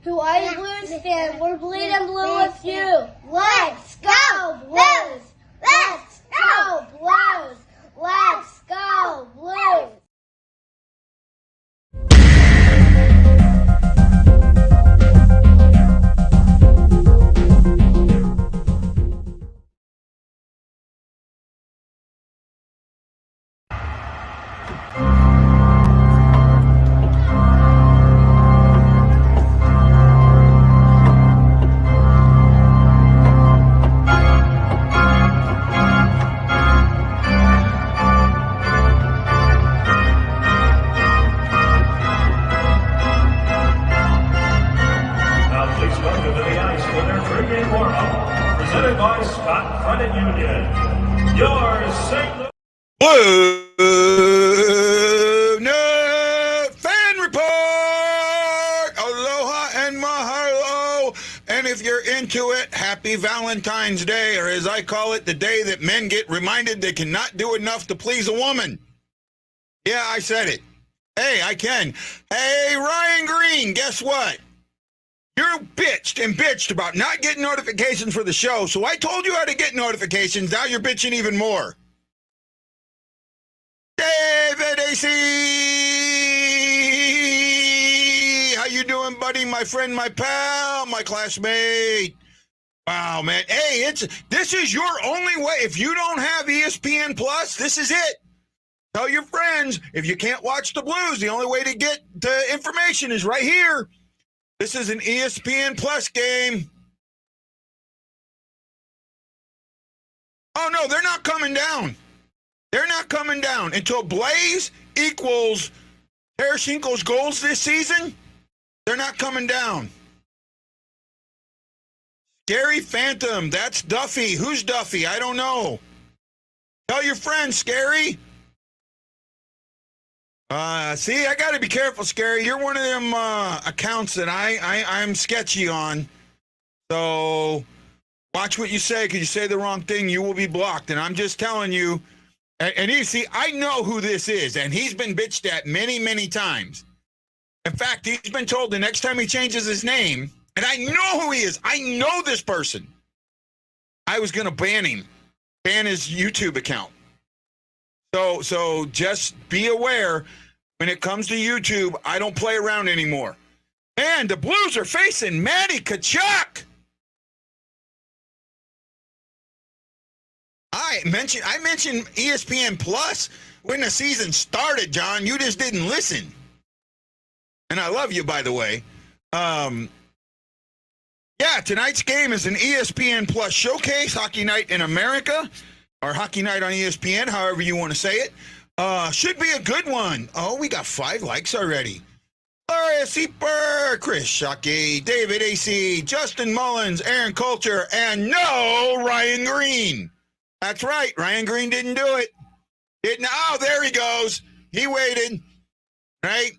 Who are you, Blues fan? We're bleeding blue with you. Let's go, Blues! Let's go, Blues! Let's go, Blues! BlueNote fan report. Aloha and mahalo. And if you're into it, happy Valentine's Day, or as I call it, the day that men get reminded they cannot do enough to please a woman. Yeah, I said it. Hey, I can. Hey, Ryan Green, guess what? You're bitched about not getting notifications for the show, so I told you how to get notifications. Now you're bitching even more. David AC! How you doing, buddy? My friend, my pal, my classmate. Wow, man. Hey, this is your only way. If you don't have ESPN Plus, this is it. Tell your friends, if you can't watch the Blues, the only way to get the information is right here. This is an ESPN Plus game. Oh, no, they're not coming down. They're not coming down until Blaze equals Tarasenko's goals this season. They're not coming down. Scary Phantom, that's Duffy. Who's Duffy? I don't know. Tell your friends, Scary. See, I got to be careful, Scary. You're one of them accounts that I'm sketchy on. So watch what you say, because you say the wrong thing, you will be blocked. And I'm just telling you. And you see, I know who this is, and he's been bitched at many, many times. In fact, he's been told the next time he changes his name, and I know who he is. I know this person. I was going to ban him, ban his YouTube account. So just be aware, when it comes to YouTube, I don't play around anymore. And the Blues are facing Matty Tkachuk. I mentioned ESPN Plus when the season started, John. You just didn't listen. And I love you, by the way. Yeah, tonight's game is an ESPN Plus showcase, Hockey Night in America, or Hockey Night on ESPN, however you want to say it. Should be a good one. Oh, we got 5 likes already. Laura Sieper, Chris Shockey, David AC, Justin Mullins, Aaron Coulter, and no Ryan Green. That's right. Ryan Green didn't do it. Oh, there he goes. He waited. Right?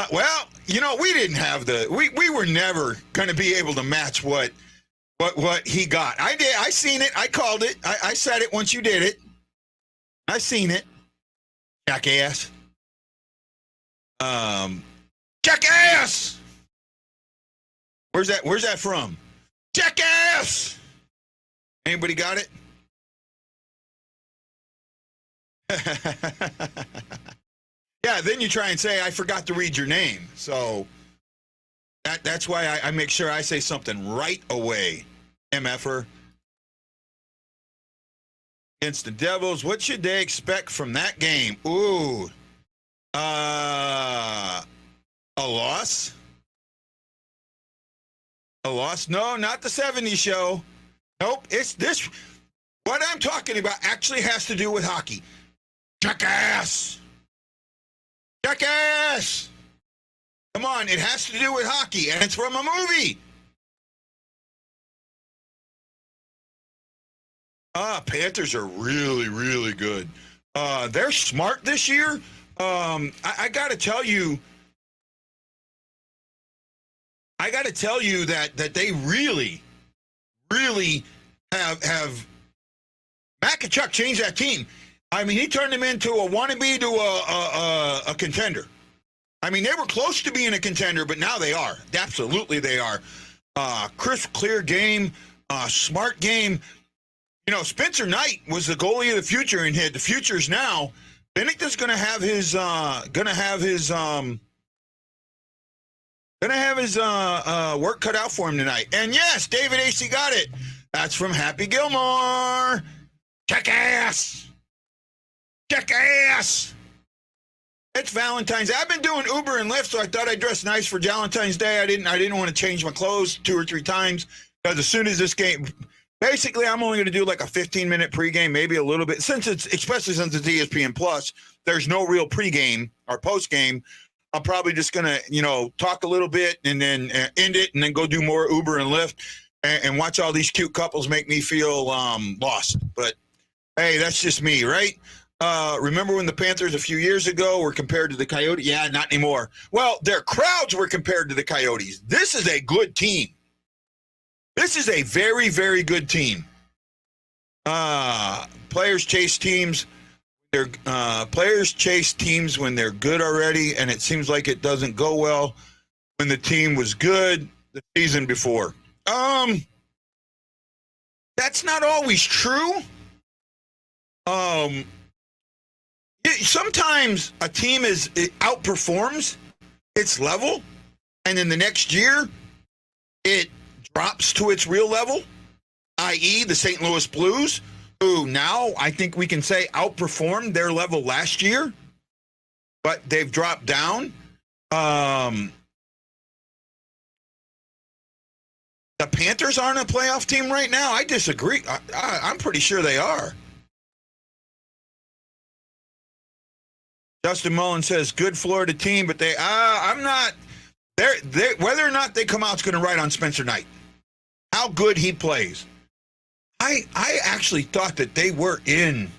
Well, you know, we didn't have we were never going to be able to match what he got. I did. I seen it. I called it. I said it once you did it. I seen it. Jackass. Jackass. Where's that from? Jackass! Anybody got it? Yeah, then you try and say, I forgot to read your name. So that's why I make sure I say something right away. MFer. Against the Devils, what should they expect from that game? Ooh. A loss? A loss? No, not the 70s show. Nope, it's this. What I'm talking about actually has to do with hockey. Jackass! Jackass! Come on, it has to do with hockey, and it's from a movie. Panthers are really, really good. They're smart this year. I got to tell you, that they really, really have Matt Tkachuk changed that team. I mean, he turned them into a wannabe to a contender. I mean, they were close to being a contender, but now they are. Absolutely, they are. Crisp, clear game, smart game. You know, Spencer Knight was the goalie of the future, and the future's now. Bennington's going to have his work cut out for him tonight. And yes, David AC got it. That's from Happy Gilmore. Check ass. Check ass. It's Valentine's. I've been doing Uber and Lyft, so I thought I'd dress nice for Valentine's Day. I didn't want to change my clothes 2 or 3 times because as soon as this game, basically, I'm only going to do like a 15-minute pregame, maybe a little bit. Especially since it's ESPN Plus, there's no real pregame or postgame. I'm probably just going to, talk a little bit and then end it and then go do more Uber and Lyft and watch all these cute couples make me feel lost. But, hey, that's just me, right? Remember when the Panthers a few years ago were compared to the Coyotes? Yeah, not anymore. Well, their crowds were compared to the Coyotes. This is a good team. This is a very, very good team. Players chase teams. Players chase teams when they're good already, and it seems like it doesn't go well when the team was good the season before. That's not always true. Sometimes a team outperforms its level, and then the next year it drops to its real level, i.e. the St. Louis Blues, who now I think we can say outperformed their level last year, but they've dropped down. The Panthers aren't a playoff team right now. I disagree. I'm pretty sure they are. Justin Mullen says, good Florida team, but I'm not. Whether or not they come out is going to ride on Spencer Knight. How good he plays. I actually thought that they were in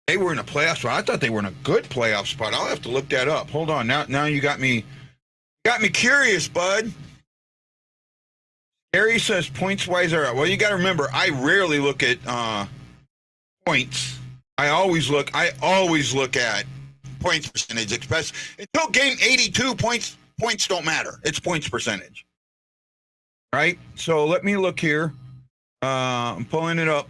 a playoff spot. I thought they were in a good playoff spot. I'll have to look that up. Hold on. Now you got me curious, bud. Gary says points wise are well. You got to remember, I rarely look at points. I always look at points percentage, especially until game 82. Points don't matter. It's points percentage, right? So let me look here. I'm pulling it up.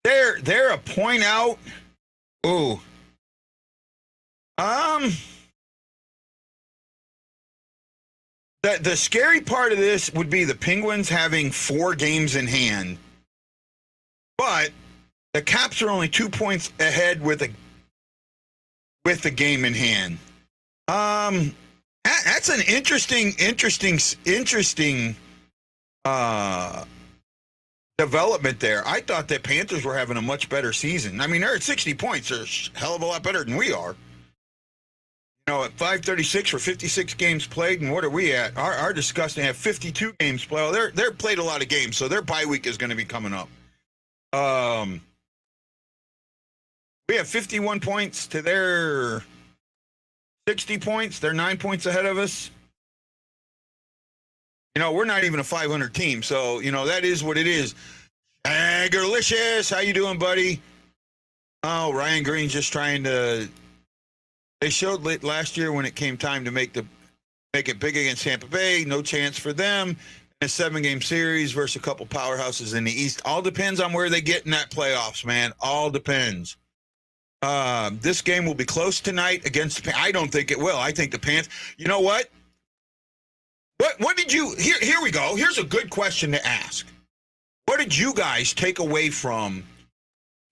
They're a point out. Ooh. The scary part of this would be the Penguins having 4 games in hand, but the Caps are only 2 points ahead with the game in hand. That's an interesting development there. I thought that Panthers were having a much better season. I mean, they're at 60 points. They're a hell of a lot better than we are. At 536 for 56 games played, and what are we at? Our disgusting have 52 games played. Well, they're played a lot of games, so their bye week is going to be coming up. We have 51 points to their 60 points. They're 9 points ahead of us. We're not even a 500 team, so that is what it is. Agarlicious, how you doing, buddy? Oh, Ryan Green's just trying to. They showed last year when it came time to make it big against Tampa Bay. No chance for them in a 7-game series versus a couple powerhouses in the East. All depends on where they get in that playoffs, man. All depends. This game will be close tonight against the I don't think it will. I think the Panthers. You know what? What did you here we go. Here's a good question to ask. What did you guys take away from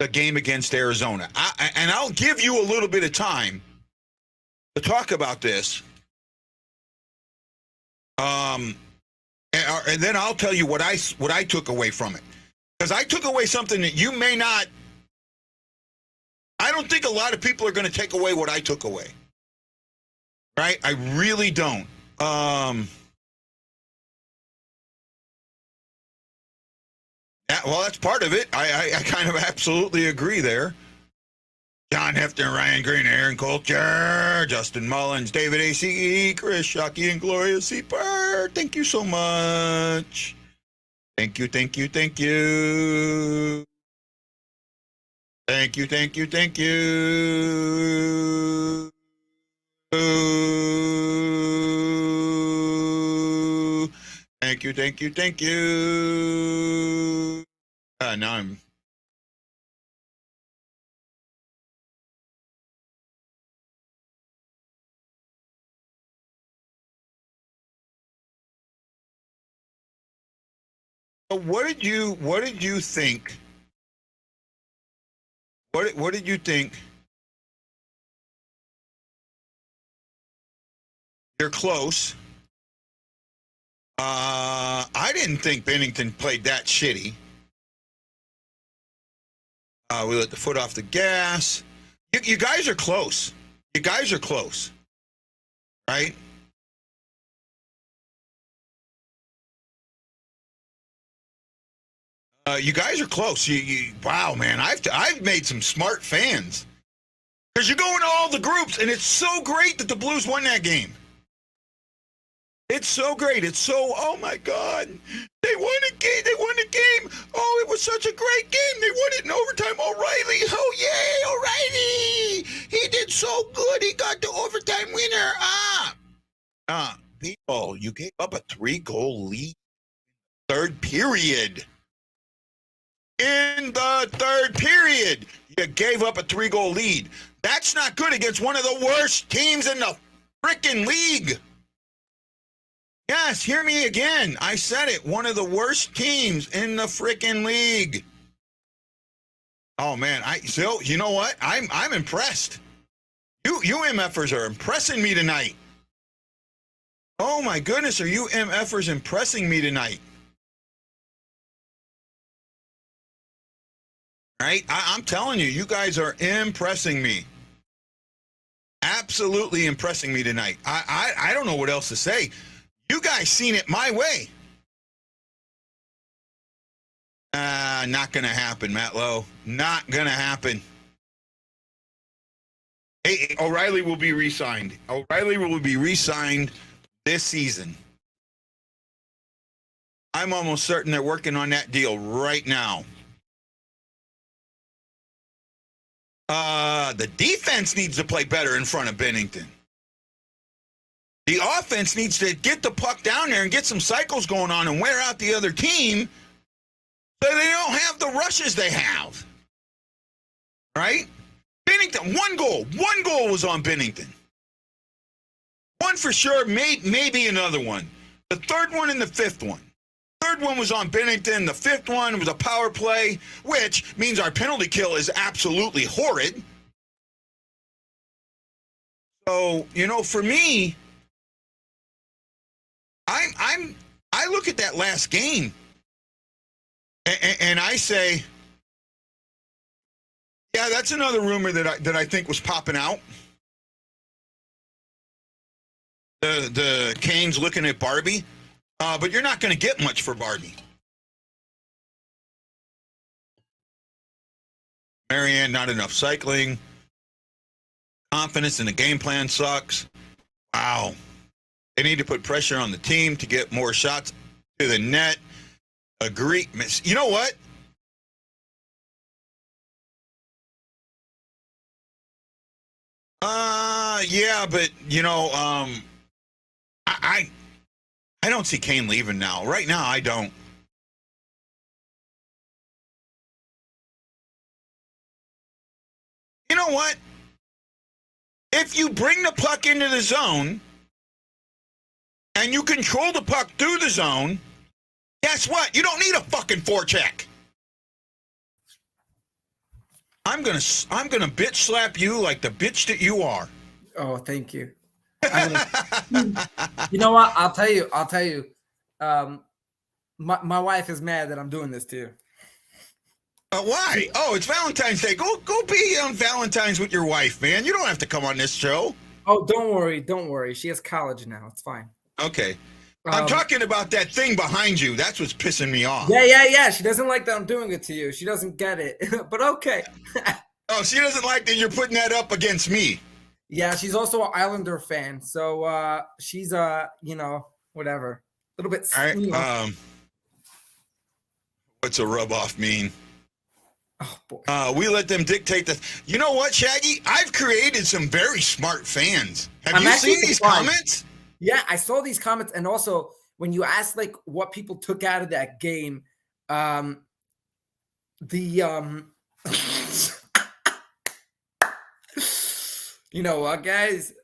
the game against Arizona? And I'll give you a little bit of time to talk about this, and then I'll tell you what I took away from it, because I took away something that you may not. I don't think a lot of people are going to take away what I took away. Right? I really don't. Well, that's part of it. I kind of absolutely agree there. John Hefton, Ryan Green, Aaron Coulter, Justin Mullins, David ACE, Chris Shockey, and Gloria Seeper. Thank you so much. Thank you, thank you, thank you. Thank you, thank you, thank you. Thank you, thank you, thank you. Now I'm. What did you think? What did you think? You're close. I didn't think Bennington played that shitty. We let the foot off the gas. You guys are close. You guys are close, right? You guys are close. Wow, man! I've made some smart fans because you go into all the groups, and it's so great that the Blues won that game. It's so great. It's so, oh my God, they won a game. They won a game. Oh, it was such a great game. They won it in overtime. O'Reilly, oh yay, O'Reilly! He did so good. He got the overtime winner. People, you gave up a 3-goal lead. Third period. In the third period, you gave up a 3-goal lead. That's not good against one of the worst teams in the freaking league. Yes, hear me again. I said it. One of the worst teams in the freaking league. Oh man, so you know what? I'm impressed. You MFers are impressing me tonight. Oh my goodness, are you MFers impressing me tonight? Right? I'm telling you, you guys are impressing me. Absolutely impressing me tonight. I don't know what else to say. You guys seen it my way. Not going to happen, Matt Lowe. Not going to happen. Hey, O'Reilly will be re-signed. O'Reilly will be re-signed this season. I'm almost certain they're working on that deal right now. The defense needs to play better in front of Bennington. The offense needs to get the puck down there and get some cycles going on and wear out the other team so they don't have the rushes they have. Right? Bennington, one goal was on Bennington. One for sure, maybe another one. The third one and the fifth one. Third one was on Bennington. The fifth one was a power play, which means our penalty kill is absolutely horrid. So, for me, I look at that last game and I say, yeah, that's another rumor that I think was popping out. The Canes looking at Barbie, but you're not going to get much for Barbie. Marianne, not enough cycling. Confidence in the game plan sucks. Wow. They need to put pressure on the team to get more shots to the net. Agree. You know what? Yeah, but I don't see Kane leaving now. Right now, I don't. You know what? If you bring the puck into the zone and you control the puck through the zone, guess what? You don't need a fucking forecheck. I'm gonna bitch slap you like the bitch that you are. Oh, thank you. You know what? I'll tell you. My wife is mad that I'm doing this to you. Why? Oh, it's Valentine's Day. Go be on Valentine's with your wife, man. You don't have to come on this show. Oh, don't worry. She has college now. It's fine. Okay. I'm talking about that thing behind you. That's what's pissing me off. Yeah. She doesn't like that I'm doing it to you. She doesn't get it. But okay. Oh, she doesn't like that you're putting that up against me. Yeah, she's also an Islander fan, so she's whatever, a little bit. All right. What's a rub off mean? Oh boy. We let them dictate the. You know what, Shaggy? I've created some very smart fans. Have you seen these comments? Yeah, I saw these comments, and also when you asked like what people took out of that game, you know what, guys?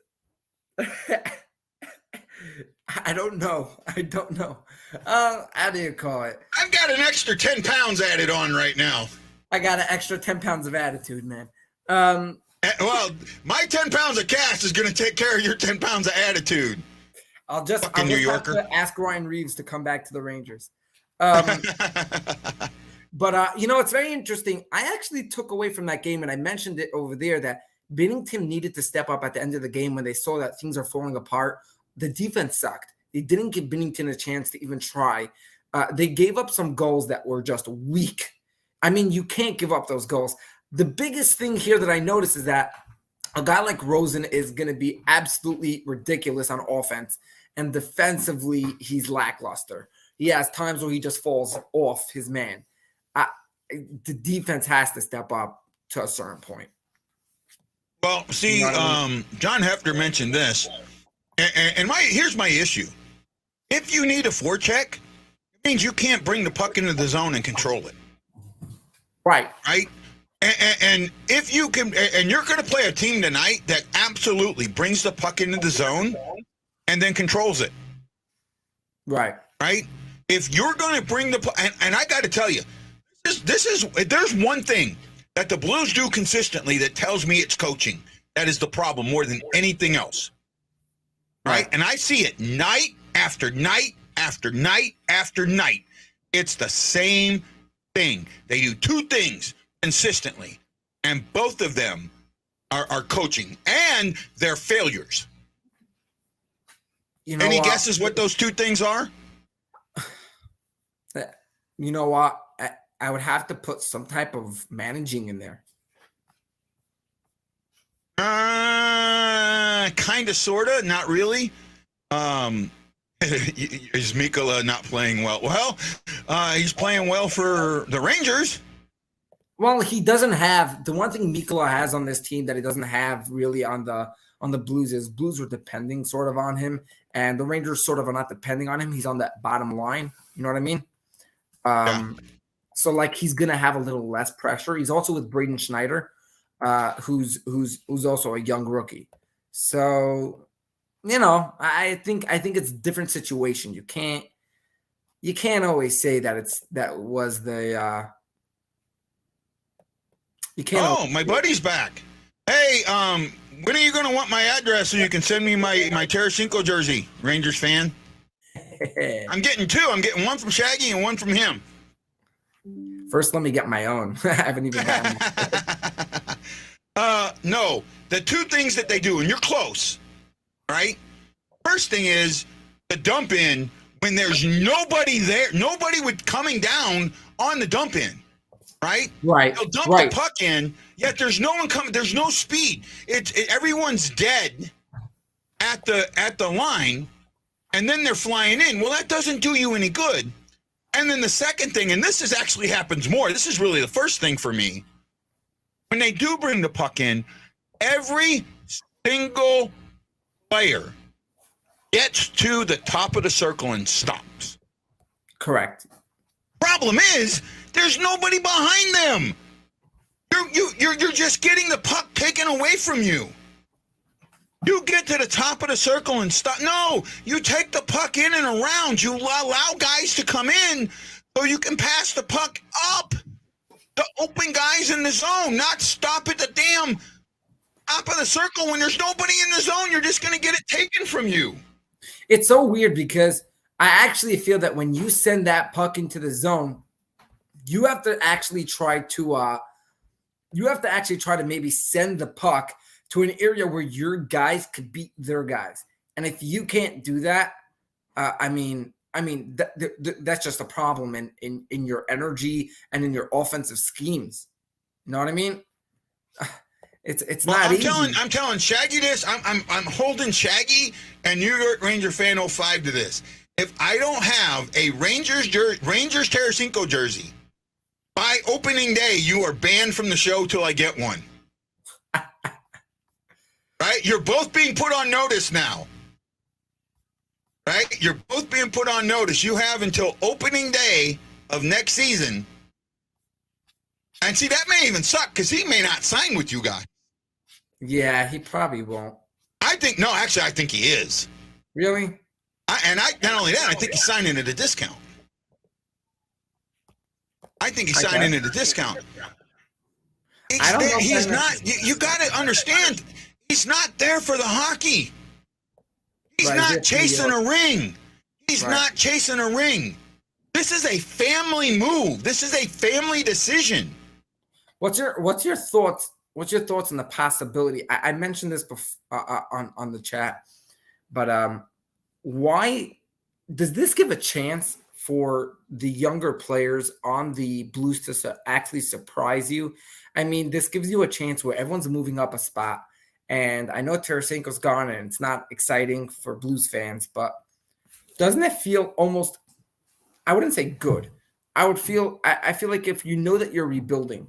I don't know. How do you call it? I've got an extra 10 pounds added on right now. I got an extra 10 pounds of attitude, man. Well, my 10 pounds of cash is going to take care of your 10 pounds of attitude. I'll just New Yorker. have to ask Ryan Reeves to come back to the Rangers. But it's very interesting. I actually took away from that game, and I mentioned it over there, that Binnington needed to step up at the end of the game when they saw that things are falling apart. The defense sucked. They didn't give Binnington a chance to even try. They gave up some goals that were just weak. I mean, you can't give up those goals. The biggest thing here that I noticed is that a guy like Rosen is going to be absolutely ridiculous on offense, and defensively, he's lackluster. He has times where he just falls off his man. The defense has to step up to a certain point. Well, see, John Hefner mentioned this, and here's my issue. If you need a forecheck, it means you can't bring the puck into the zone and control it. Right. And if you can, and you're going to play a team tonight that absolutely brings the puck into the zone and then controls it. Right. If you're going to bring the puck, and I got to tell you, there's one thing that the Blues do consistently that tells me it's coaching. That is the problem more than anything else. Right? And I see it night after night after night after night. It's the same thing. They do two things consistently, and both of them are coaching, and they're failures. Any guesses what those two things are? You know what? I would have to put some type of managing in there. Kind of, sort of, not really. Is Mikkola not playing well? Well, he's playing well for the Rangers. Well, he doesn't have the one thing Mikkola has on this team that he doesn't have really on the Blues is Blues are depending sort of on him, and the Rangers sort of are not depending on him. He's on that bottom line. You know what I mean? So like he's gonna have a little less pressure. He's also with Braden Schneider, who's also a young rookie. So, I think it's a different situation. You can't always say that was the you can't. Oh, my buddy's back. Hey, when are you gonna want my address so you can send me my Tarasenko jersey, Rangers fan? I'm getting two. I'm getting one from Shaggy and one from him. First, let me get my own. I haven't even gotten no, the two things that they do, and you're close, right? First thing is the dump in when there's nobody there, nobody with coming down on the dump in, right? Right. They'll dump the puck in, yet there's no one coming. There's no speed. Everyone's dead at the line, and then they're flying in. Well, that doesn't do you any good. And then the second thing, and this actually happens more. This is really the first thing for me. When they do bring the puck in, every single player gets to the top of the circle and stops. Correct. Problem is, there's nobody behind them. You're just getting the puck taken away from you. You get to the top of the circle and stop. No, you take the puck in and around. You allow guys to come in so you can pass the puck up. The open guys in the zone, not stop at the damn top of the circle when there's nobody in the zone. You're just going to get it taken from you. It's so weird because I actually feel that when you send that puck into the zone, you have to actually try to maybe send the puck to an area where your guys could beat their guys. And if you can't do that, that's just a problem in your energy and in your offensive schemes. You know what I mean? It's Well, not easy. I'm telling Shaggy this. I'm holding Shaggy and New York Ranger fan 05 to this. If I don't have a Rangers Tarasenko jersey by opening day, you are banned from the show till I get one. Right? You're both being put on notice now. Right? You're both being put on notice. You have until opening day of next season. And see, that may even suck because he may not sign with you guys. Yeah, he probably won't. I think he is. Really? Not only that, I think he's signing at a discount. I think he's signing at a discount. I don't know. He's not. You got to understand. He's not there for the hockey. He's not chasing a ring. He's not chasing a ring. This is a family move. This is a family decision. What's your thoughts? What's your thoughts on the possibility? I mentioned this before on the chat, but why does this give a chance for the younger players on the Blues to actually surprise you? I mean, this gives you a chance where everyone's moving up a spot, and I know Tarasenko's gone, and it's not exciting for Blues fans, but doesn't it feel almost? I wouldn't say good. I feel like if you know that you're rebuilding,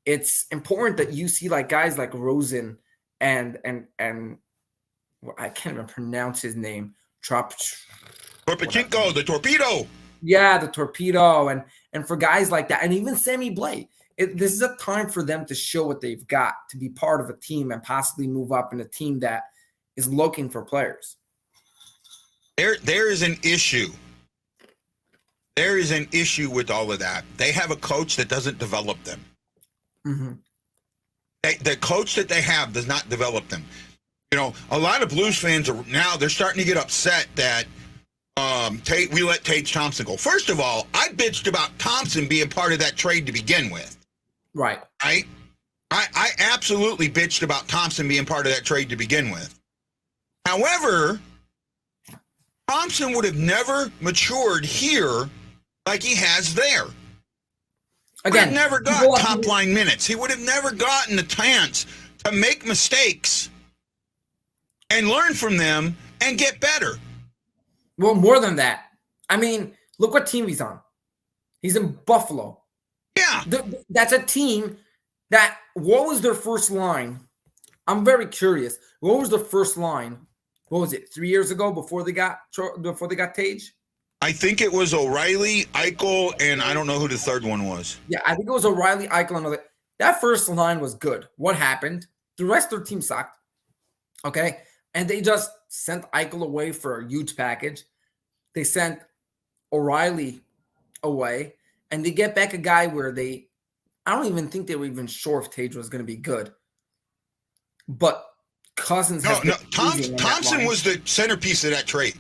it's important that you see like guys like Rosen and well, I can't even pronounce his name. Torpachenko, the torpedo. Yeah, the torpedo, and for guys like that, and even Sammy Blais. This is a time for them to show what they've got, to be part of a team and possibly move up in a team that is looking for players. There is an issue. There is an issue with all of that. They have a coach that doesn't develop them. Mm-hmm. The coach that they have does not develop them. You know, a lot of Blues fans are now, they're starting to get upset that we let Tage Thompson go. First of all, I bitched about Thompson being part of that trade to begin with. Right. I absolutely bitched about Thompson being part of that trade to begin with. However, Thompson would have never matured here like he has there. Again, he would have never got top line minutes. He would have never gotten the chance to make mistakes and learn from them and get better. Well, more than that. I mean, look what team he's on. He's in Buffalo. Yeah. That's a team that, what was their first line? I'm very curious. What was the first line? What was it, 3 years ago before they got Tage? I think it was O'Reilly, Eichel, and I don't know who the third one was. Yeah, I think it was O'Reilly, Eichel, and all that. That first line was good. What happened? The rest of their team sucked. Okay? And they just sent Eichel away for a huge package. They sent O'Reilly away. And they get back a guy where I don't even think they were even sure if Tage was going to be good. But Cousins Thompson was the centerpiece of that trade.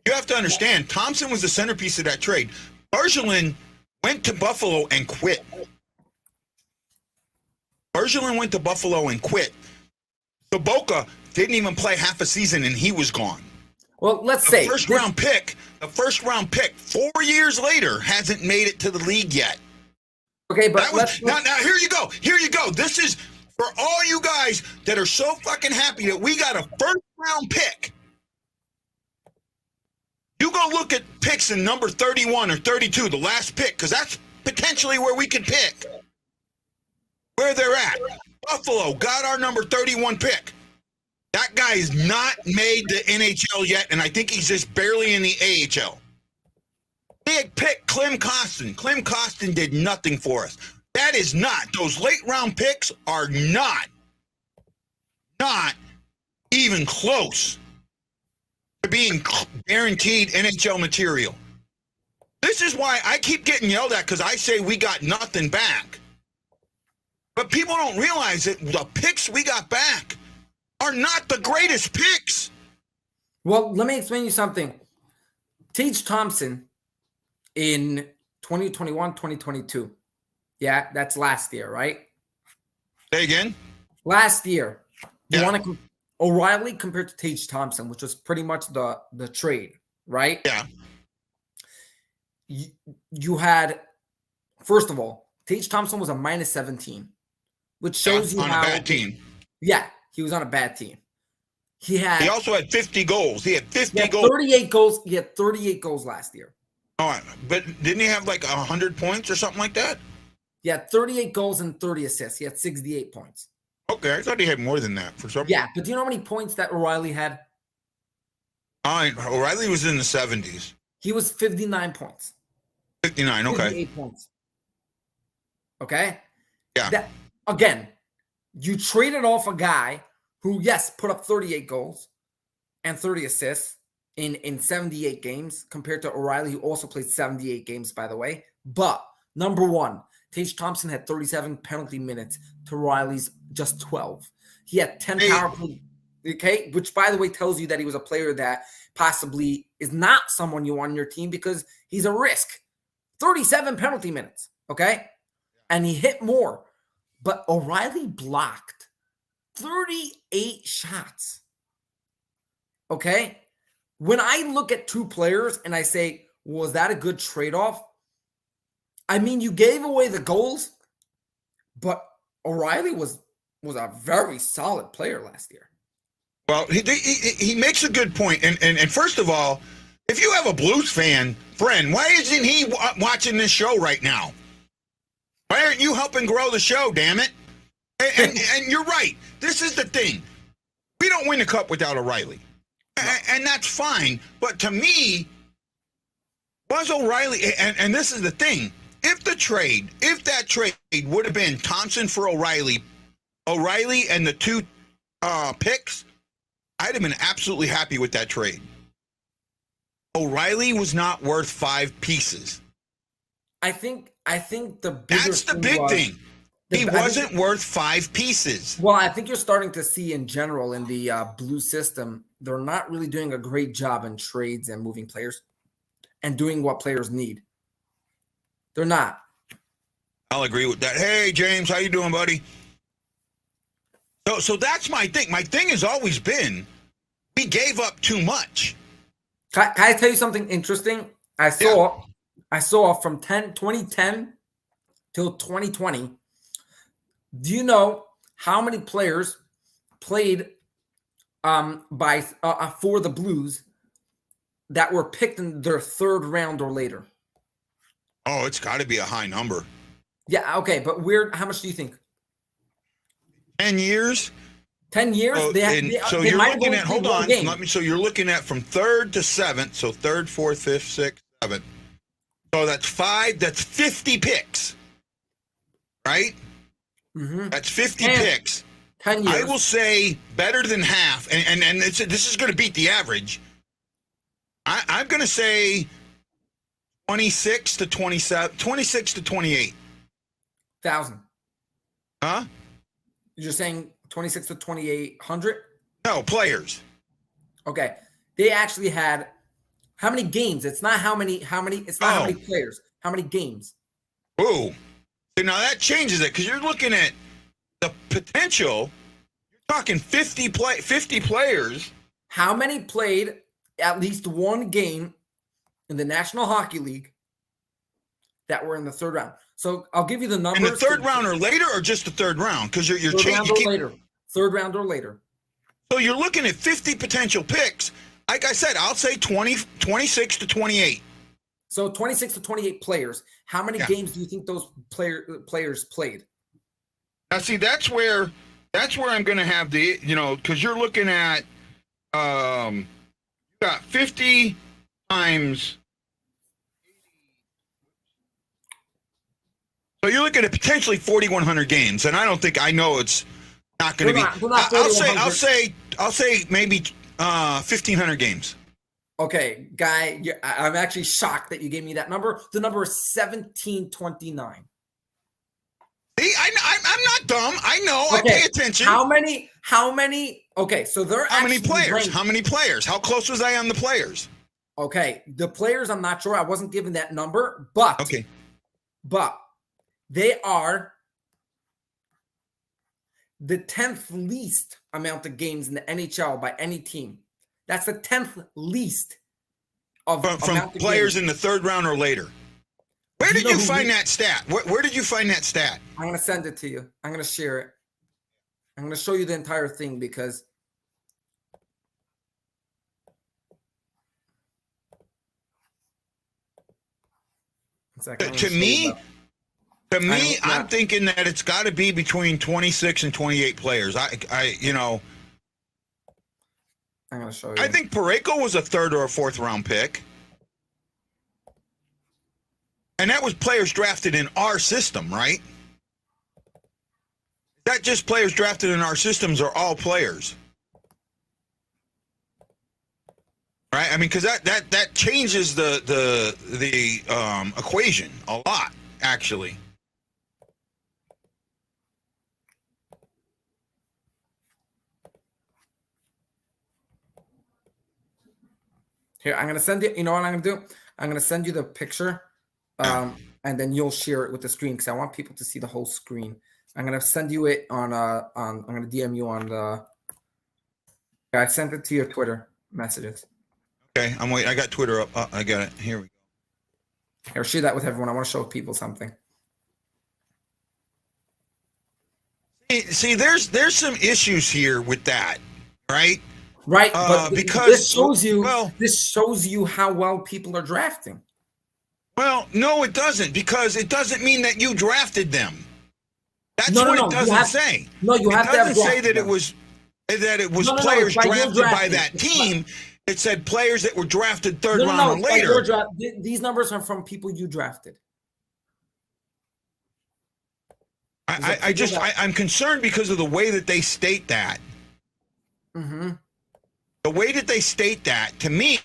You have to understand, Thompson was the centerpiece of that trade. Bergeron went to Buffalo and quit. Sobotka didn't even play half a season, and he was gone. Well, let's say the first round pick, 4 years later, hasn't made it to the league yet. Okay, but now here you go. This is for all you guys that are so fucking happy that we got a first round pick. You go look at picks in number 31 or 32, the last pick, because that's potentially where we can pick. Where they're at. Buffalo got our number 31 pick. That guy is not made the NHL yet, and I think he's just barely in the AHL. Big pick, Klim Kostin. Klim Kostin did nothing for us. That is not. Those late round picks are not even close to being guaranteed NHL material. This is why I keep getting yelled at, because I say we got nothing back. But people don't realize that the picks we got back are not the greatest picks. Well, let me explain you something. Tage Thompson in 2021, 2022. Yeah, that's last year, right? Say again? Last year. You Yeah. want to O'Reilly compared to Tage Thompson, which was pretty much the trade, right? Yeah. You had, first of all, Tage Thompson was a -17. which shows you on how a bad team. Yeah, he was on a bad team. He also had 50 goals. He had 50 goals. 38 goals. He had 38 goals last year. Oh, but didn't he have like 100 points or something like that? He had 38 goals and 30 assists. He had 68 points. Okay, I thought he had more than that for some. Yeah, but do you know how many points that O'Reilly had? O'Reilly was in the 70s. He was 59 points. 59, okay. 58 points. Okay? Yeah. Again, you traded off a guy who, yes, put up 38 goals and 30 assists in 78 games compared to O'Reilly, who also played 78 games, by the way. But, number one, Tage Thompson had 37 penalty minutes to O'Reilly's just 12. He had 10 power play, okay, which, by the way, tells you that he was a player that possibly is not someone you want on your team because he's a risk. 37 penalty minutes, okay? And he hit more. But O'Reilly blocked 38 shots. Okay? When I look at two players and I say, was that a good trade-off? I mean, you gave away the goals, but O'Reilly was a very solid player last year. Well, he makes a good point. And first of all, if you have a Blues friend, why isn't he watching this show right now? Why aren't you helping grow the show, damn it? And you're right. This is the thing. We don't win the cup without O'Reilly. And that's fine. But to me, was O'Reilly, and this is the thing, if that trade would have been Thompson for O'Reilly and the two picks, I'd have been absolutely happy with that trade. O'Reilly was not worth 5 pieces. I think that's the big thing. He wasn't worth 5 pieces. Well, I think you're starting to see in general in the blue system, they're not really doing a great job in trades and moving players and doing what players need. They're not. I'll agree with that. Hey, James, how you doing, buddy? So that's my thing. My thing has always been we gave up too much. Can I tell you something interesting? I saw from 2010 till 2020. Do you know how many players played for the Blues that were picked in their 3rd round or later? Oh, it's got to be a high number. Yeah, okay, but how much do you think? 10 years? 10 years? So you're looking at, hold on, so you're looking at from 3rd to 7th, so 3rd, 4th, 5th, 6th, 7th. So that's 50 picks, right? Mm-hmm. That's 50 picks. 10 years. I will say better than half, and this is going to beat the average. I'm going to say 26 to 27, 26 to 28. 1,000. Huh? You're saying 26 to 2,800? No, players. Okay. They actually had how many games? It's not how many, it's not how many players. How many games? Ooh. Now that changes it because you're looking at the potential. You're talking 50 players. How many played at least one game in the National Hockey League that were in the 3rd round? So I'll give you the numbers. In the 3rd round or later, or just the 3rd round? Because you're changing. Later. 3rd round or later. So you're looking at 50 potential picks. Like I said, I'll say 26 to 28. So 26 to 28 players. How many games do you think those players played? Now, see, that's where I'm going to have the, because you're looking at, you got 50 times. So you're looking at potentially 4,100 games, and I know it's not going to be. I'll say maybe 1,500 games. Okay, Guy, I'm actually shocked that you gave me that number. The number is 1,729. See, I'm not dumb. I know. Okay. I pay attention. How many? Okay, so they're how many players? ranked. How many players? How close was I on the players? Okay, the players, I'm not sure. I wasn't given that number, but they are the 10th least amount of games in the NHL by any team. That's the 10th least from players in the 3rd round or later. Where did you find that stat? Where did you find that stat? I'm going to send it to you. I'm going to share it. I'm going to show you the entire thing because to me, I'm thinking that it's got to be between 26 and 28 players. I'm going to show you. I think Parayko was a 3rd or a 4th round pick. And that was players drafted in our system, right? Is that just players drafted in our systems or all players? Right? I mean, because that changes the equation a lot, actually. Here, I'm going to send you, you know what I'm going to do? I'm going to send you the picture, and then you'll share it with the screen because I want people to see the whole screen. I'm going to send you it on I'm going to DM you on the, I sent it to your Twitter messages. Okay, I'm waiting. I got Twitter up. I got it. Here we go. Here, share that with everyone. I want to show people something. See, there's some issues here with that, right? Right, but because this shows you how well people are drafting. Well, no, it doesn't, because it doesn't mean that you drafted them. That's No, what it doesn't say. No, you have to have It doesn't say that them. it was players drafted by that team. It said players that were drafted 3rd round or later. These numbers are from people you drafted. I'm concerned because of the way that they state that. Mm-hmm. The way that they state that, to me,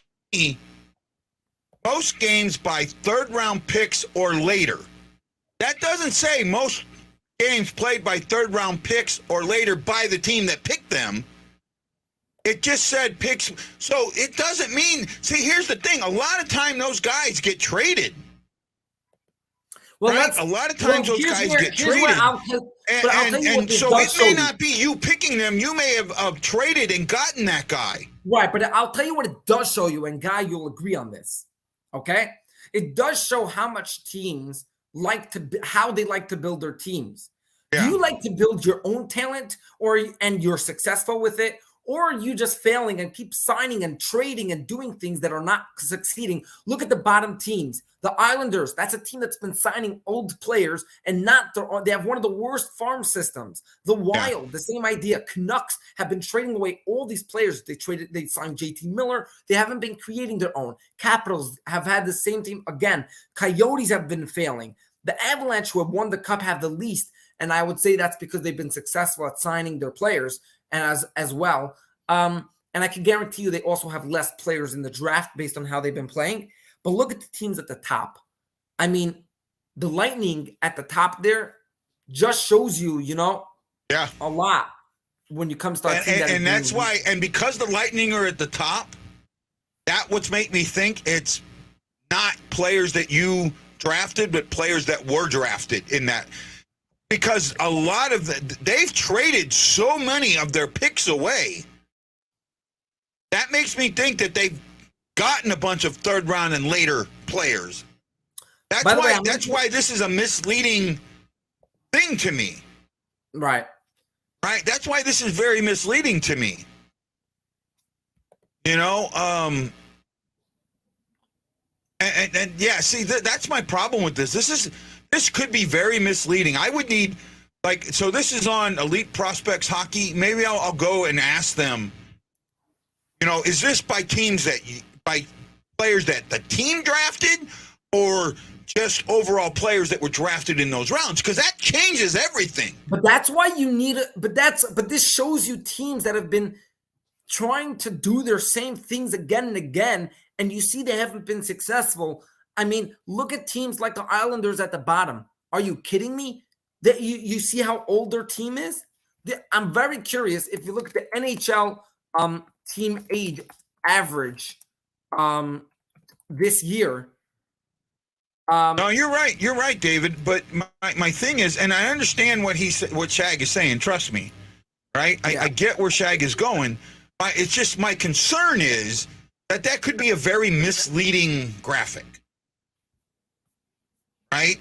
most games by 3rd round picks or later. That doesn't say most games played by 3rd round picks or later by the team that picked them. It just said picks. So it doesn't mean, see, here's the thing. A lot of time those guys get traded. Well, right? A lot of times those guys get traded. And so it may not be you picking them. You may have traded and gotten that guy. Right, but I'll tell you what it does show you, and Guy, you'll agree on this. Okay? It does show how much teams how they like to build their teams. Yeah. Do you like to build your own talent and you're successful with it? Or are you just failing and keep signing and trading and doing things that are not succeeding? Look at the bottom teams. The Islanders, that's a team that's been signing old players and they have one of the worst farm systems. The Wild, the same idea. Canucks have been trading away all these players. They signed JT Miller. They haven't been creating their own. Capitals have had the same team again. Coyotes have been failing. The Avalanche, who have won the cup, have the least. And I would say that's because they've been successful at signing their players and as well. And I can guarantee you they also have less players in the draft based on how they've been playing. But look at the teams at the top. I mean, the Lightning at the top there just shows you, a lot when you come start seeing that. And that's why, and because the Lightning are at the top, that what's make me think it's not players that you drafted, but players that were drafted in that. Because a lot of they've traded so many of their picks away. That makes me think that they've gotten a bunch of 3rd round and later players. That's why this is a misleading thing to me. Right. Right. That's why this is very misleading to me. And see, that's my problem with this. This could be very misleading. I would need, so this is on Elite Prospects Hockey. Maybe I'll go and ask them, is this by by players that the team drafted or just overall players that were drafted in those rounds? Because that changes everything. But that's why you need it. But this shows you teams that have been trying to do their same things again and again, and you see they haven't been successful. I mean, look at teams like the Islanders at the bottom. Are you kidding me? That you see how old their team is? I'm very curious. If you look at the NHL team age average this year. No, you're right. You're right, David. But my thing is, and I understand what Shag is saying. Trust me, right? I get where Shag is going. It's just my concern is that could be a very misleading graphic. right?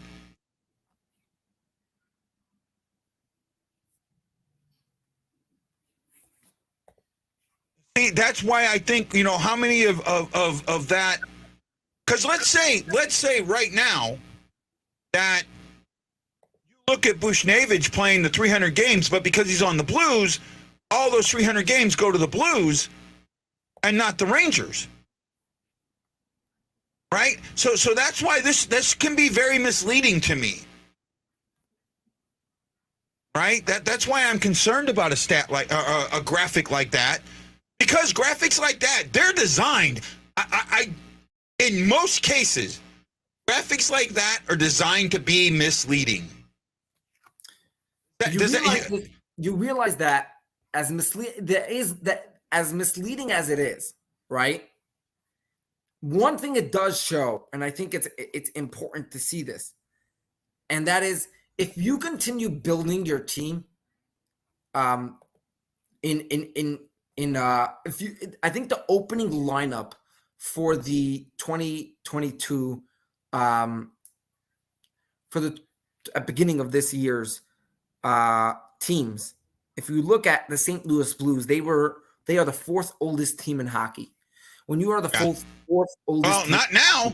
See, that's why I think, how many of that, because let's say right now that you look at Bushnevich playing the 300 games, but because he's on the Blues, all those 300 games go to the Blues and not the Rangers. Right? So that's why this can be very misleading to me. Right? That's why I'm concerned about a stat like a graphic like that, because graphics like that, they're designed. I in most cases, graphics like that are designed to be misleading. You realize that as misleading as it is, right? One thing it does show, and I think it's important to see this, and that is if you continue building your team, I think the opening lineup for the 2022 for the beginning of this year's teams, if you look at the St. Louis Blues, they are the fourth oldest team in hockey. When you are the fourth oldest team, not now.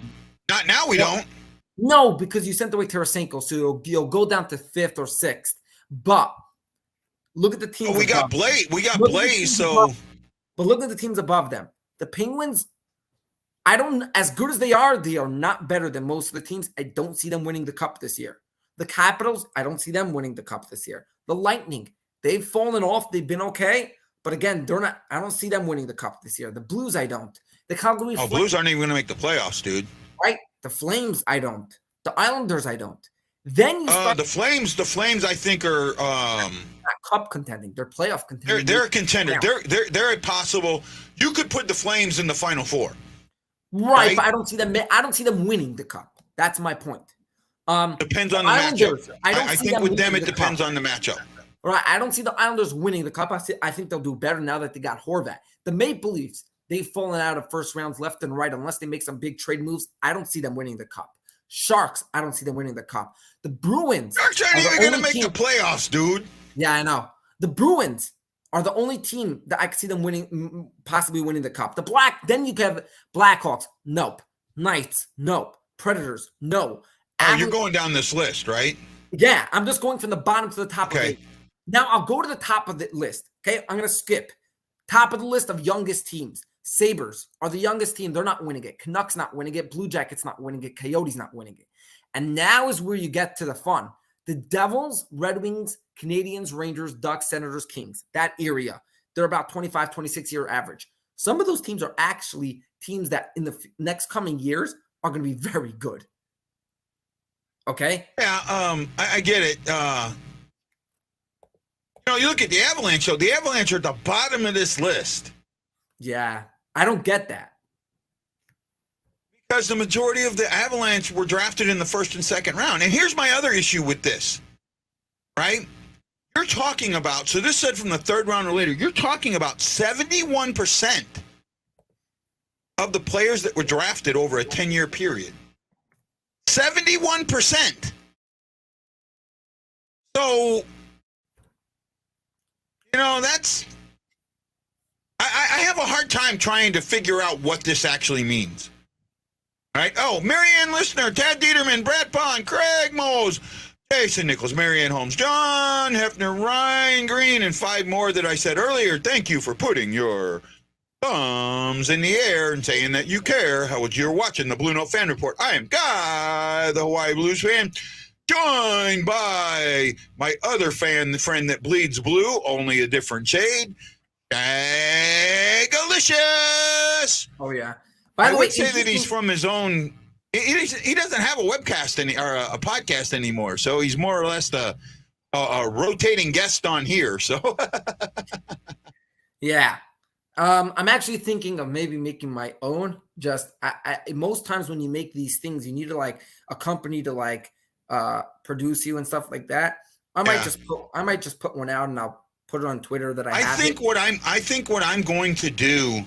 Not now we don't. No, because you sent away Tarasenko, so you'll go down to fifth or sixth. But look at the teams. We got Blaze. So, but look at the teams above them. The Penguins, as good as they are not better than most of the teams. I don't see them winning the cup this year. The Capitals, I don't see them winning the cup this year. The Lightning, they've fallen off. They've been okay. But again, they're not. I don't see them winning the cup this year. The Blues, I don't. The Calgary Flames, Blues aren't even going to make the playoffs, dude. Right? The Flames, I don't. The Islanders, I don't. Then you start the Flames, I think are not cup contending. They're playoff contending. They're a contender. They're a possible. You could put the Flames in the Final Four. Right, but I don't see them winning the cup. That's my point. Depends on the Islanders, matchup. I think with them it depends on the matchup. Right, I don't see the Islanders winning the cup. I think they'll do better now that they got Horvat. The Maple Leafs, they've fallen out of first rounds left and right unless they make some big trade moves. I don't see them winning the cup. Sharks, I don't see them winning the cup. The Bruins, Sharks aren't even going to make the playoffs, dude. Yeah, I know. The Bruins are the only team that I can see them winning, possibly winning the cup. Then you have Blackhawks, nope. Knights, nope. Predators, no. You're going down this list, right? Yeah, I'm just going from the bottom to the top of it. Now I'll go to the top of the list. Okay, I'm going to skip. Top of the list of youngest teams. Sabres are the youngest team. They're not winning it. Canucks not winning it. Blue Jackets not winning it. Coyotes not winning it. And now is where you get to the fun. The Devils, Red Wings, Canadians, Rangers, Ducks, Senators, Kings. That area. They're about 25, 26-year average. Some of those teams are actually teams that in the next coming years are going to be very good. Okay? Yeah, I get it. You look at the Avalanche, though. The Avalanche are at the bottom of this list. Yeah, I don't get that. Because the majority of the Avalanche were drafted in the first and second round. And here's my other issue with this, right? You're talking about, so this said from the third round or later, you're talking about 71% of the players that were drafted over a 10-year period. 71%. So, that's... I have a hard time trying to figure out what this actually means. Right? Oh, Marianne Listener, Tad Dieterman, Brad Pond, Craig Mose, Jason Nichols, Marianne Holmes, John Hefner, Ryan Green, and 5 more that I said earlier. Thank you for putting your thumbs in the air and saying that you care how you're watching the Blue Note Fan Report. I am Guy, the Hawaii Blues fan, joined by my other friend that bleeds blue, only a different shade, Delicious. Oh, yeah. I would say that he's from his own. He doesn't have a webcast or a podcast anymore, so he's more or less a rotating guest on here. So, yeah, I'm actually thinking of maybe making my own. Just most times when you make these things, you need to like a company to produce you and stuff like that. I might just put one out and I'll put it on Twitter that I think what I'm going to do.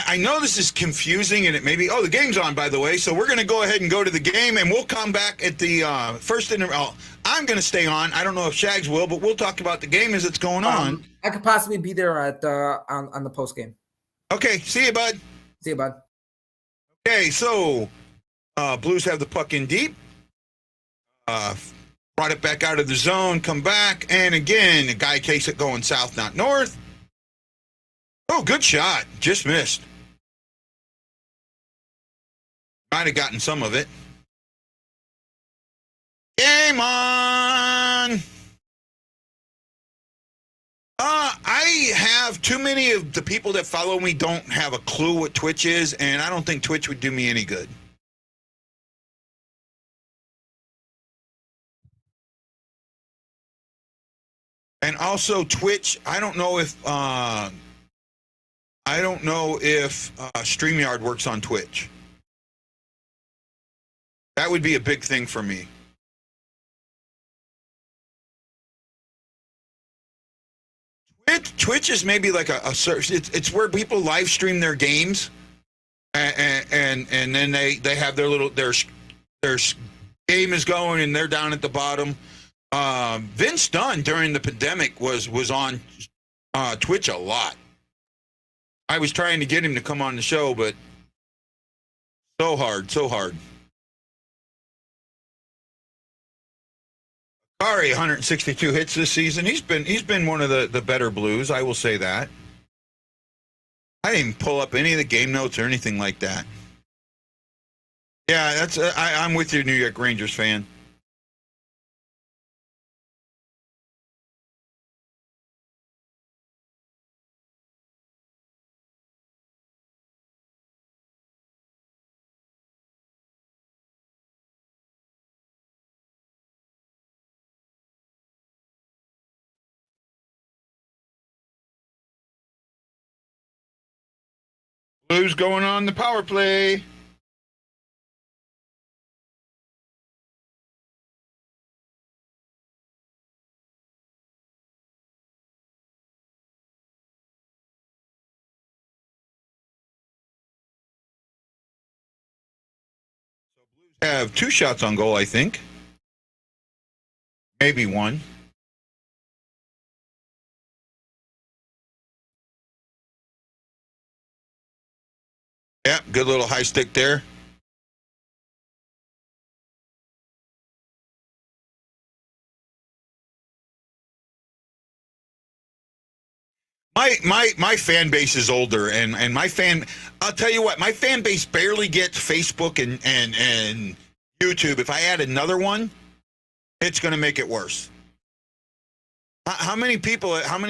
I know this is confusing, and it may be. Oh, the game's on, by the way. So we're going to go ahead and go to the game, and we'll come back at the first interval. I'm going to stay on. I don't know if Shags will, but we'll talk about the game as it's going on. I could possibly be there at on the post game. Okay, see you, bud. See you, bud. Okay, so Blues have the puck in deep. Brought it back out of the zone, come back, and again, the guy takes it going south, not north. Oh, good shot. Just missed. Might have gotten some of it. Game on! I have too many of the people that follow me don't have a clue what Twitch is, and I don't think Twitch would do me any good. And also Twitch, I don't know if StreamYard works on Twitch. That would be a big thing for me. Twitch is maybe like a search. It's where people live stream their games, and then they have their game is going, and they're down at the bottom. Vince Dunn during the pandemic was on Twitch a lot. I was trying to get him to come on the show, but so hard. Sorry, 162 hits this season. He's been one of the better Blues. I will say that. I didn't even pull up any of the game notes or anything like that. Yeah, that's I'm with you, New York Rangers fan. Blues going on the power play. So Blues have 2 shots on goal, I think. Maybe 1. Yeah, good little high stick there. My fan base is older, and I'll tell you what, my fan base barely gets Facebook and YouTube. If I add another one, it's going to make it worse. How many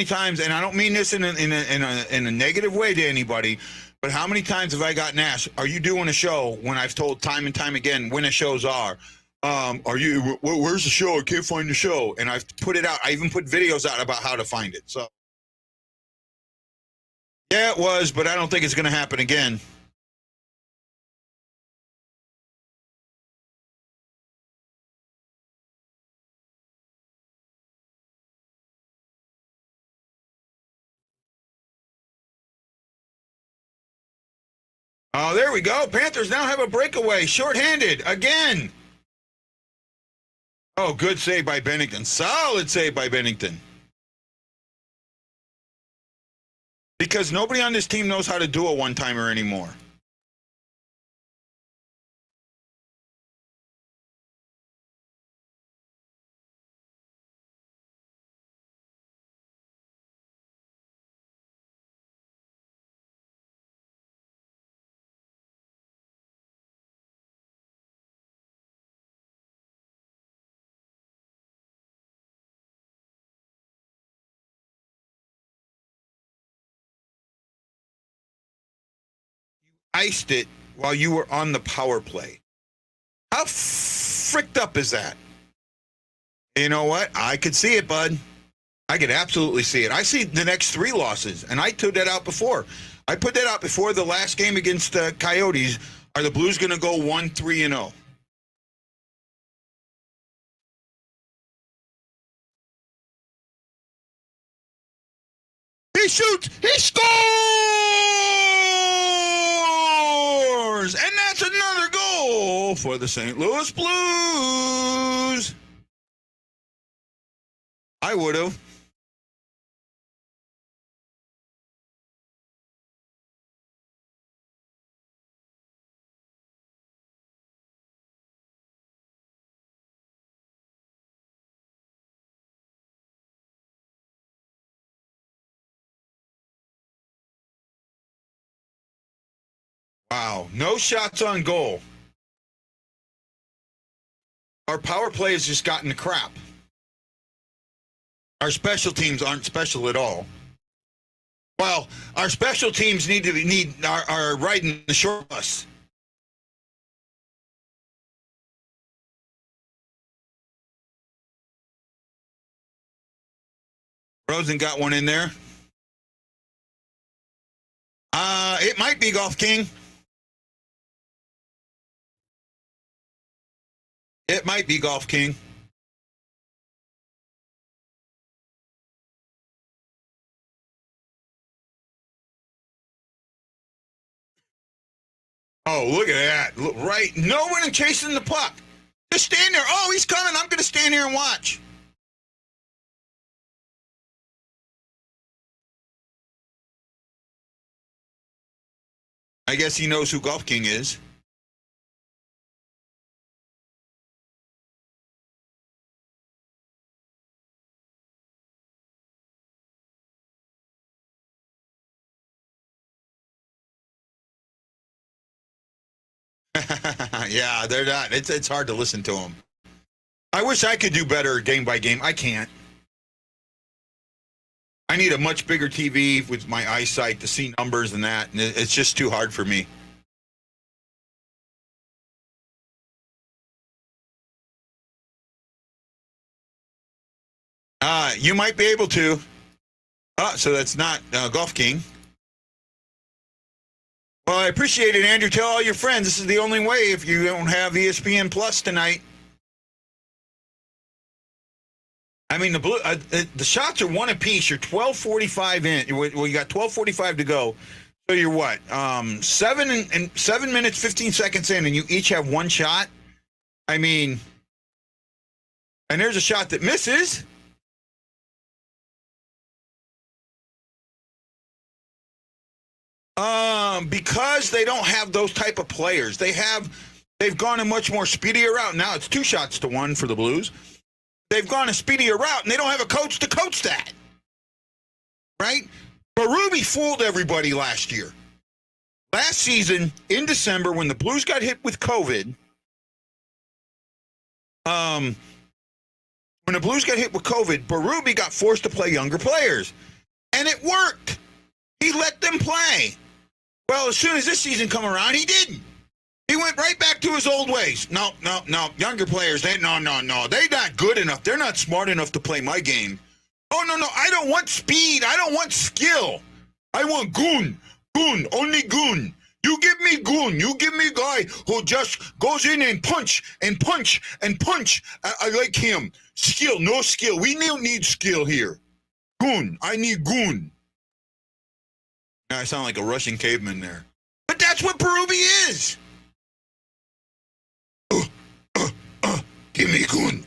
times, and I don't mean this in a negative way to anybody, but how many times have I gotten asked, are you doing a show, when I've told time and time again when the shows are? Where's the show? I can't find the show. And I've put it out. I even put videos out about how to find it. So, yeah, it was, but I don't think it's going to happen again. Oh, there we go. Panthers now have a breakaway. Shorthanded again. Oh, good save by Bennington. Solid save by Bennington. Because nobody on this team knows how to do a one-timer anymore. Iced it while you were on the power play. How fricked up is that? You know what? I could see it, bud. I could absolutely see it. I see the next 3 losses, and I put that out before. I put that out before the last game against the Coyotes. Are the Blues going to go 1-3-0? He shoots. He scores! scores, and that's another goal for the St. Louis Blues. I would have. Wow, no shots on goal. Our power play has just gotten the crap. Our special teams aren't special at all. Well, our special teams are riding the short bus. Rosen got one in there. It might be Golf King. It might be Golf King. Oh, look at that. Look, right. No one chasing the puck. Just stand there. Oh, he's coming. I'm going to stand here and watch. I guess he knows who Golf King is. Yeah, they're not. It's hard to listen to them. I wish I could do better game by game. I can't. I need a much bigger TV with my eyesight to see numbers and that, and it's just too hard for me. You might be able to. So that's not Golf King. Well, I appreciate it, Andrew. Tell all your friends. This is the only way if you don't have ESPN Plus tonight. I mean, the shots are one apiece. You're 12:45 in. Well, you got 12:45 to go. So you're what? 7 minutes 15 seconds in, and you each have one shot. I mean, and there's a shot that misses. Because they don't have those type of players. They've gone a much more speedier route. Now it's 2-1 for the Blues. They've gone a speedier route, and they don't have a coach to coach that. Right? Berube fooled everybody last year. Last season, in December, when the Blues got hit with COVID, Berube got forced to play younger players. And it worked. He let them play. Well, as soon as this season come around, he didn't. He went right back to his old ways. No. Younger players, they're not good enough. They're not smart enough to play my game. Oh, no. I don't want speed. I don't want skill. I want goon. Goon. Only goon. You give me goon. You give me a guy who just goes in and punch. I like him. Skill. No skill. We don't need skill here. Goon. I need goon. Now I sound like a Russian caveman there. But that's what Berube is. Give me goon.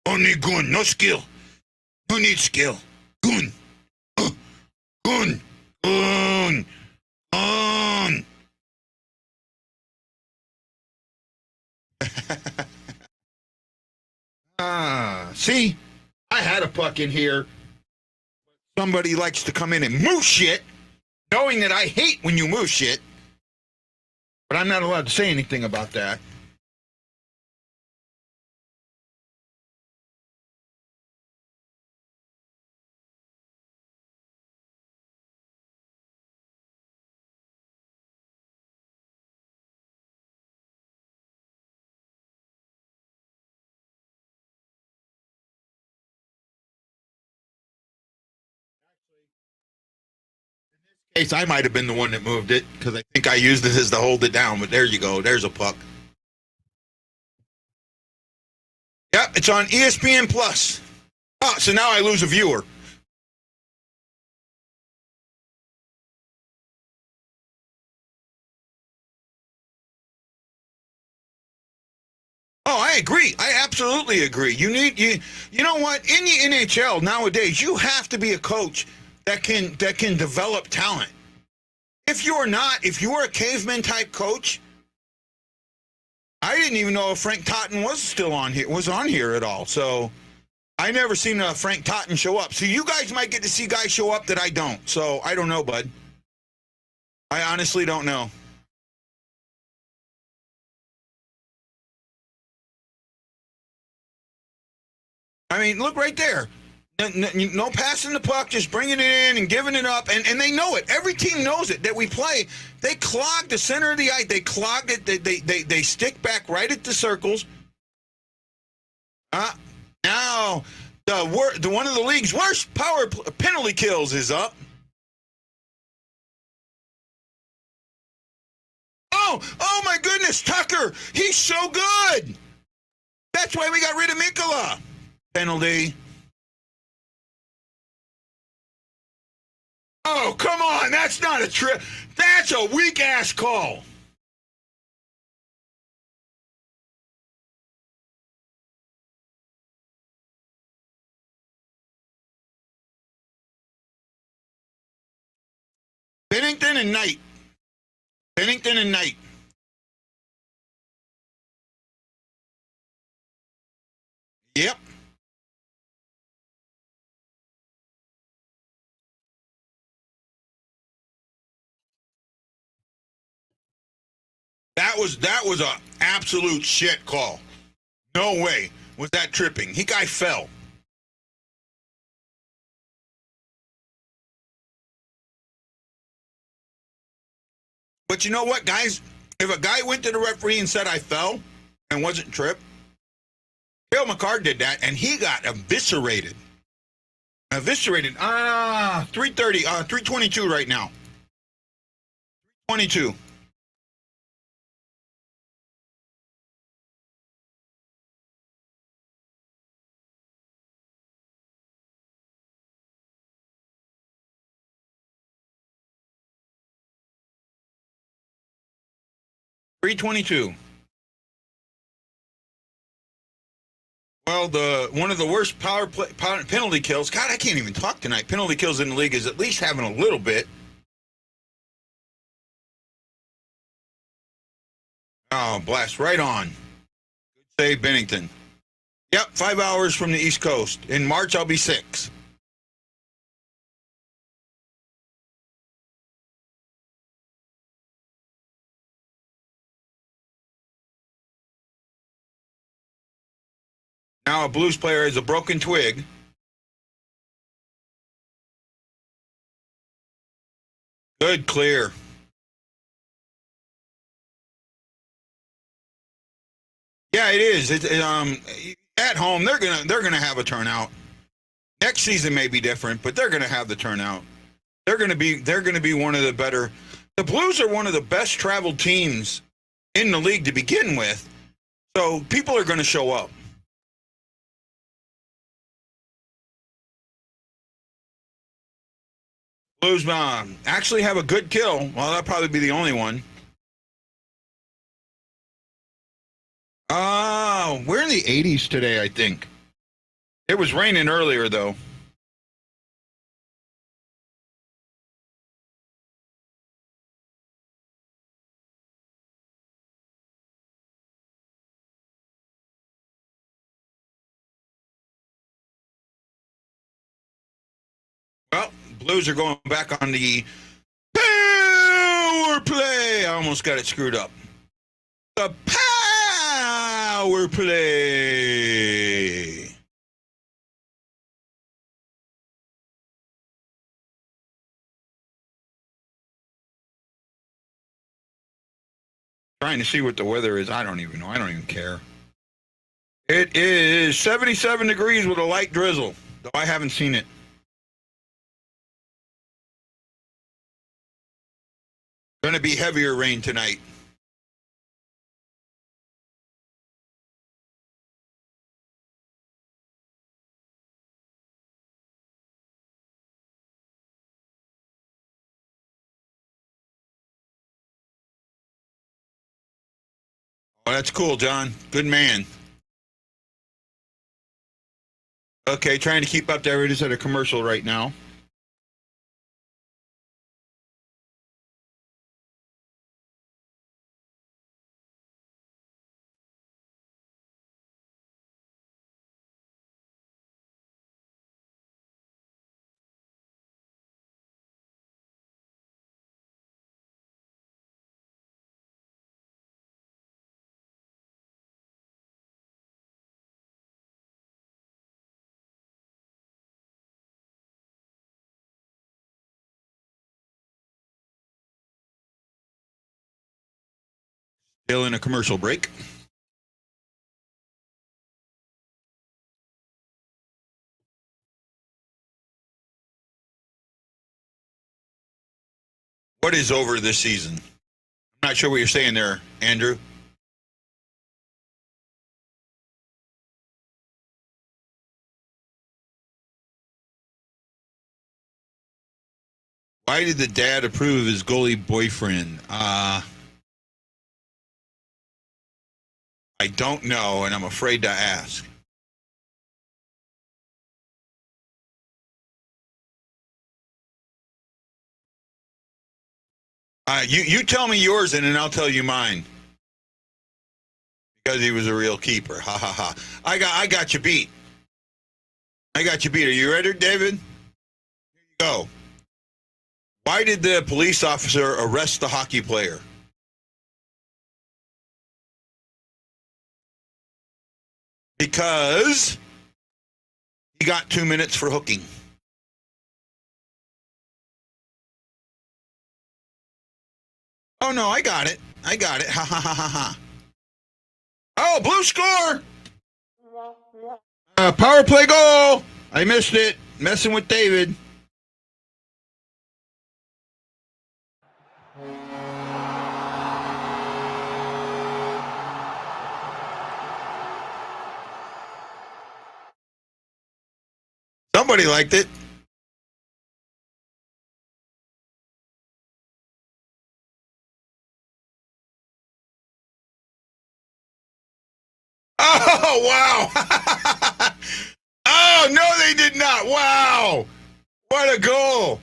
Only goon. No skill. You need skill. Goon. Goon. Goon. Goon. See? I had a puck in here. Somebody likes to come in and move shit, knowing that I hate when you move shit. But I'm not allowed to say anything about that. Case, I might have been the one that moved it because I think I used it as to hold it down. But there you go. There's a puck. Yep, it's on ESPN Plus. Oh, so now I lose a viewer. Oh, I agree. I absolutely agree. You know what? In the NHL nowadays, you have to be a coach that can develop talent. If you're a caveman type coach, I didn't even know if Frank Totten was on here at all. So I never seen Frank Totten show up. So you guys might get to see guys show up that I don't. So I don't know, bud. I honestly don't know. I mean, look right there. No passing the puck, just bringing it in and giving it up. And they know it. Every team knows it that we play. They clog the center of the ice. They clog it. They stick back right at the circles. Now, the one of the league's worst penalty kills is up. Oh my goodness, Tucker. He's so good. That's why we got rid of Mikkola. Penalty. Oh, come on. That's not a trip. That's a weak-ass call. Bennington and Knight. Bennington and Knight. Yep. That was a absolute shit call. No way was that tripping. He guy fell. But you know what, guys? If a guy went to the referee and said I fell and wasn't tripped, Bill McCart did that and he got eviscerated. Eviscerated. 330, 322 right now. 22. .322. Well, one of the worst penalty kills. God, I can't even talk tonight. Penalty kills in the league is at least having a little bit. Oh, blast right on. Good save, Bennington. Yep, 5 hours from the East Coast. In March, I'll be 6. Now a Blues player has a broken twig. Good clear. Yeah, it is. At home they're gonna have a turnout. Next season may be different, but they're gonna have the turnout. They're gonna be one of the better. The Blues are one of the best traveled teams in the league to begin with, so people are gonna show up. Blues actually have a good kill. Well, that'll probably be the only one. We're in the 80s today, I think. It was raining earlier, though. Well, Blues are going back on the power play. I almost got it screwed up. The power play. Trying to see what the weather is. I don't even know. I don't even care. It is 77 degrees with a light drizzle, though I haven't seen it. Going to be heavier rain tonight. Oh, that's cool, John. Good man. Okay, trying to keep up there. It is at a commercial right now. Still in a commercial break. What is over this season? I'm not sure what you're saying there, Andrew. Why did the dad approve of his goalie boyfriend? I don't know, and I'm afraid to ask. You tell me yours, and then I'll tell you mine. Because he was a real keeper. Ha ha ha. I got you beat. I got you beat. Are you ready, David? Here you go. Why did the police officer arrest the hockey player? Because he got 2 minutes for hooking. Oh, no, I got it. I got it. Ha ha ha ha ha. Oh, blue score. Power play goal. I missed it. Messing with David. Somebody liked it. Oh, wow. Oh, no, they did not. Wow. What a goal.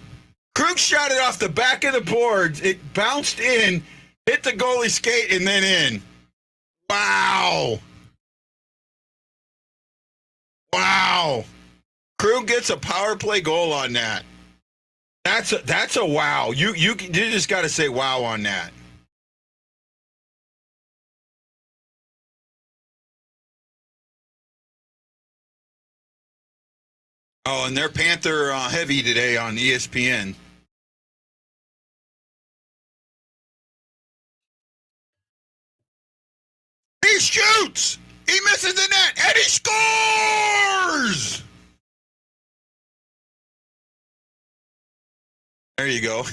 Krug shot it off the back of the boards. It bounced in, hit the goalie skate, and then in. Wow. Wow. Krug gets a power play goal on that. That's a wow. You just got to say wow on that. Oh, and they're Panther heavy today on ESPN. He shoots. He misses the net, and he scores. There you go.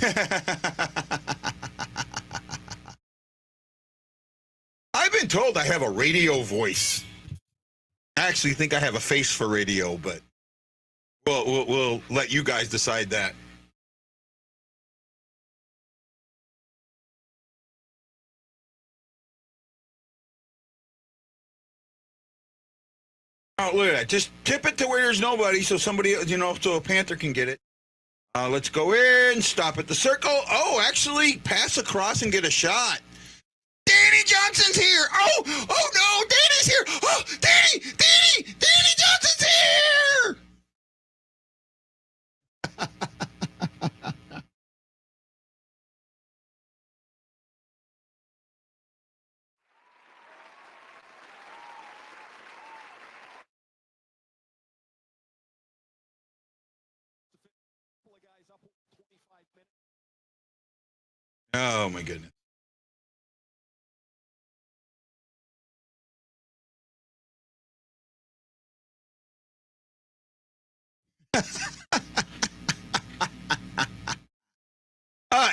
I've been told I have a radio voice. I actually think I have a face for radio, but we'll let you guys decide that. Oh, look at that. Just tip it to where there's nobody so somebody, so a Panther can get it. Let's go in, stop at the circle. Oh, actually, pass across and get a shot. Danny Johnson's here. Oh no, Danny's here. Oh, Danny Johnson's here. Oh my goodness.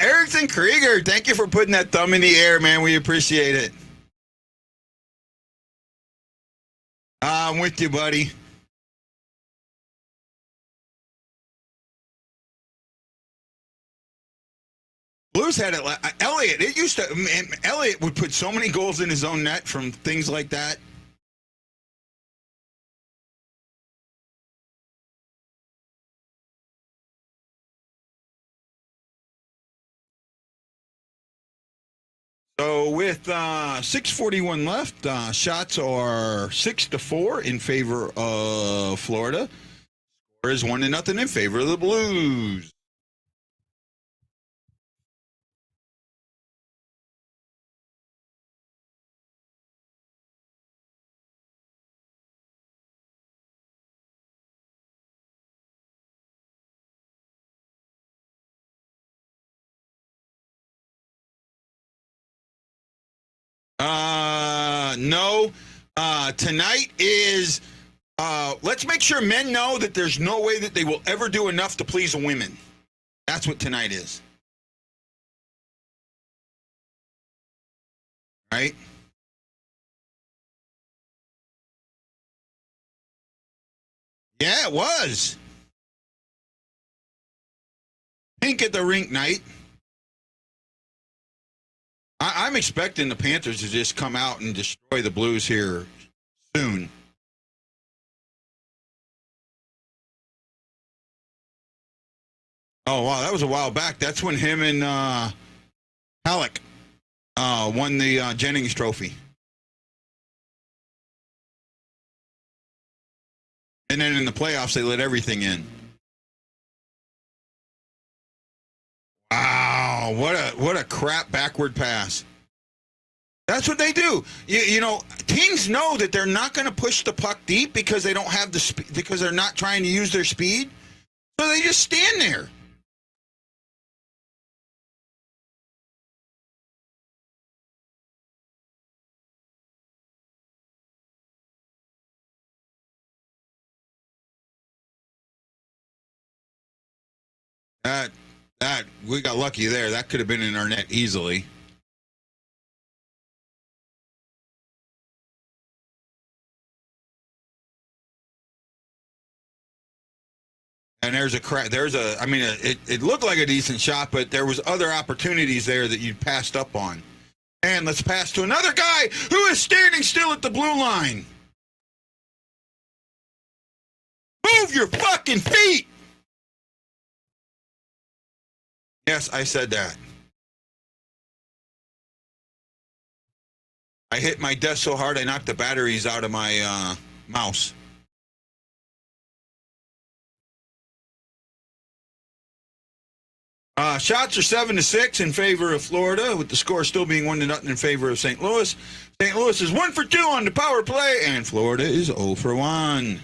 Erickson Krieger, thank you for putting that thumb in the air, man. We appreciate it. I'm with you, buddy. Blues had it. Elliott. It used to. Man, Elliott would put so many goals in his own net from things like that. So with 6:41 left, shots are 6-4 in favor of Florida. Score is 1-0 in favor of the Blues. No. Tonight is, let's make sure men know that there's no way that they will ever do enough to please the women. That's what tonight is. Right? Yeah, it was. Pink at the rink night. I'm expecting the Panthers to just come out and destroy the Blues here soon. Oh, wow, that was a while back. That's when him and Halleck won the Jennings Trophy. And then in the playoffs, they let everything in. Wow, what a crap backward pass. That's what they do. You know, teams know that they're not going to push the puck deep because they don't have the because they're not trying to use their speed. So they just stand there. That we got lucky there. That could have been in our net easily. And there's a crack. I mean, it looked like a decent shot, but there was other opportunities there that you passed up on. And let's pass to another guy who is standing still at the blue line. Move your fucking feet. Yes, I said that. I hit my desk so hard I knocked the batteries out of my mouse. Shots are 7-6 in favor of Florida, with the score still being 1-0 in favor of St. Louis. St. Louis is 1 for 2 on the power play, and Florida is 0 for 1.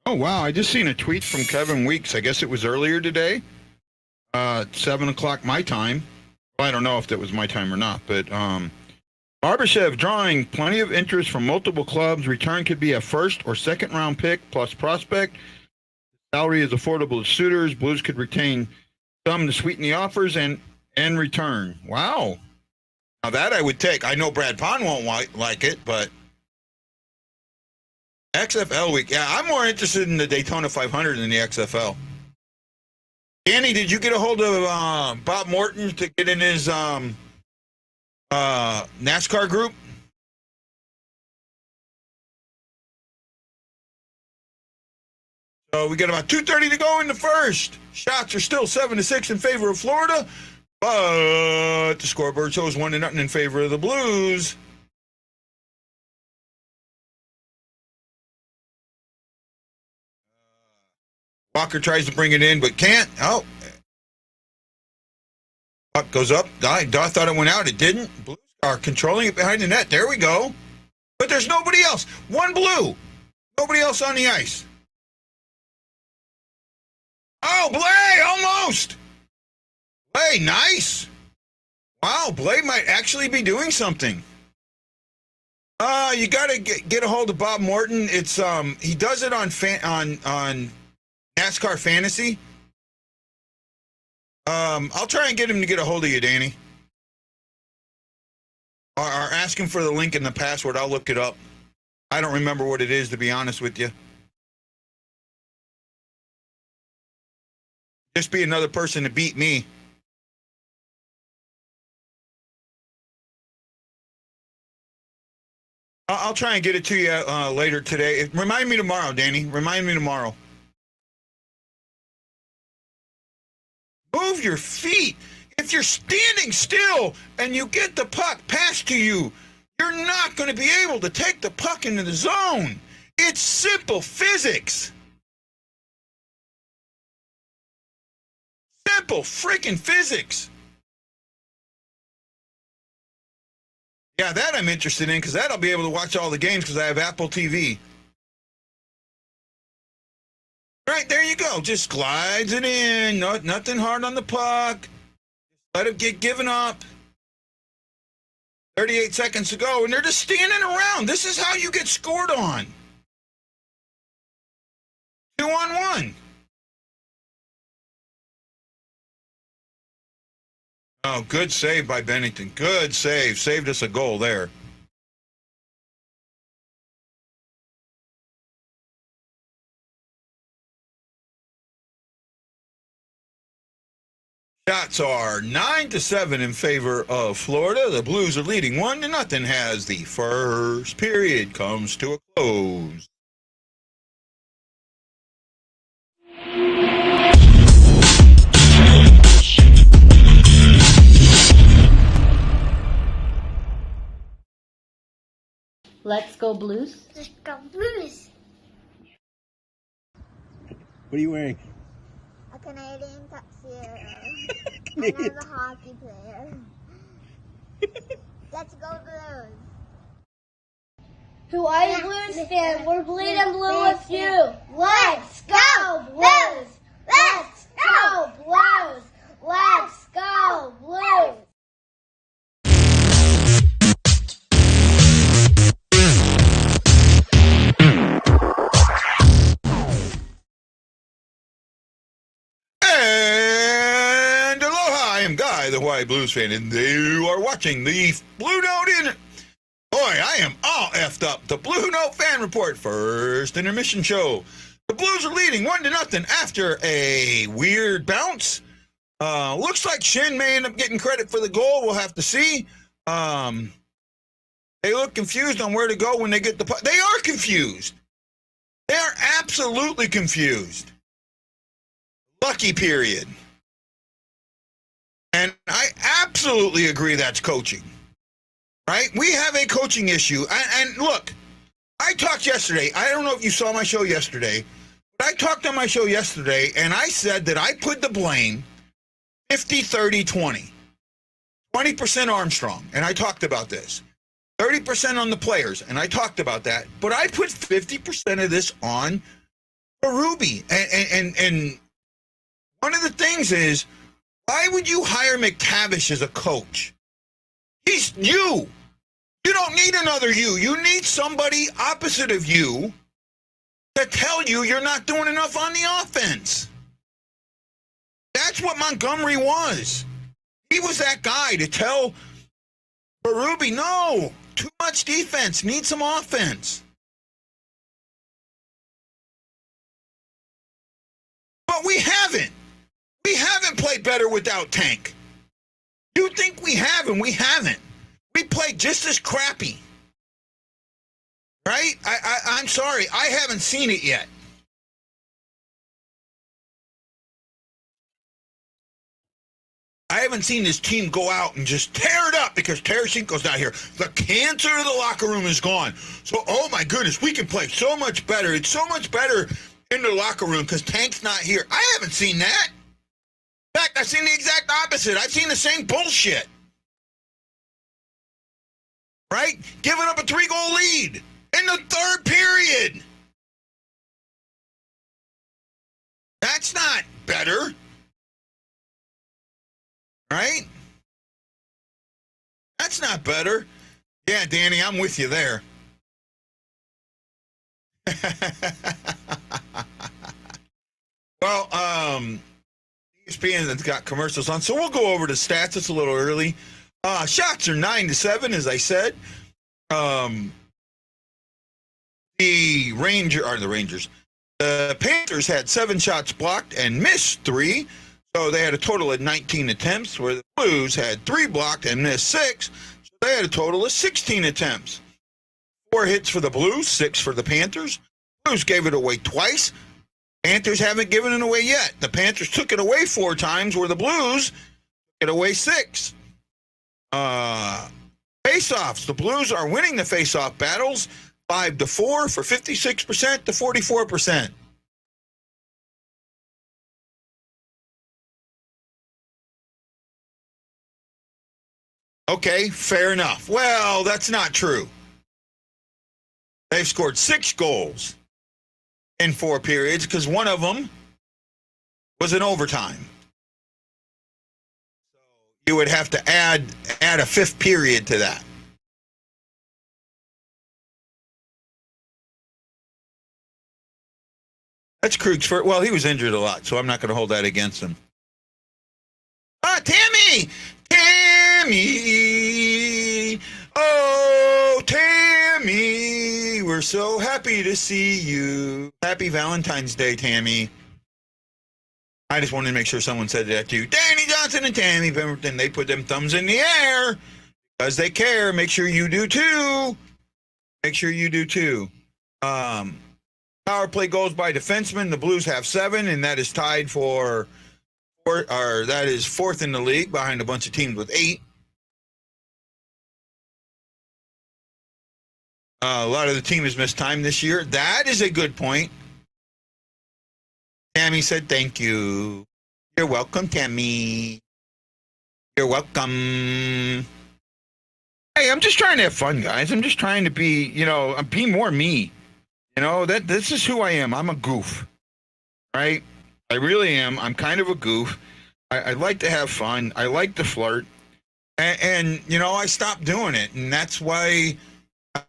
Oh, wow. I just seen a tweet from Kevin Weeks. I guess it was earlier today, 7 o'clock my time. Well, I don't know if that was my time or not, but Barbashev drawing plenty of interest from multiple clubs. Return could be a first or second round pick plus prospect. Salary is affordable to suitors. Blues could retain some to sweeten the offers and return. Wow. Now that I would take. I know Brad Pond won't like it, but XFL week. Yeah, I'm more interested in the Daytona 500 than the XFL. Danny, did you get a hold of Bob Morton to get in his NASCAR group? So we got about 2:30 to go in the first. Shots are still 7-6 in favor of Florida, but the scoreboard shows 1-0 in favor of the Blues. Walker tries to bring it in, but can't. Oh. Puck goes up. I thought it went out. It didn't. Blues are controlling it behind the net. There we go. But there's nobody else. One blue. Nobody else on the ice. Oh, Blay, almost. Blay, nice. Wow, Blay might actually be doing something. You got to get a hold of Bob Morton. It's he does it on NASCAR Fantasy. I'll try and get him to get a hold of you, Danny. Or ask him for the link and the password. I'll look it up. I don't remember what it is, to be honest with you. Just be another person to beat me. I'll try and get it to you later today. Remind me tomorrow, Danny. Remind me tomorrow. Move your feet. If you're standing still and you get the puck passed to you, you're not going to be able to take the puck into the zone. It's simple physics. Simple freaking physics. Yeah, that I'm interested in because that I'll be able to watch all the games because I have Apple TV. Right, there you go. Just glides it in. No, nothing hard on the puck. Let it get given up. 38 seconds to go, and they're just standing around. This is how you get scored on. 2-on-1. Oh, good save by Bennington. Good save. Saved us a goal there. Shots are 9-7 in favor of Florida. The Blues are leading 1-0 as the first period comes to a close. Let's go Blues. Let's go Blues. What are you wearing? A Canadian tuxedo. And I'm a hockey player. Let's go Blues. Who are you, Blues fan? We're bleeding blue with you. Let's go Blues. Let's go Blues. Let's go Blues. And aloha, I am Guy, the Hawaii Blues fan, and you are watching the Blue Note in. Boy, I am all effed up. The Blue Note fan report, first intermission show. The Blues are leading 1-0 after a weird bounce. Looks like Shin may end up getting credit for the goal. We'll have to see. They look confused on where to go when they get the puck. They are confused. They are absolutely confused. Lucky period. And I absolutely agree that's coaching. Right? We have a coaching issue. And look, I talked yesterday. I don't know if you saw my show yesterday, but I talked on my show yesterday, and I said that I put the blame 50-30-20. 20% Armstrong, and I talked about this. 30% on the players, and I talked about that. But I put 50% of this on Ruby. And one of the things is, why would you hire McTavish as a coach? He's you. You don't need another you. You need somebody opposite of you to tell you you're not doing enough on the offense. That's what Montgomery was. He was that guy to tell Ruby, no, too much defense, need some offense. But we haven't. We haven't played better without Tank. You think we have, and we haven't. We played just as crappy. Right? I'm sorry. I haven't seen it yet. I haven't seen this team go out and just tear it up because Tarasenko's not here. The cancer of the locker room is gone. So, oh my goodness, we can play so much better. It's so much better into the locker room because Tank's not here. I haven't seen that. In fact, I've seen the exact opposite. I've seen the same bullshit. Right? Giving up a 3-goal lead in the third period. That's not better. Right? That's not better. Yeah, Danny, I'm with you there. Well, ESPN has got commercials on, so we'll go over the stats. It's a little early. Shots are 9-7, as I said. The Rangers. The Panthers had 7 shots blocked and missed 3, so they had a total of 19 attempts, where the Blues had 3 blocked and missed 6, so they had a total of 16 attempts. 4 hits for the Blues, 6 for the Panthers. Blues gave it away twice. Panthers haven't given it away yet. The Panthers took it away 4 times, where the Blues took it away 6. Face-offs. The Blues are winning the face-off battles 5-4 for 56% to 44%. Okay, fair enough. Well, that's not true. They've scored 6 goals in 4 periods because one of them was in overtime. So you would have to add a 5th period to that. That's Krug's first. Well, he was injured a lot, so I'm not going to hold that against him. Tammy! Tammy! Oh, Tammy! We're so happy to see you. Happy Valentine's Day, Tammy. I just wanted to make sure someone said that to you. Danny Johnson and Tammy Pemberton, they put them thumbs in the air because they care. Make sure you do too. Make sure you do too. Power play goals by defensemen. The Blues have 7, and that is tied for that is 4th in the league behind a bunch of teams with 8. A lot of the team has missed time this year. That is a good point. Tammy said thank you. You're welcome, Tammy. You're welcome. Hey, I'm just trying to have fun, guys. I'm just trying to be, be more me. This is who I am. I'm a goof, right? I really am. I'm kind of a goof. I like to have fun. I like to flirt. And I stopped doing it. And that's why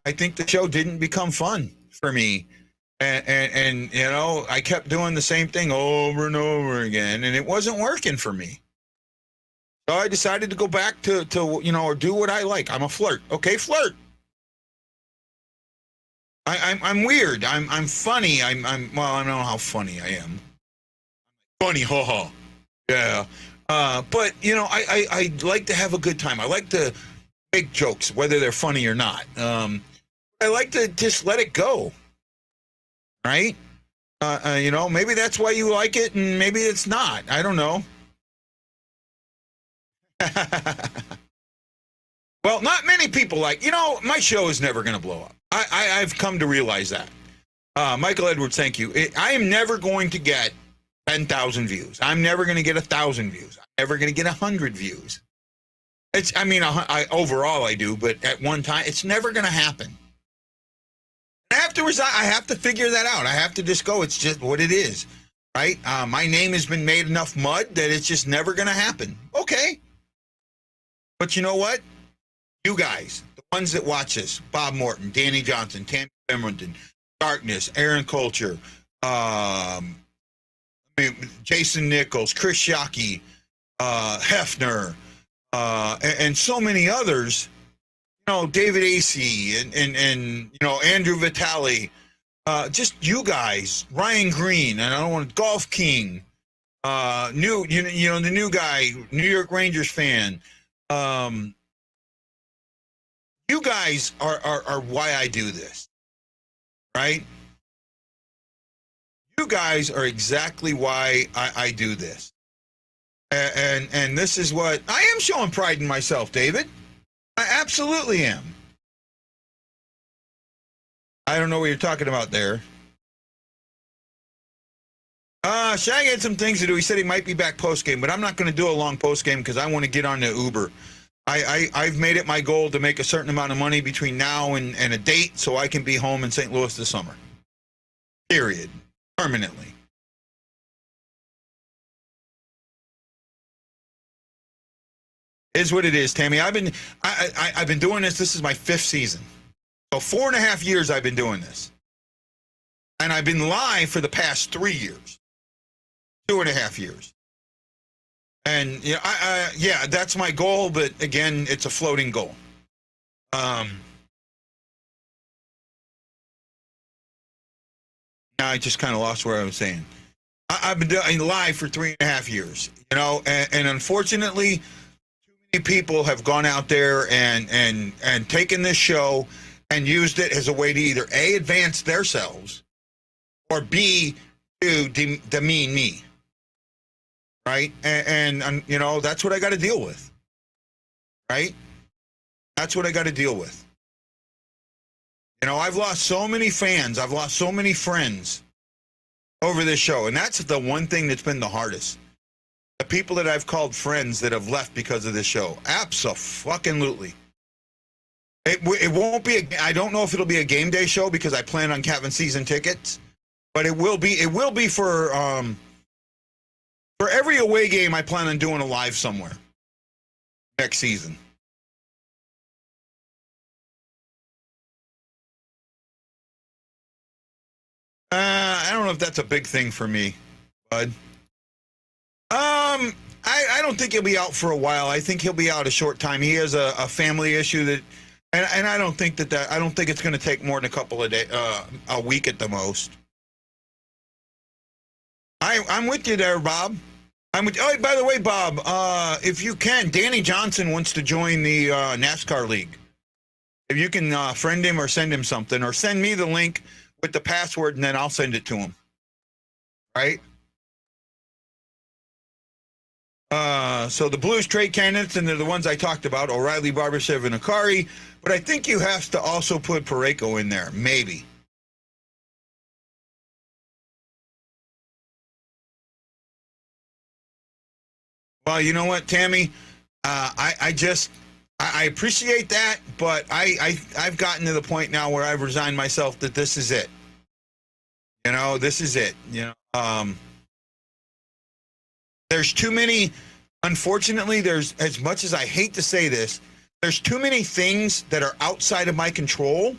I think the show didn't become fun for me. And I kept doing the same thing over and over again. And it wasn't working for me. So I decided to go back to or do what I like. I'm a flirt. Okay, flirt. I'm weird. I'm funny. Well, I don't know how funny I am. Funny, haha. Yeah. But I like to have a good time. I like to make jokes, whether they're funny or not. I like to just let it go. Right? Maybe that's why you like it, and maybe it's not. I don't know. Well, not many people my show is never going to blow up. I've come to realize that. Michael Edwards, thank you. I am never going to get 10,000 views. I'm never going to get 1,000 views. I'm never going to get 100 views. Overall I do, but at one time, it's never going to happen. Afterwards, I have to figure that out. I have to just go, it's just what it is, right? My name has been made enough mud that it's just never going to happen. Okay. But you know what? You guys, the ones that watch this, Bob Morton, Danny Johnson, Tammy Pemberton, Darkness, Aaron Culture, Jason Nichols, Chris Shockey, Hefner, and so many others, David Acey and Andrew Vitale, just you guys, Ryan Green, and I don't want Golf King, the new guy, New York Rangers fan. You guys are why I do this, right? You guys are exactly why I do this. And this is what I am showing pride in myself, David. I absolutely am. I don't know what you're talking about there. Shag had some things to do. He said he might be back post game, but I'm not going to do a long post game because I want to get on the Uber. I've made it my goal to make a certain amount of money between now and a date so I can be home in St. Louis this summer. Period. Permanently. Is what it is, Tammy. I've been doing this. This is my 5th season. So 4.5 years I've been doing this. And I've been live for the past 3 years. 2.5 years. And yeah, that's my goal, but again, it's a floating goal. Now I just kind of lost where I was saying. I've been doing live for 3.5 years, you know, and unfortunately, too many people have gone out there and taken this show and used it as a way to either A, advance themselves, or B, to demean me. Right? And you know, that's what I got to deal with. Right? That's what I got to deal with. You know, I've lost so many fans. I've lost so many friends over this show. And that's the one thing that's been the hardest. The people that I've called friends that have left because of this show. Abso-fucking-lutely. It won't be, I don't know if it'll be a game day show because I plan on having season tickets. But it will be for every away game, I plan on doing a live somewhere next season. I don't know if that's a big thing for me, bud. I don't think he'll be out for a while. I think he'll be out a short time. He has a family issue that, and I don't think I don't think it's going to take more than a couple of days, a week at the most. I'm with you there, Bob. Oh, by the way, Bob, if you can, Danny Johnson wants to join the NASCAR League. If you can friend him or send him something, or send me the link with the password, and then I'll send it to him. Right? So the Blues trade candidates, and they're the ones I talked about, O'Reilly, Barbashev, and Akari. But I think you have to also put Parayko in there, maybe. Well, you know what, Tammy? I appreciate that, but I've gotten to the point now where I've resigned myself that this is it. You know, this is it. You know, there's too many. Unfortunately, there's, as much as I hate to say this, there's too many things that are outside of my control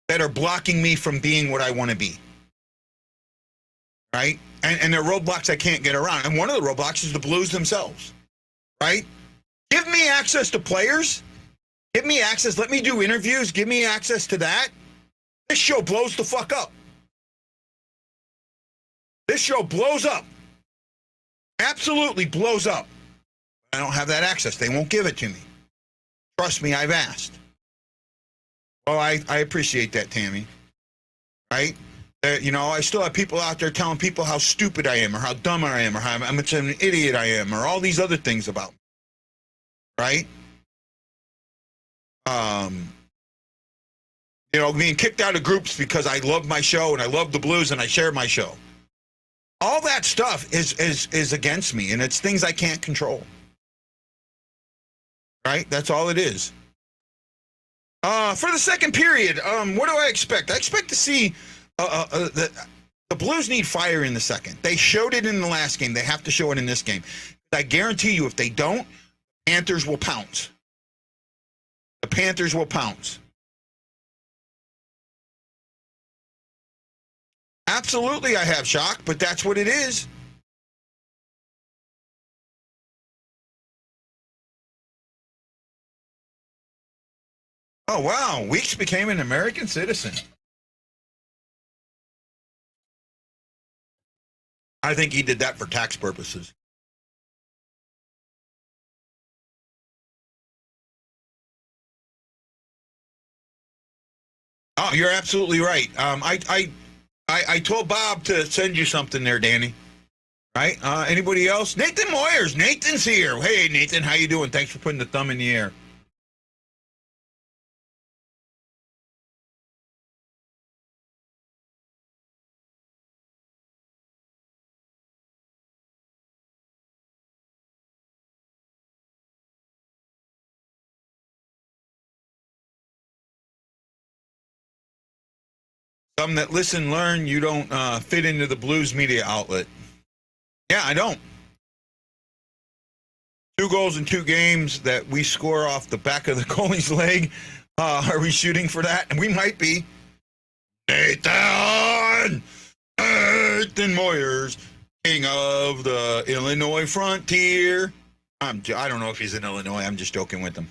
that are blocking me from being what I want to be. Right? And they're roadblocks I can't get around. And one of the roadblocks is the Blues themselves. Right? Give me access to players. Give me access. Let me do interviews. Give me access to that. This show blows the fuck up. This show blows up. Absolutely blows up. I don't have that access. They won't give it to me. Trust me, I've asked. Well, I appreciate that, Tammy. Right? You know, I still have people out there telling people how stupid I am, or how dumb I am, or how much of an idiot I am, or all these other things about me. Right? You know, being kicked out of groups because I love my show and I love the Blues and I share my show. All that stuff is against me, and it's things I can't control. Right? That's all it is. For the second period, what do I expect? I expect to see the Blues need fire in the second. They showed it in the last game. They have to show it in this game. I guarantee you, if they don't, Panthers will pounce. The Panthers will pounce. Absolutely, I have shock, but that's what it is. Oh, wow. Weeks became an American citizen. I think he did that for tax purposes. Oh, you're absolutely right. I told Bob to send you something there, Danny. Right? Anybody else? Nathan Moyers. Nathan's here. Hey, Nathan, how you doing? Thanks for putting the thumb in the air. Some that listen, learn. You don't fit into the Blues media outlet. Yeah, I don't. 2 goals in 2 games that we score off the back of the goalie's leg. Are we shooting for that? And we might be. Nathan Moyers, king of the Illinois frontier. I don't know if he's in Illinois. I'm just joking with him.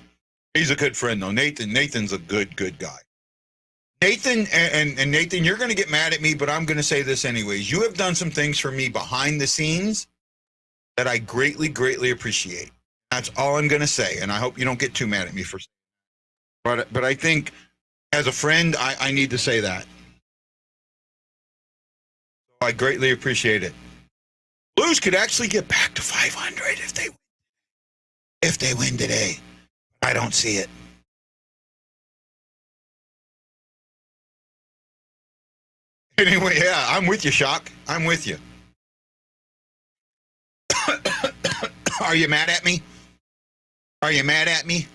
He's a good friend, though. Nathan's a good guy. Nathan, and Nathan, you're going to get mad at me, but I'm going to say this anyways. You have done some things for me behind the scenes that I greatly appreciate. That's all I'm going to say, and I hope you don't get too mad at me for saying that. But I think as a friend, I need to say that. I greatly appreciate it. Blues could actually get back to 500 if they win today. I don't see it. Anyway, yeah, I'm with you, Shock. I'm with you. Are you mad at me? Are you mad at me?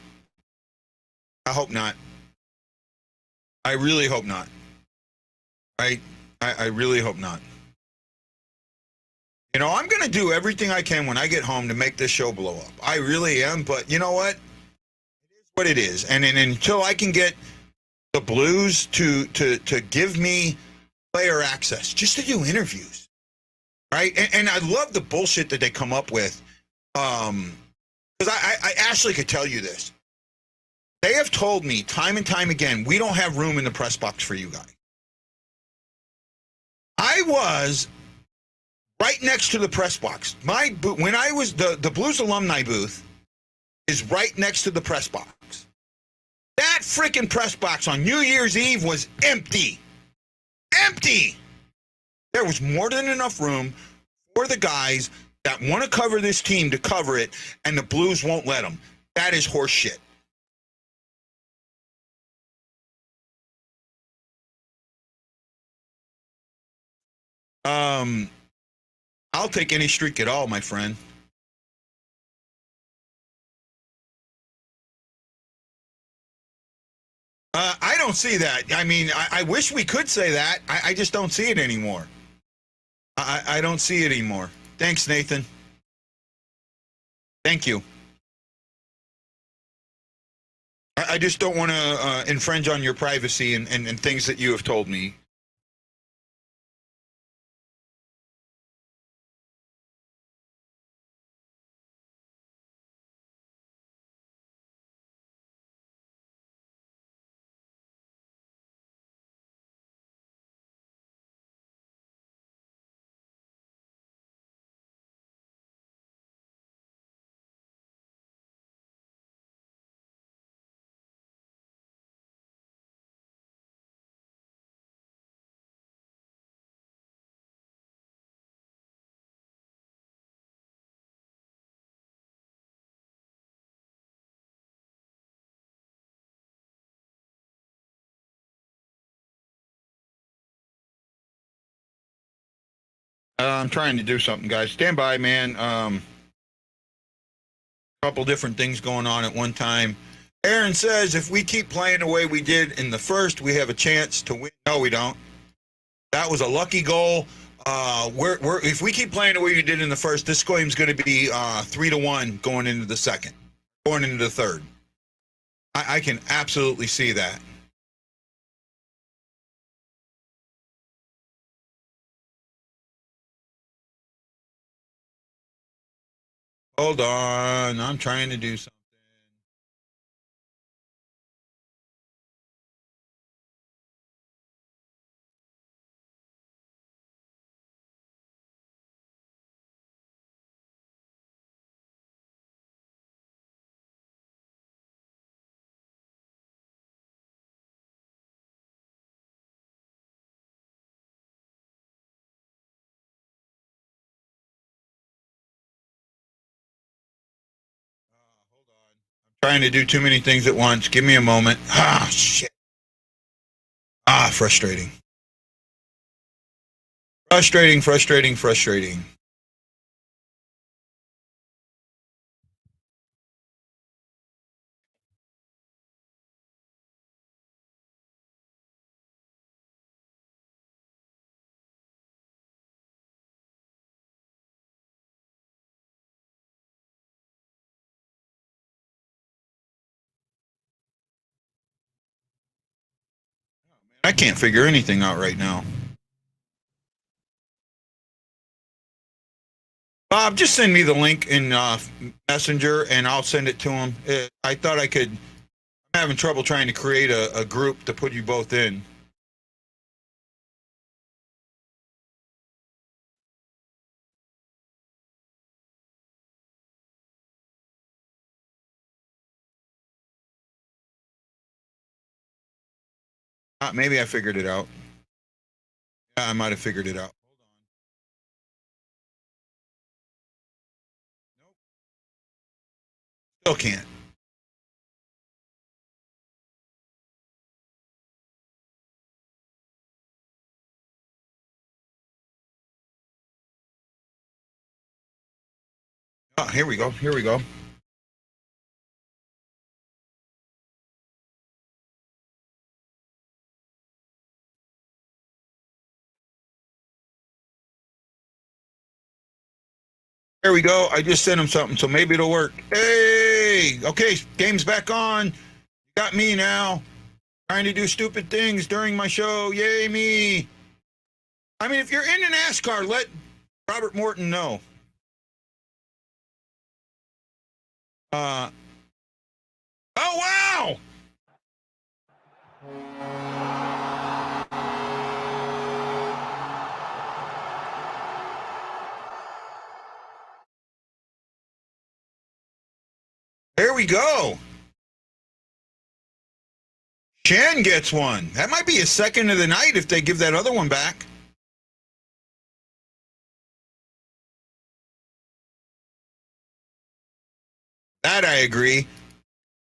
I hope not. I really hope not. I really hope not. You know, I'm going to do everything I can when I get home to make this show blow up. I really am, but you know what? It is what it is. And until I can get the Blues to give me player access, just to do interviews, right? And I love the bullshit that they come up with. Because I Ashley could tell you this. They have told me time and time again, we don't have room in the press box for you guys. I was right next to the press box. When I was the Blues alumni booth is right next to the press box. That freaking press box on New Year's Eve was empty. Empty. There was more than enough room for the guys that want to cover this team to cover it, and the Blues won't let them. That is horse shit. I'll take any streak at all, my friend. I don't see that. I mean, I wish we could say that. I just don't see it anymore. I don't see it anymore. Thanks, Nathan. Thank you. I just don't want to infringe on your privacy and things that you have told me. I'm trying to do something, guys. Stand by, man. Couple different things going on at one time. Aaron says if we keep playing the way we did in the first, we have a chance to win. No, we don't. That was a lucky goal. If we keep playing the way we did in the first, this game's going to be 3-1 going into the second, going into the third. I can absolutely see that. Hold on, I'm trying to do something. Hold on. I'm trying to do too many things at once. Give me a moment. Ah, shit. Ah, frustrating. Frustrating. I can't figure anything out right now. Bob, just send me the link in Messenger, and I'll send it to him. I thought I could. I'm having trouble trying to create a group to put you both in. Maybe I figured it out. Yeah, I might have figured it out. Hold on. Nope. Still can't. Oh, here we go. Here we go. There we go. I just sent him something, so maybe it'll work. Hey, okay, game's back on. You got me now. Trying to do stupid things during my show. Yay, me. I mean, if you're into NASCAR, let Robert Morton know. Oh, wow. There we go. Shen gets one. That might be a second of the night if they give that other one back. That I agree.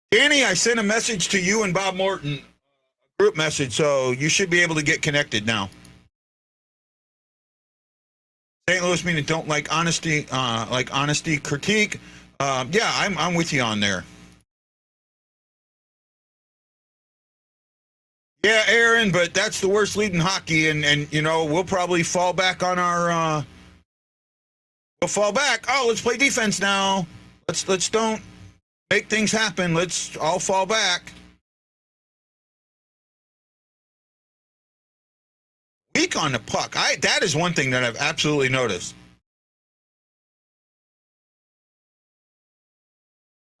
Danny, I sent a message to you and Bob Morton, a group message, so you should be able to get connected now. St. Louis meaning don't like honesty critique. Yeah, I'm with you on there. Yeah, Aaron, but that's the worst lead in hockey, and you know we'll probably fall back on our. We'll fall back. Oh, let's play defense now. Let's don't make things happen. Let's all fall back. Weak on the puck. That is one thing that I've absolutely noticed.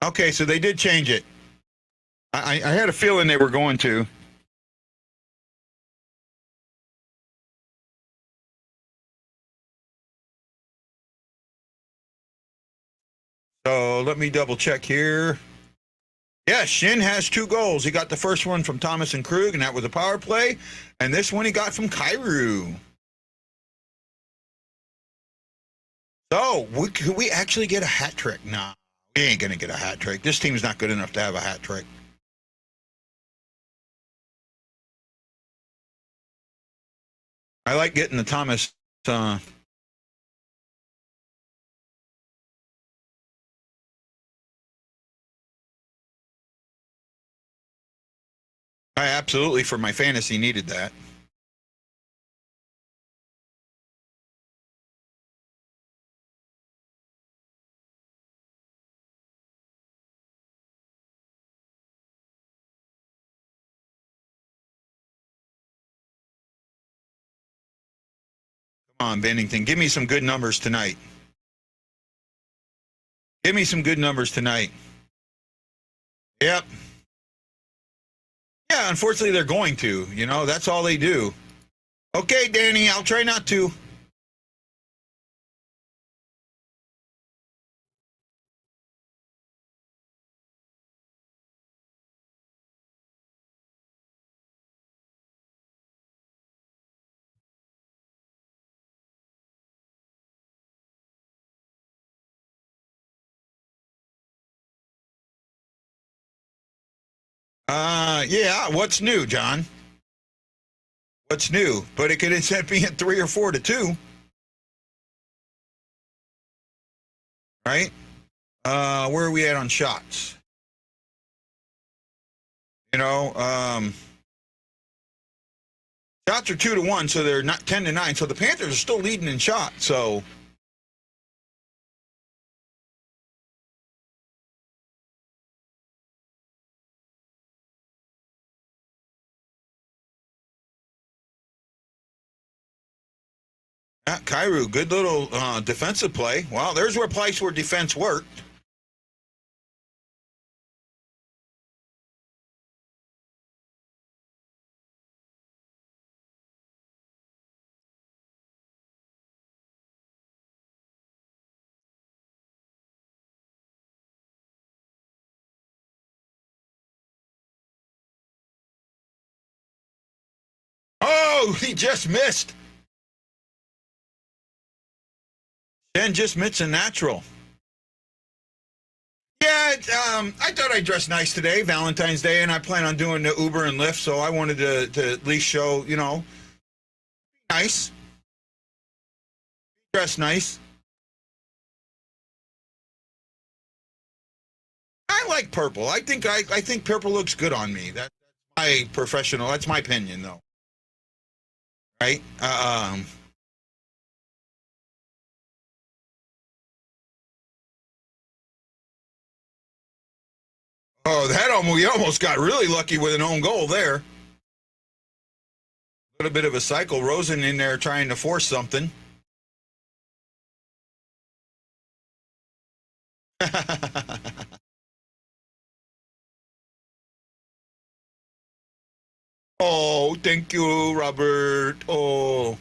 Okay, so they did change it. I had a feeling they were going to. So let me double check here. Yeah, Shin has 2 goals. He got the first one from Thomas and Krug, and that was a power play. And this one he got from Kyrou. So, could we actually get a hat trick? Nah, we ain't going to get a hat trick. This team's not good enough to have a hat trick. I like getting the Thomas. I absolutely, for my fantasy, needed that. Come on, Bennington. Give me some good numbers tonight. Give me some good numbers tonight. Yep. Yeah, unfortunately, they're going to. You know, that's all they do. Okay, Danny, I'll try not to. Yeah, what's new, John? What's new? But it could have sent me at 3 or 4-2. Right? Where are we at on shots? You know, shots are 2-1, so they're not 10-9. So the Panthers are still leading in shots. So Yeah, Kairu, good little defensive play. Well, there's where place where defense worked. Oh, he just missed. Then just missed a natural. Yeah, I thought I dressed nice today, Valentine's Day, and I plan on doing the Uber and Lyft, so I wanted to at least show, nice. Dress nice. I like purple. I think purple looks good on me. That's my professional. That's my opinion, though. Right? Oh, we almost got really lucky with an own goal there. A little bit of a cycle. Rosen in there trying to force something. Oh, thank you, Robert. Oh.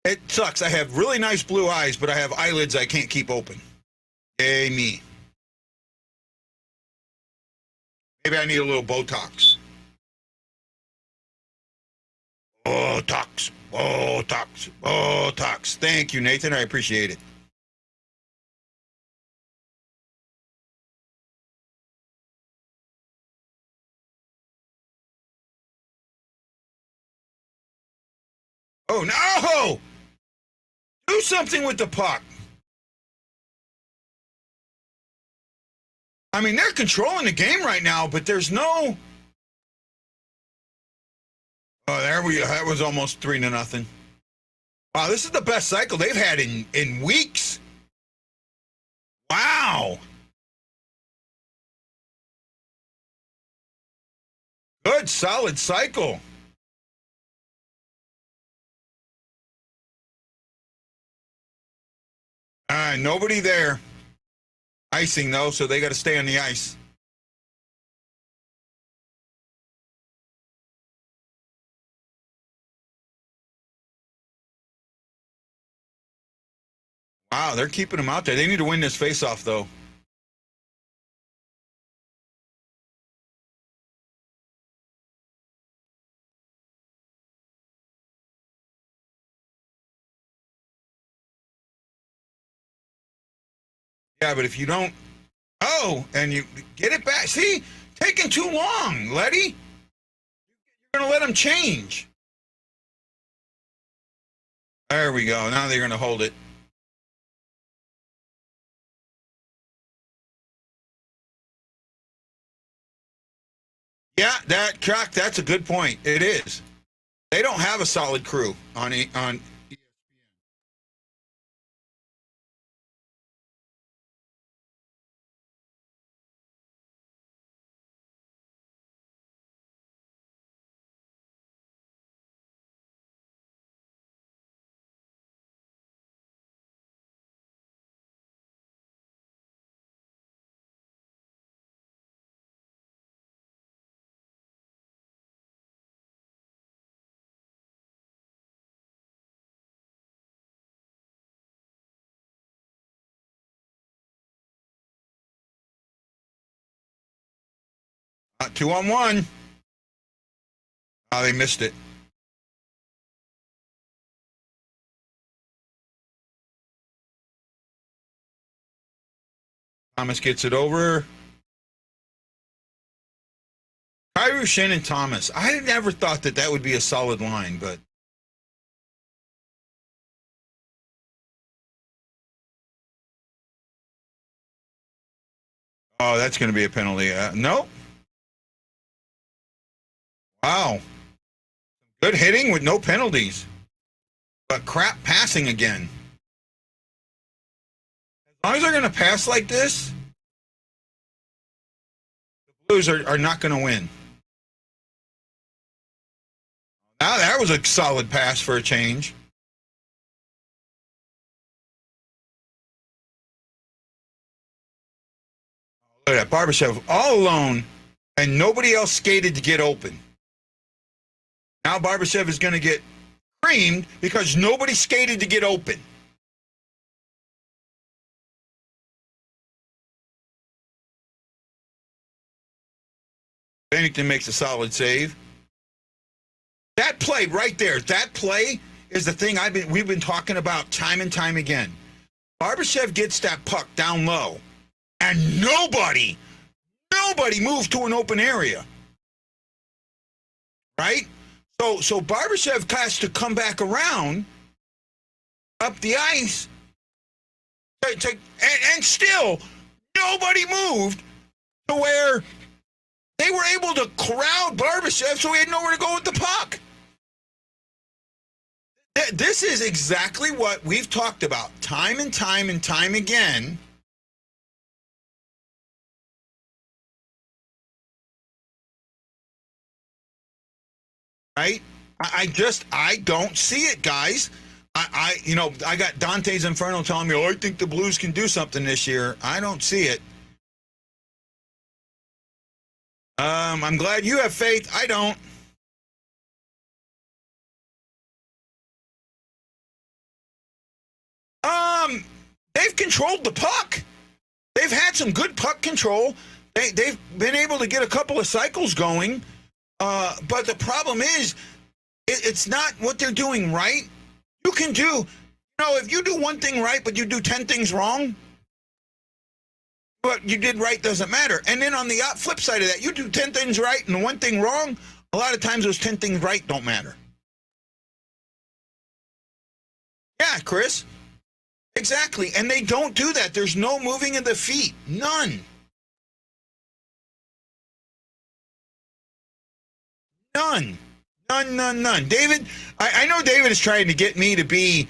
It sucks. I have really nice blue eyes, but I have eyelids I can't keep open. Yay, me. Maybe I need a little Botox. Botox. Botox. Botox. Thank you, Nathan. I appreciate it. Oh, no! Do something with the puck. I mean, they're controlling the game right now, but there's no... Oh, there we go. That was almost 3-0. Wow, this is the best cycle they've had in weeks. Wow. Good, solid cycle. Nobody there. Icing, though, so they got to stay on the ice. Wow, they're keeping them out there. They need to win this faceoff, though. Yeah, but if you don't... Oh, and you get it back. See? Taking too long, Letty. You're going to let them change. There we go. Now they're going to hold it. Yeah, that's a good point. It is. They don't have a solid crew on 2-on-1. Oh, they missed it. Thomas gets it over. Kyrou, Shen, and Thomas. I never thought that would be a solid line, but... Oh, that's going to be a penalty. Nope. Wow. Good hitting with no penalties. But crap passing again. As long as they're going to pass like this, the Blues are not going to win. Now that was a solid pass for a change. Look at that, Barbashev all alone, and nobody else skated to get open. Now Barbashev is going to get creamed because nobody skated to get open. Bennington makes a solid save. That play right there, that play is the thing we've been talking about time and time again. Barbashev gets that puck down low, and nobody moved to an open area. Right? So Barbashev has to come back around up the ice, and still nobody moved to where they were able to crowd Barbashev so he had nowhere to go with the puck. This is exactly what we've talked about time and time and time again. Right? I don't see it, guys. I got Dante's Inferno telling me, I think the Blues can do something this year. I don't see it. I'm glad you have faith. I don't. They've controlled the puck. They've had some good puck control. They've been able to get a couple of cycles going. But the problem is, it's not what they're doing right. You can do, if you do one thing right, but you do 10 things wrong, what you did right doesn't matter. And then on the flip side of that, you do 10 things right and one thing wrong, a lot of times those 10 things right don't matter. Yeah, Chris. Exactly. And they don't do that. There's no moving of the feet. None. None. David, I know David is trying to get me to be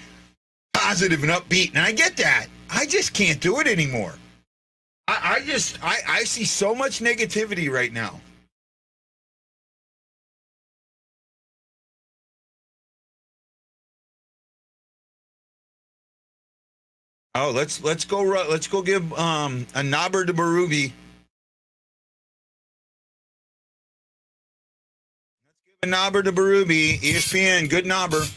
positive and upbeat, and I get that. I just can't do it anymore. I see so much negativity right now. Oh, let's go give a knobber to Berube. Let's give a knobber to Berube. ESPN, good knobber.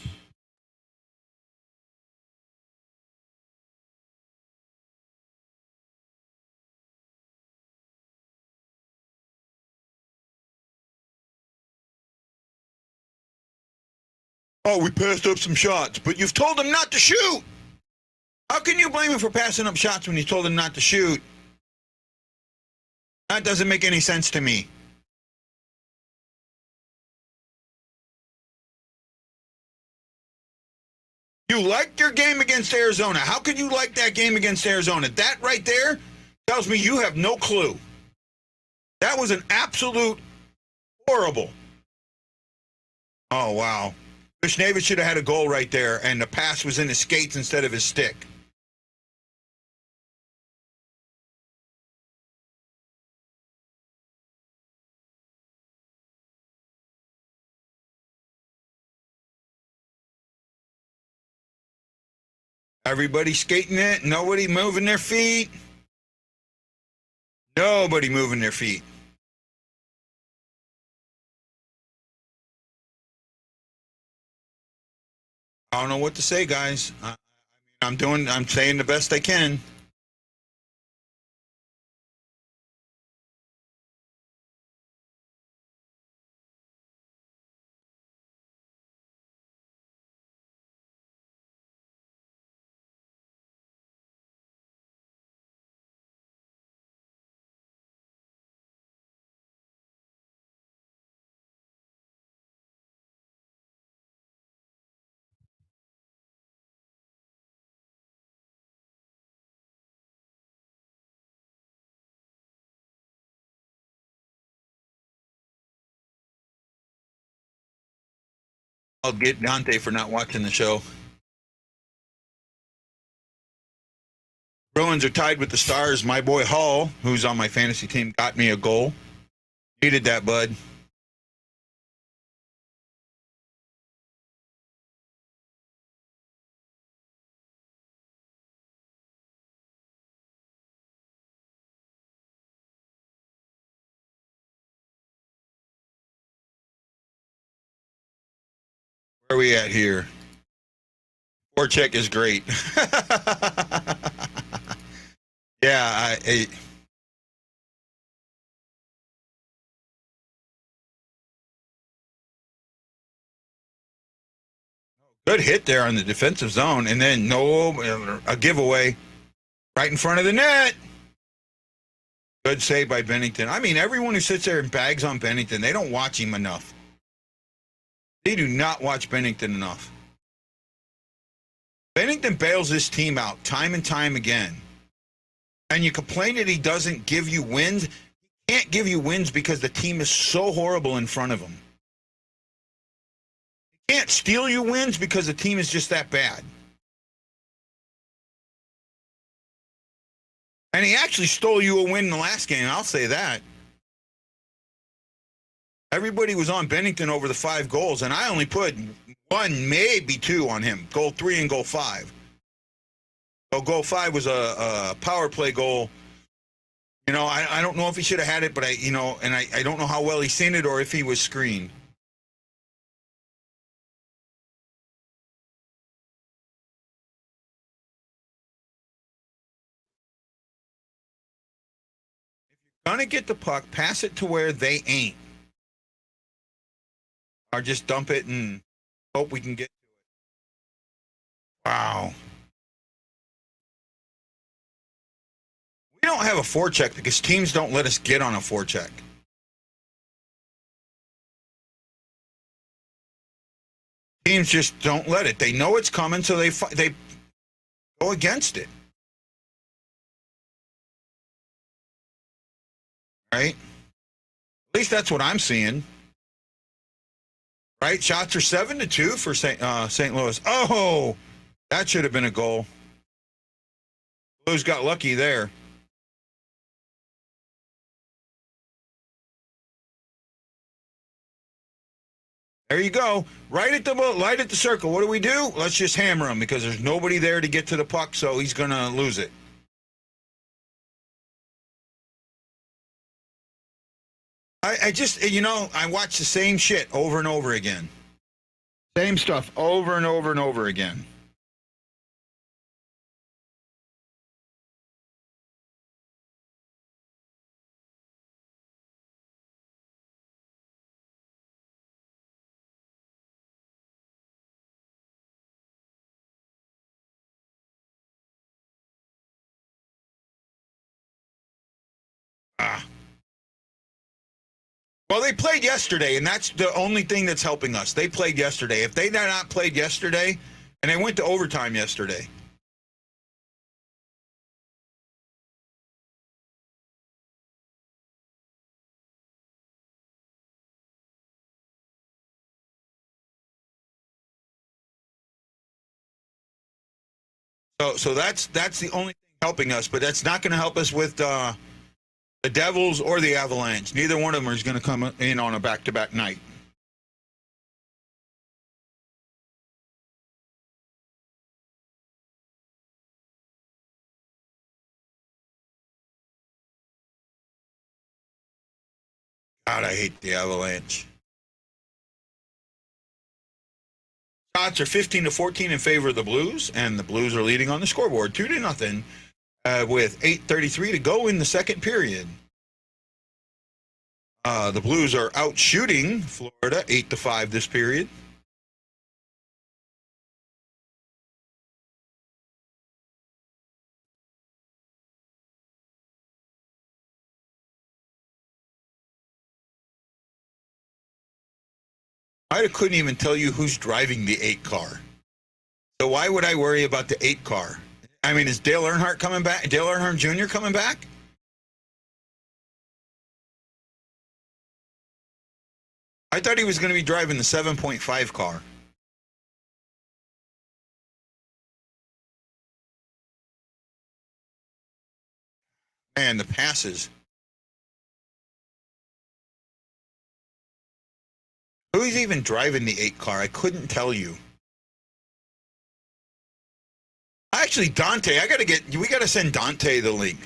Oh, we passed up some shots, but you've told him not to shoot. How can you blame him for passing up shots when you told him not to shoot? That doesn't make any sense to me. You liked your game against Arizona. How could you like that game against Arizona? That right there tells me you have no clue. That was an absolute horrible. Oh, wow. Vishnevich should have had a goal right there, and the pass was in his skates instead of his stick. Everybody skating it, nobody moving their feet. Nobody moving their feet. I don't know what to say, guys. I'm saying the best I can. I'll get Dante for not watching the show. Bruins are tied with the Stars. My boy Hall, who's on my fantasy team, got me a goal. Needed that, bud. Where are we at here? Forecheck is great. Yeah, good hit there on the defensive zone, and then a giveaway right in front of the net. Good save by Bennington. I mean, everyone who sits there and bags on Bennington, they don't watch him enough. They do not watch Bennington enough. Bennington bails this team out time and time again. And you complain that he doesn't give you wins. He can't give you wins because the team is so horrible in front of him. He can't steal you wins because the team is just that bad. And he actually stole you a win in the last game, I'll say that. Everybody was on Bennington over the 5 goals, and I only put 1, maybe 2 on him. Goal 3 and goal 5. So goal 5 was a power play goal. You know, I don't know if he should have had it, but I don't know how well he's seen it or if he was screened. Gonna get the puck, pass it to where they ain't. Or just dump it and hope we can get to it. Wow. We don't have a forecheck because teams don't let us get on a forecheck. Teams just don't let it. They know it's coming, so they go against it. Right? At least that's what I'm seeing. Right? Shots are 7-2 for St. Louis. Oh, that should have been a goal. Blues got lucky there. There you go. Right at the circle. What do? Let's just hammer him because there's nobody there to get to the puck, so he's going to lose it. I just, I watch the same shit over and over again. Same stuff over and over and over again. Well, they played yesterday, and that's the only thing that's helping us. They played yesterday. If they had not played yesterday, and they went to overtime yesterday. So that's the only thing helping us, but that's not going to help us with the Devils or the Avalanche. Neither one of them is going to come in on a back-to-back night. God, I hate the Avalanche. Shots are 15-14 in favor of the Blues, and the Blues are leading on the scoreboard 2-0 with 8:33 to go in the second period. The Blues are out shooting Florida 8-5 this period. I couldn't even tell you who's driving the 8 car. So why would I worry about the 8 car? I mean, is Dale Earnhardt coming back? Dale Earnhardt Jr. coming back? I thought he was going to be driving the 7.5 car. Man, the passes. Who's even driving the 8 car? I couldn't tell you. Actually, Dante, we got to send Dante the link.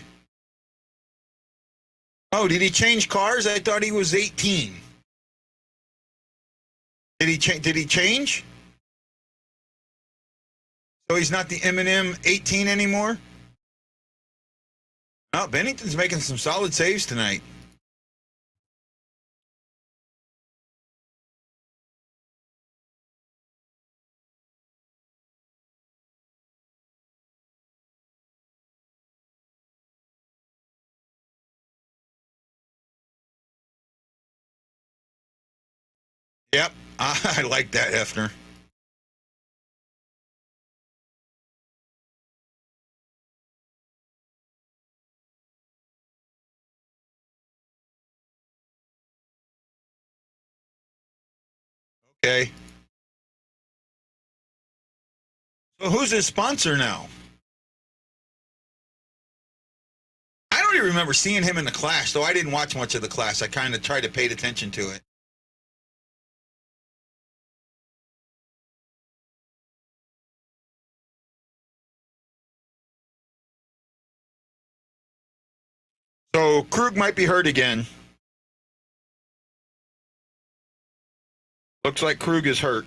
Oh, did he change cars? I thought he was 18. Did he change? So he's not the Eminem 18 anymore? Oh, Bennington's making some solid saves tonight. Yep, I like that, Hefner. Okay. So who's his sponsor now? I don't even remember seeing him in the class, though I didn't watch much of the class. I kind of tried to pay attention to it. So Krug might be hurt again. Looks like Krug is hurt.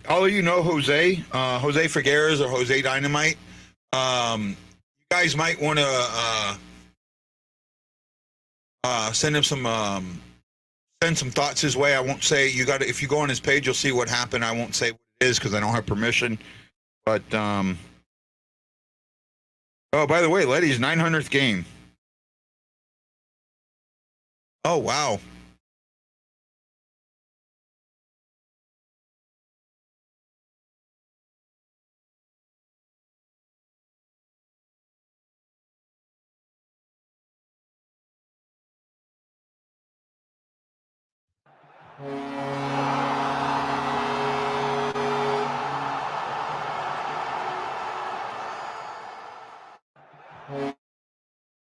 All of you know Jose, Jose Figueres or Jose Dynamite. You guys might want to send him some send some thoughts his way. I won't say you got to. If you go on his page, you'll see what happened. I won't say what it is because I don't have permission. But oh, by the way, Letty's 900th game. Oh wow.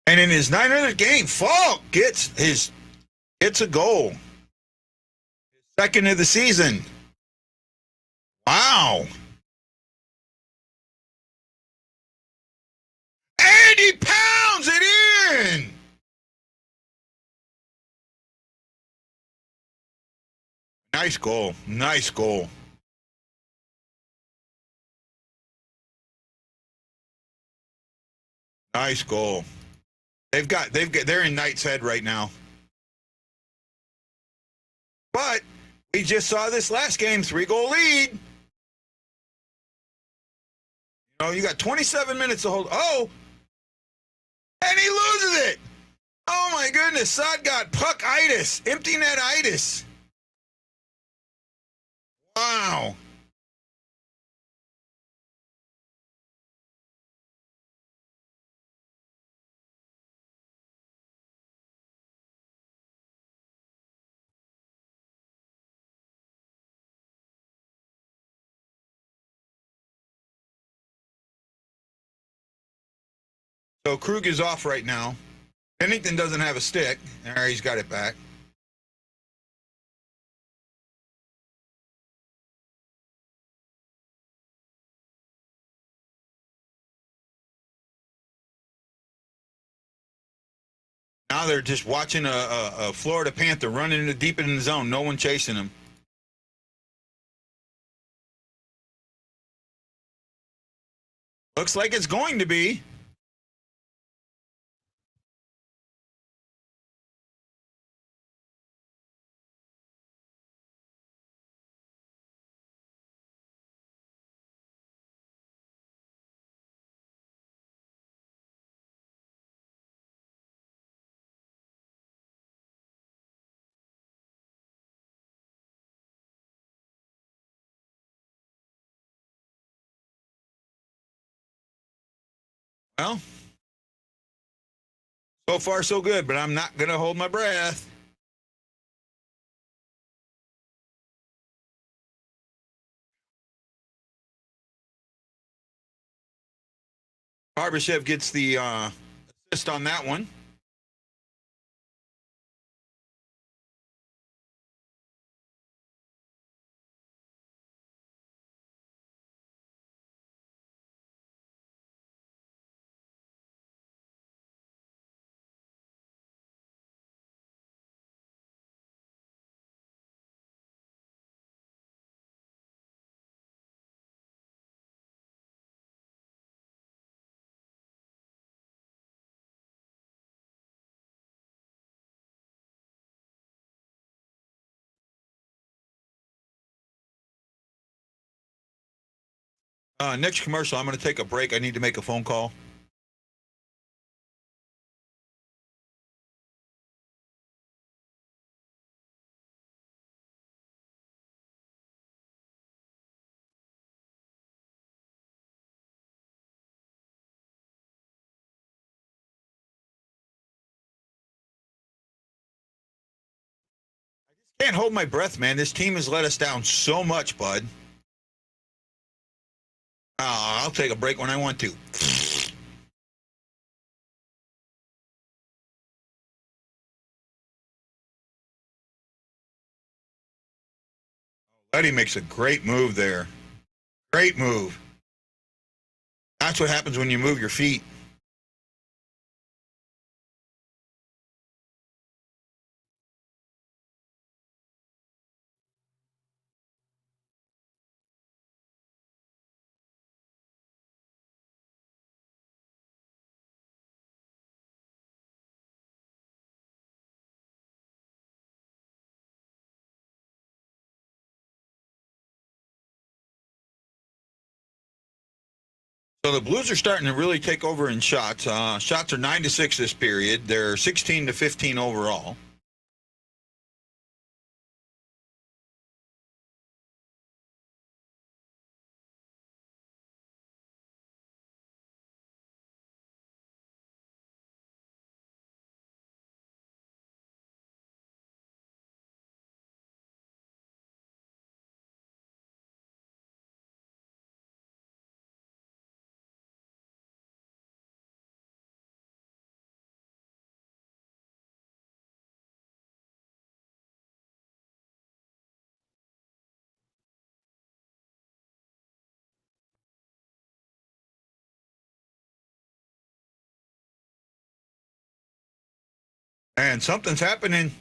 And in his 900th game, Falk gets a goal. Second of the season. Wow. And he pounds it in. Nice goal. Nice goal. Nice goal. They're in Knight's Head right now. But we just saw this last game, 3-goal lead. You know, you got 27 minutes to hold. Oh, and he loses it. Oh my goodness, Sod got puck-itis, empty net-itis. Wow. So Krug is off right now. Pennington doesn't have a stick. There, he's got it back. Now they're just watching a Florida Panther running into deep in the zone. No one chasing him. Looks like it's going to be. Well, so far so good, but I'm not going to hold my breath. Barbashev gets the assist on that one. Next commercial, I'm going to take a break. I need to make a phone call. Can't hold my breath, man. This team has let us down so much, bud. I'll take a break when I want to. Letty makes a great move there. Great move. That's what happens when you move your feet. So the Blues are starting to really take over in shots. Shots are 9-6 this period. They're 16-15 overall. And something's happening.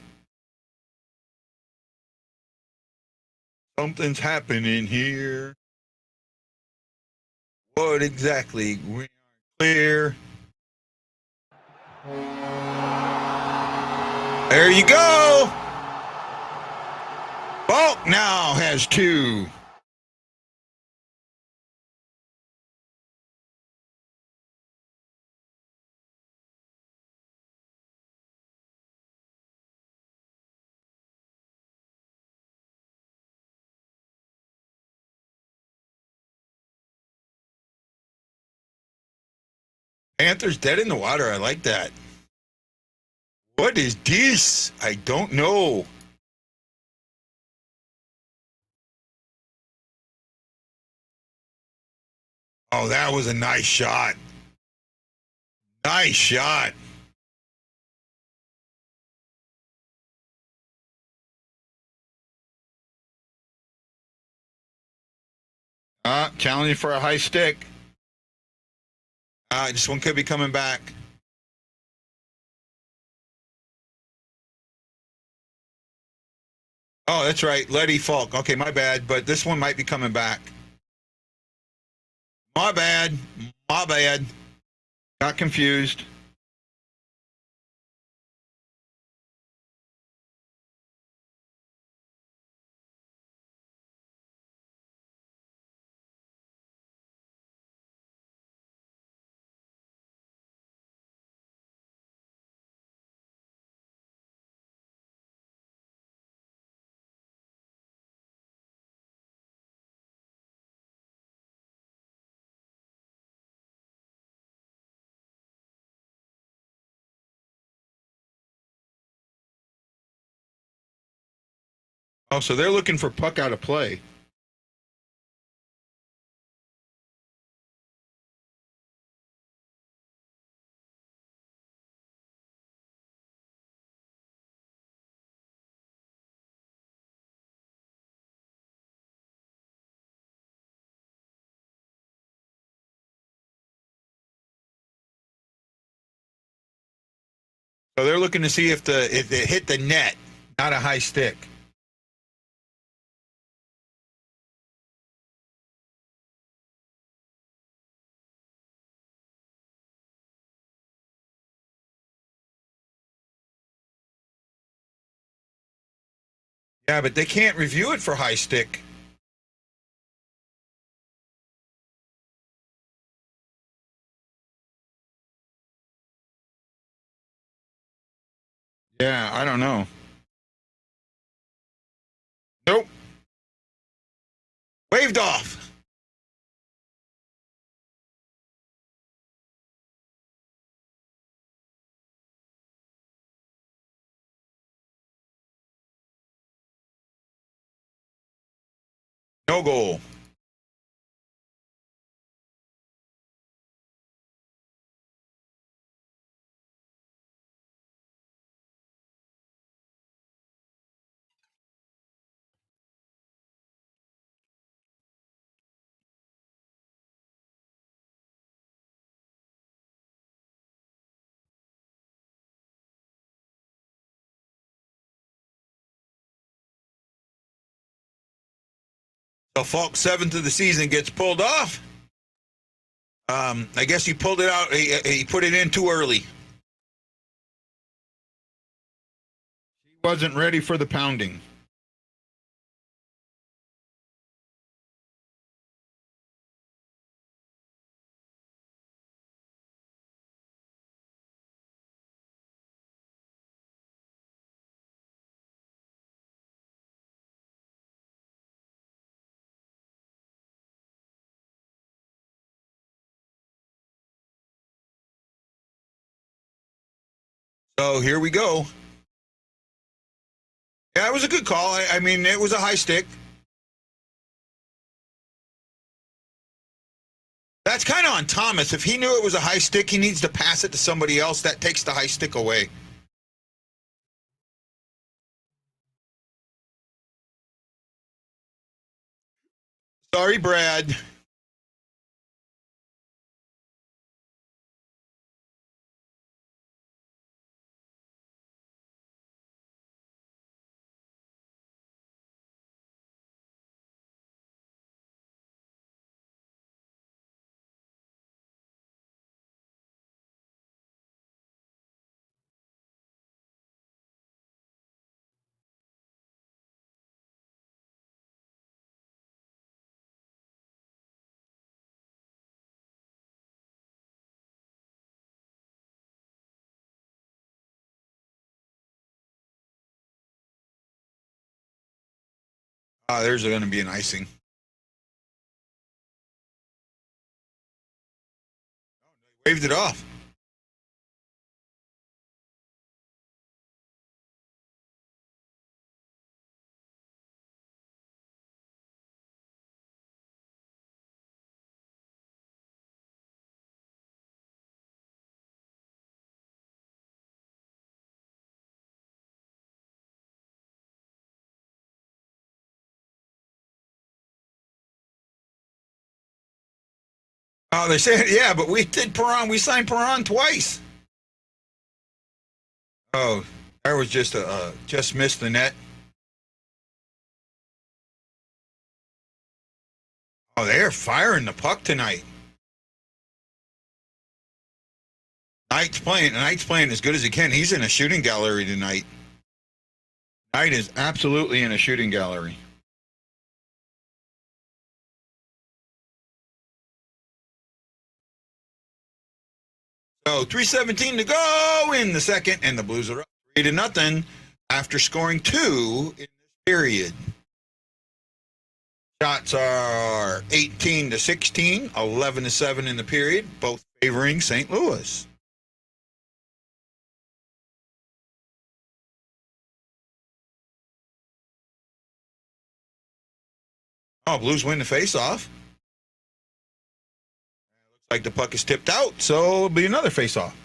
Something's happening here. What exactly? We are clear. There you go. Falk now has 2. Panthers dead in the water. I like that. What is this? I don't know. Oh, that was a nice shot. Nice shot. Challenging for a high stick. This one could be coming back. Oh, that's right. Letty Falk. Okay, my bad. But this one might be coming back. My bad. My bad. Got confused. Oh, so they're looking for puck out of play. So they're looking to see if it hit the net, not a high stick. Yeah, but they can't review it for high stick. Yeah, I don't know. Nope. Waved off. No goal. So Falk's 7th of the season gets pulled off. I guess he pulled it out. He put it in too early. He wasn't ready for the pounding. So here we go. Yeah, it was a good call. I mean, it was a high stick. That's kind of on Thomas. If he knew it was a high stick, he needs to pass it to somebody else. That takes the high stick away. Sorry, Brad. There's going to be an icing. Waved it off. Oh, they said, yeah, but we did Perron. We signed Perron twice. Oh, that was just missed the net. Oh, they are firing the puck tonight. Knight's playing as good as he can. He's in a shooting gallery tonight. Knight is absolutely in a shooting gallery. So 3:17 to go in the second, and the Blues are up 3-0 after scoring 2 in this period. Shots are 18-16, 11-7 in the period, both favoring St. Louis. Oh, Blues win the face-off. Looks like the puck is tipped out, so it'll be another face-off.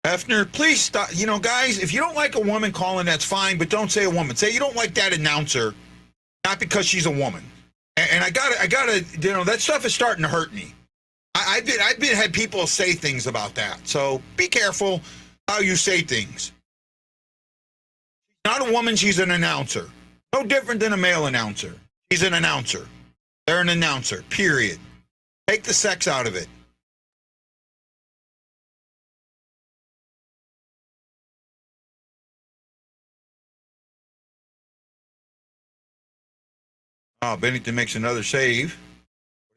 Hefner, please stop. You know, guys, if you don't like a woman calling, that's fine, but don't say a woman. Say you don't like that announcer, not because she's a woman. And I gotta, you know, that stuff is starting to hurt me. I've had people say things about that. So be careful how you say things. Not a woman, she's an announcer. No different than a male announcer. She's an announcer. They're an announcer, period. Take the sex out of it. Oh, Bennington makes another save.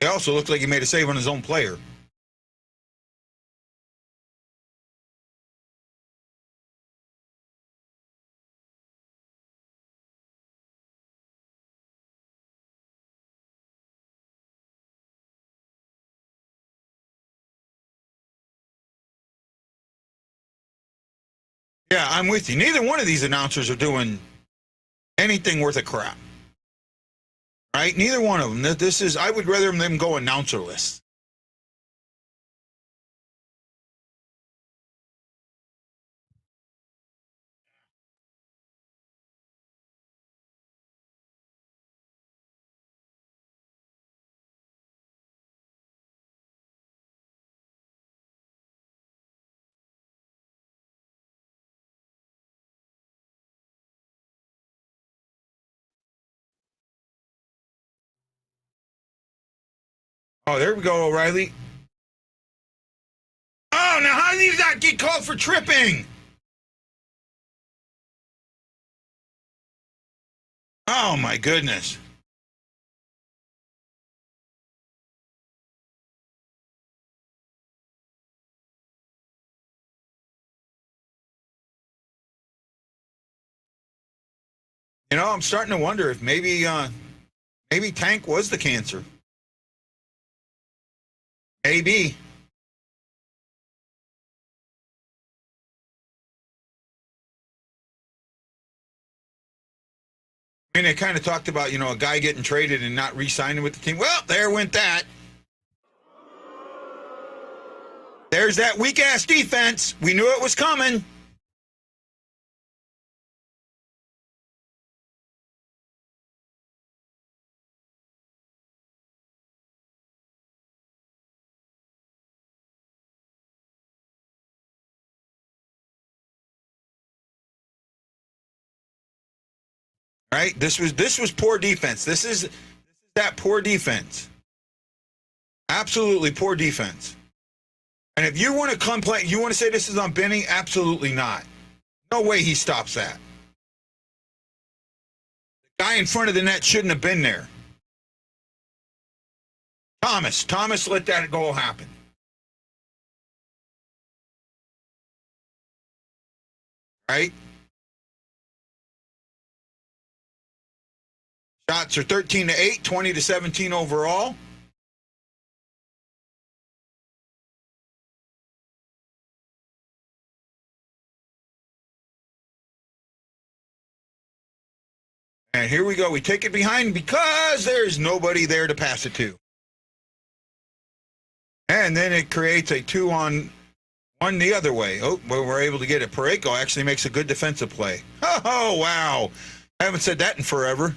He also looks like he made a save on his own player. Yeah, I'm with you. Neither one of these announcers are doing anything worth a crap. Right? Neither one of them. This is, I would rather them go announcerless. Oh, there we go, O'Reilly. Oh, now how did that get called for tripping? Oh, my goodness. You know, I'm starting to wonder if maybe Tank was the cancer. Maybe. I mean, they kind of talked about, you know, a guy getting traded and not re-signing with the team. Well, there went that. There's that weak-ass defense. We knew it was coming. Right? This was poor defense. This is that poor defense. Absolutely poor defense. And if you want to complain, you want to say this is on Benny? Absolutely not. No way he stops that. The guy in front of the net shouldn't have been there. Thomas let that goal happen. Right? Shots are 13-8, 20-17 overall. And here we go. We take it behind because there's nobody there to pass it to. And then it creates a 2-on-1 the other way. Oh, well, we're able to get it. Pareko actually makes a good defensive play. Oh, wow. I haven't said that in forever.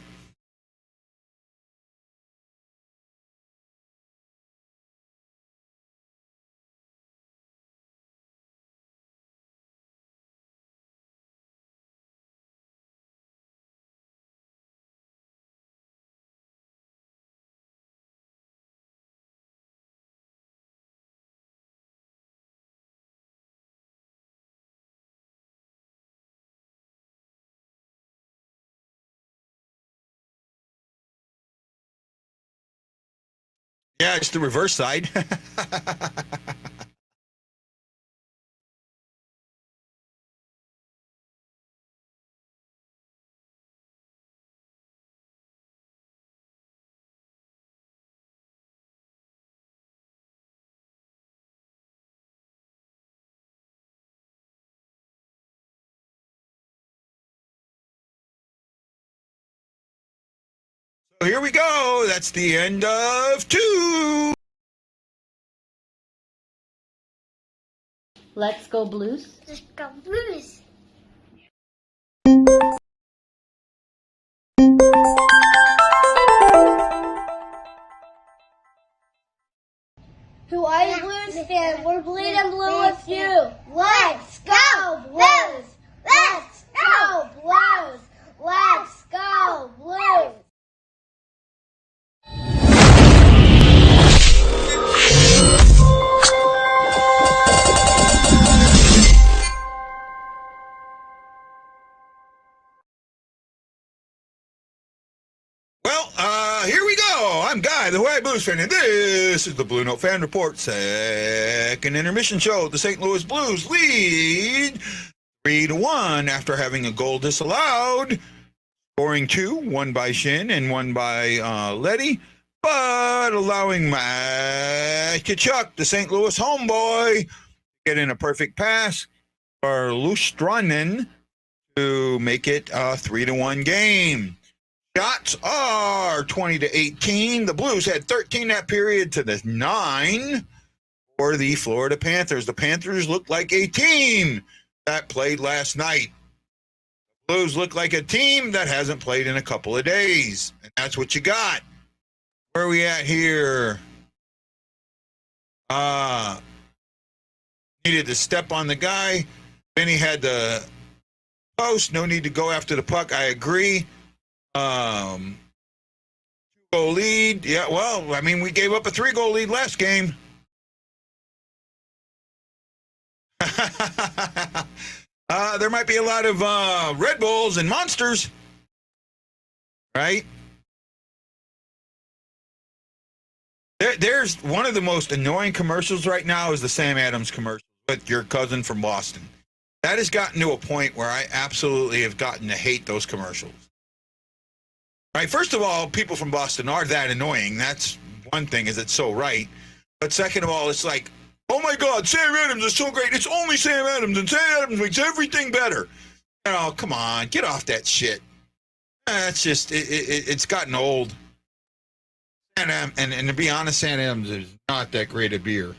Yeah, it's the reverse side. So here we go. That's the end of 2. Let's go Blues. Let's go Blues. Hawaii Blues fan, we're bleeding blue with you. Let's go Blues! Let's go Blues! Let's go Blues! Well, here we go. I'm Guy, the Hawaii Blues fan, and this is the Blue Note Fan Report. Second intermission show. The St. Louis Blues lead 3-1 after having a goal disallowed, scoring 2, one by Shin and one by Letty, but allowing Matt Tkachuk, the St. Louis homeboy, get in a perfect pass for Lustranen to make it a 3-1 game. Shots are 20-18. The Blues had 13 that period to the 9 for the Florida Panthers. The Panthers looked like a team that played last night. The Blues look like a team that hasn't played in a couple of days. And that's what you got. Where are we at here? Needed to step on the guy. Benny had the post. No need to go after the puck. I agree. 2-goal lead. Yeah, well, I mean, we gave up a 3-goal lead last game. There might be a lot of Red Bulls and Monsters, right? There's one of the most annoying commercials right now is the Sam Adams commercial with your cousin from Boston. That has gotten to a point where I absolutely have gotten to hate those commercials. Right, first of all, people from Boston are that annoying. That's one thing, is it's so right. But second of all, it's like, oh my God, Sam Adams is so great. It's only Sam Adams, and Sam Adams makes everything better. Oh, come on, get off that shit. That's just, it's gotten old. And to be honest, Sam Adams is not that great a beer.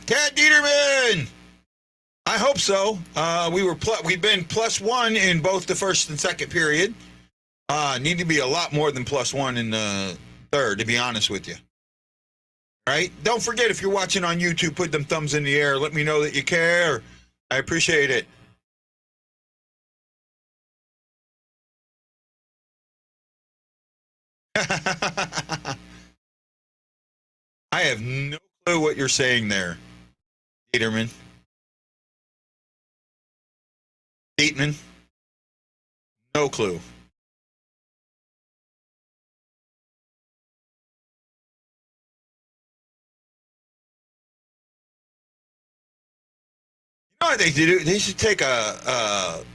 Ted Dieterman. I hope so. We've been +1 in both the first and second period. Need to be a lot more than +1 in the third, to be honest with you. Right? Don't forget, if you're watching on YouTube, put them thumbs in the air. Let me know that you care. I appreciate it. I have no clue what you're saying there, Dieterman. Dietman. No clue. You know what they do? They should take at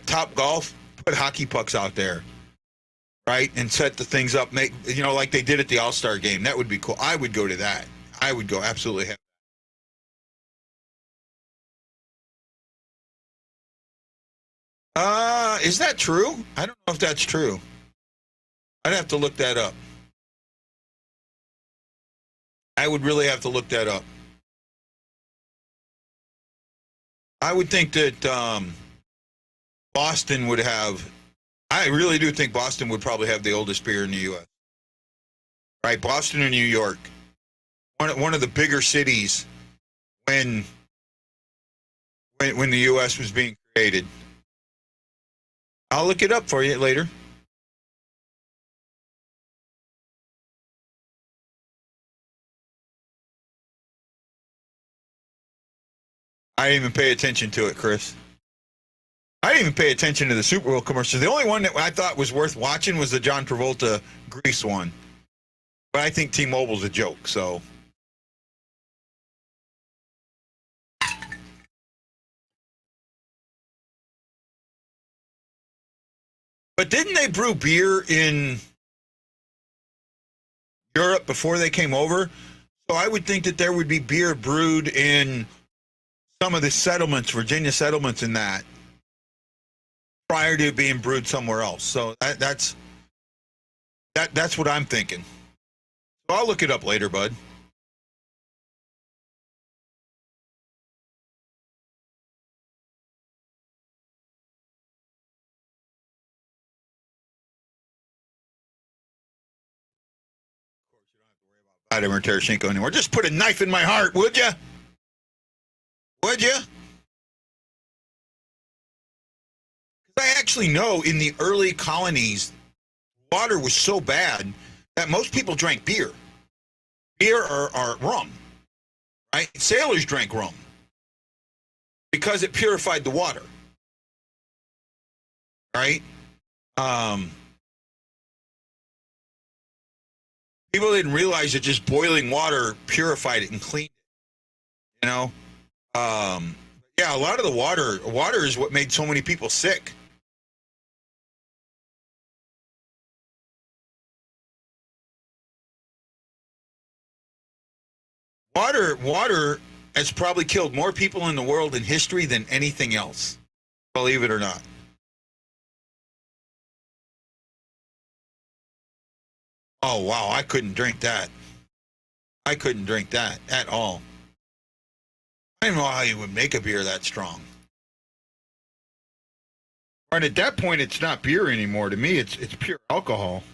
Top Golf, put hockey pucks out there, right, and set the things up. Make, you know, like they did at the All-Star game. That would be cool. I would go to that. I would go absolutely. Is that true? I don't know if that's true. I'd have to look that up. I would really have to look that up. I would think that Boston would have. I really do think Boston would probably have the oldest beer in the U.S. Right, Boston or New York, one of the bigger cities when the U.S. was being created. I'll look it up for you later. I didn't even pay attention to it, Chris. I didn't even pay attention to the Super Bowl commercials. The only one that I thought was worth watching was the John Travolta Grease one. But I think T-Mobile's a joke, so. But didn't they brew beer in Europe before they came over? So I would think that there would be beer brewed in some of the settlements, Virginia settlements, in that prior to it being brewed somewhere else. So that's what I'm thinking. So I'll look it up later, bud. Vladimir Tereshchenko anymore. Just put a knife in my heart, would you? Would you? I actually know in the early colonies, water was so bad that most people drank beer. Beer or rum, right? Sailors drank rum because it purified the water, right? People didn't realize that just boiling water purified it and cleaned it, you know? Yeah, a lot of the water is what made so many people sick. Water has probably killed more people in the world in history than anything else, believe it or not. Oh, wow, I couldn't drink that. I couldn't drink that at all. I don't know how you would make a beer that strong. And at that point, it's not beer anymore. To me, it's pure alcohol.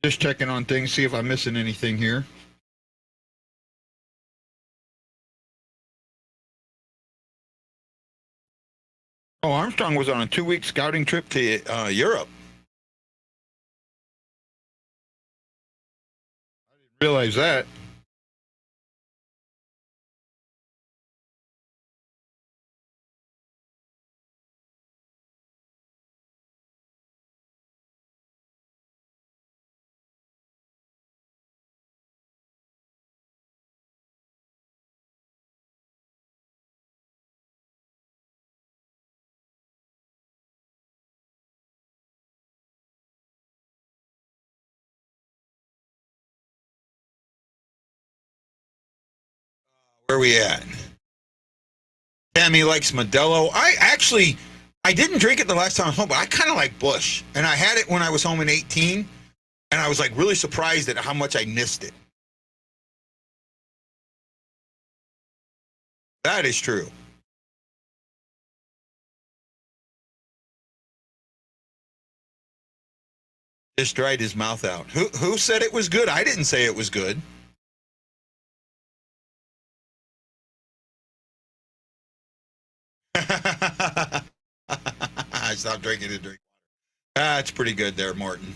Just checking on things, see if I'm missing anything here. Oh, Armstrong was on a 2-week scouting trip to Europe. I didn't realize that. Where are we at? Tammy likes Modelo. I didn't drink it the last time I was home, but I kind of like Busch. And I had it when I was home in 18, and I was like really surprised at how much I missed it. That is true. Just dried his mouth out. Who said it was good? I didn't say it was good. I stopped drinking and drink water. That's pretty good there, Morton.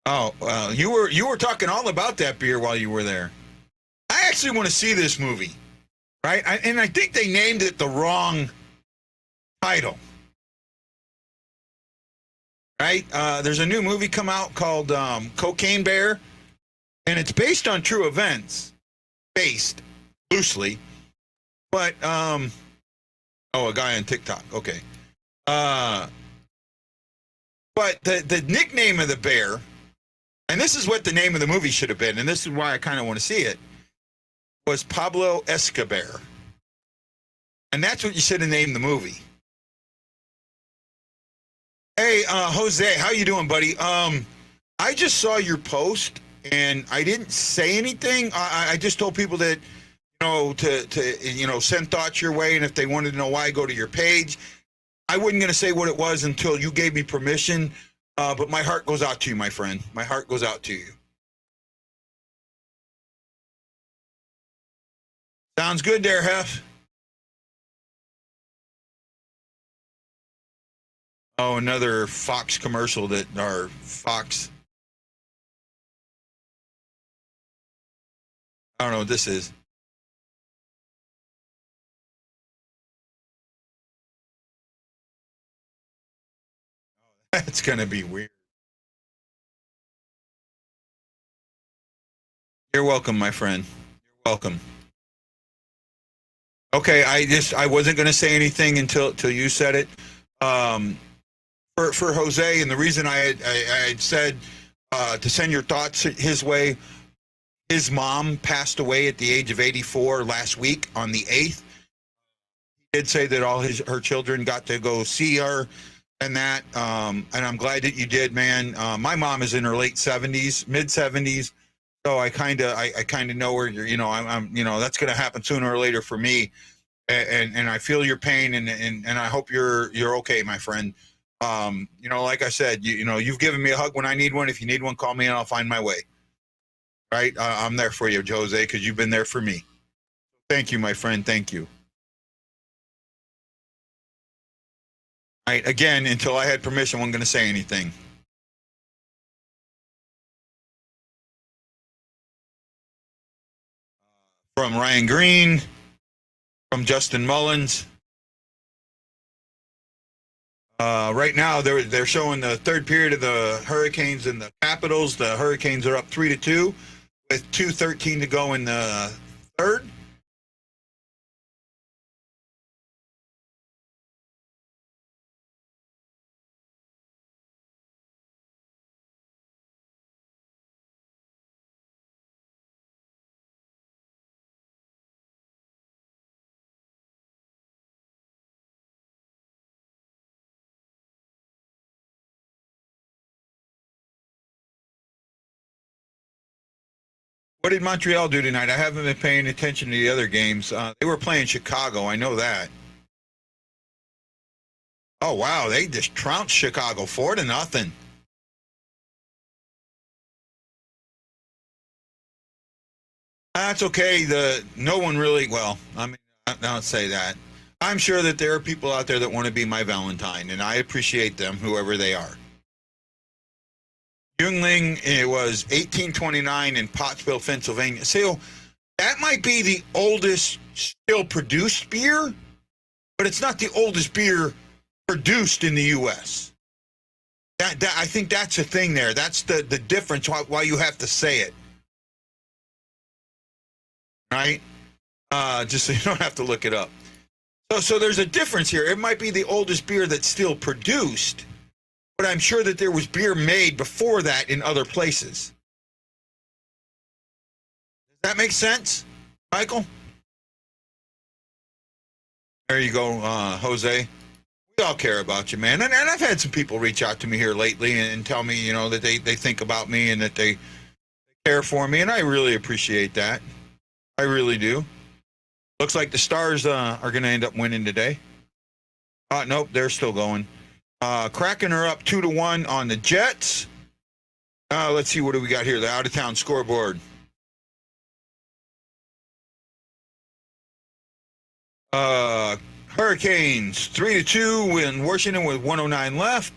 Oh, you were talking all about that beer while you were there. I actually want to see this movie, right? And I think they named it the wrong title, right? There's a new movie come out called Cocaine Bear, and it's based on true events, based loosely, but a guy on TikTok, okay. But the nickname of the bear, and this is what the name of the movie should have been, and this is why I kind of want to see it, was Pablo Escobar. And that's what you should have named the movie. Hey, Jose, how you doing, buddy? I just saw your post, and I didn't say anything. I just told people that, to send thoughts your way, and if they wanted to know why, go to your page. I wasn't going to say what it was until you gave me permission, but my heart goes out to you, my friend. My heart goes out to you. Sounds good there, Hef. Oh, another Fox commercial or Fox. I don't know what this is. That's going to be weird. You're welcome, my friend. You're welcome. Okay, I wasn't going to say anything until you said it. For Jose, and the reason I had said to send your thoughts his way, his mom passed away at the age of 84 last week on the 8th. He did say that all her children got to go see her and that, and I'm glad that you did, man. My mom is in her late 70s, mid 70s, so I kind of know where you're. I'm that's going to happen sooner or later for me, and I feel your pain, and I hope you're okay, my friend. Like I said, you've given me a hug when I need one. If you need one, call me and I'll find my way. Right? I'm there for you, Jose, because you've been there for me. Thank you, my friend. Thank you. All right. Again, until I had permission, I wasn't going to say anything. From Ryan Green, from Justin Mullins. Right now, they're showing the third period of the Hurricanes and the Capitals. The Hurricanes are up 3-2 with 2:13 to go in the third. What did Montreal do tonight? I haven't been paying attention to the other games. They were playing Chicago. I know that. Oh, wow. They just trounced Chicago 4-0. That's okay. No one really, well, I mean, I don't say that. I'm sure that there are people out there that want to be my Valentine, and I appreciate them, whoever they are. Yuengling, it was 1829 in Pottsville, Pennsylvania. So that might be the oldest still produced beer, but it's not the oldest beer produced in the U.S. That I think that's the thing there. That's the difference why you have to say it. Right? Just so you don't have to look it up. So there's a difference here. It might be the oldest beer that's still produced, but I'm sure that there was beer made before that in other places. Does that make sense, Michael? There you go, Jose. We all care about you, man. And I've had some people reach out to me here lately and tell me, that they think about me and that they care for me, and I really appreciate that. I really do. Looks like the Stars are going to end up winning today. Nope, they're still going. Kraken are up 2-1 on the Jets. Let's see, what do we got here? The out-of-town scoreboard. Hurricanes 3-2 in Washington with 1:09 left.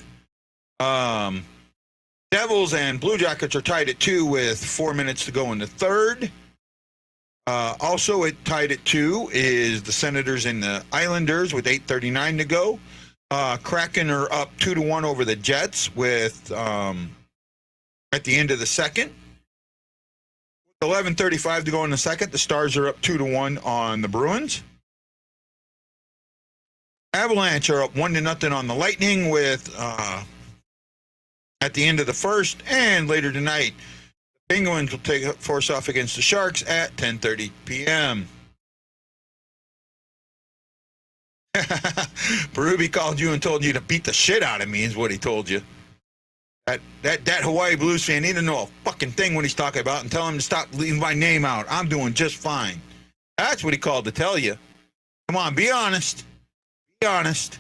Devils and Blue Jackets are tied at 2 with 4 minutes to go in the third. Also, it tied at 2 is the Senators and the Islanders with 8:39 to go. Kraken are up 2-1 over the Jets with at the end of the second. 11:35 to go in the second. The Stars are up 2-1 on the Bruins. Avalanche are up 1-0 on the Lightning with at the end of the first, and later tonight, the Penguins will take force off against the Sharks at 10:30 p.m. Berube called you and told you to beat the shit out of me is what he told you. That Hawaii Blues fan need to know a fucking thing what he's talking about and tell him to stop leaving my name out. I'm doing just fine. That's what he called to tell you. Come on, be honest. Be honest.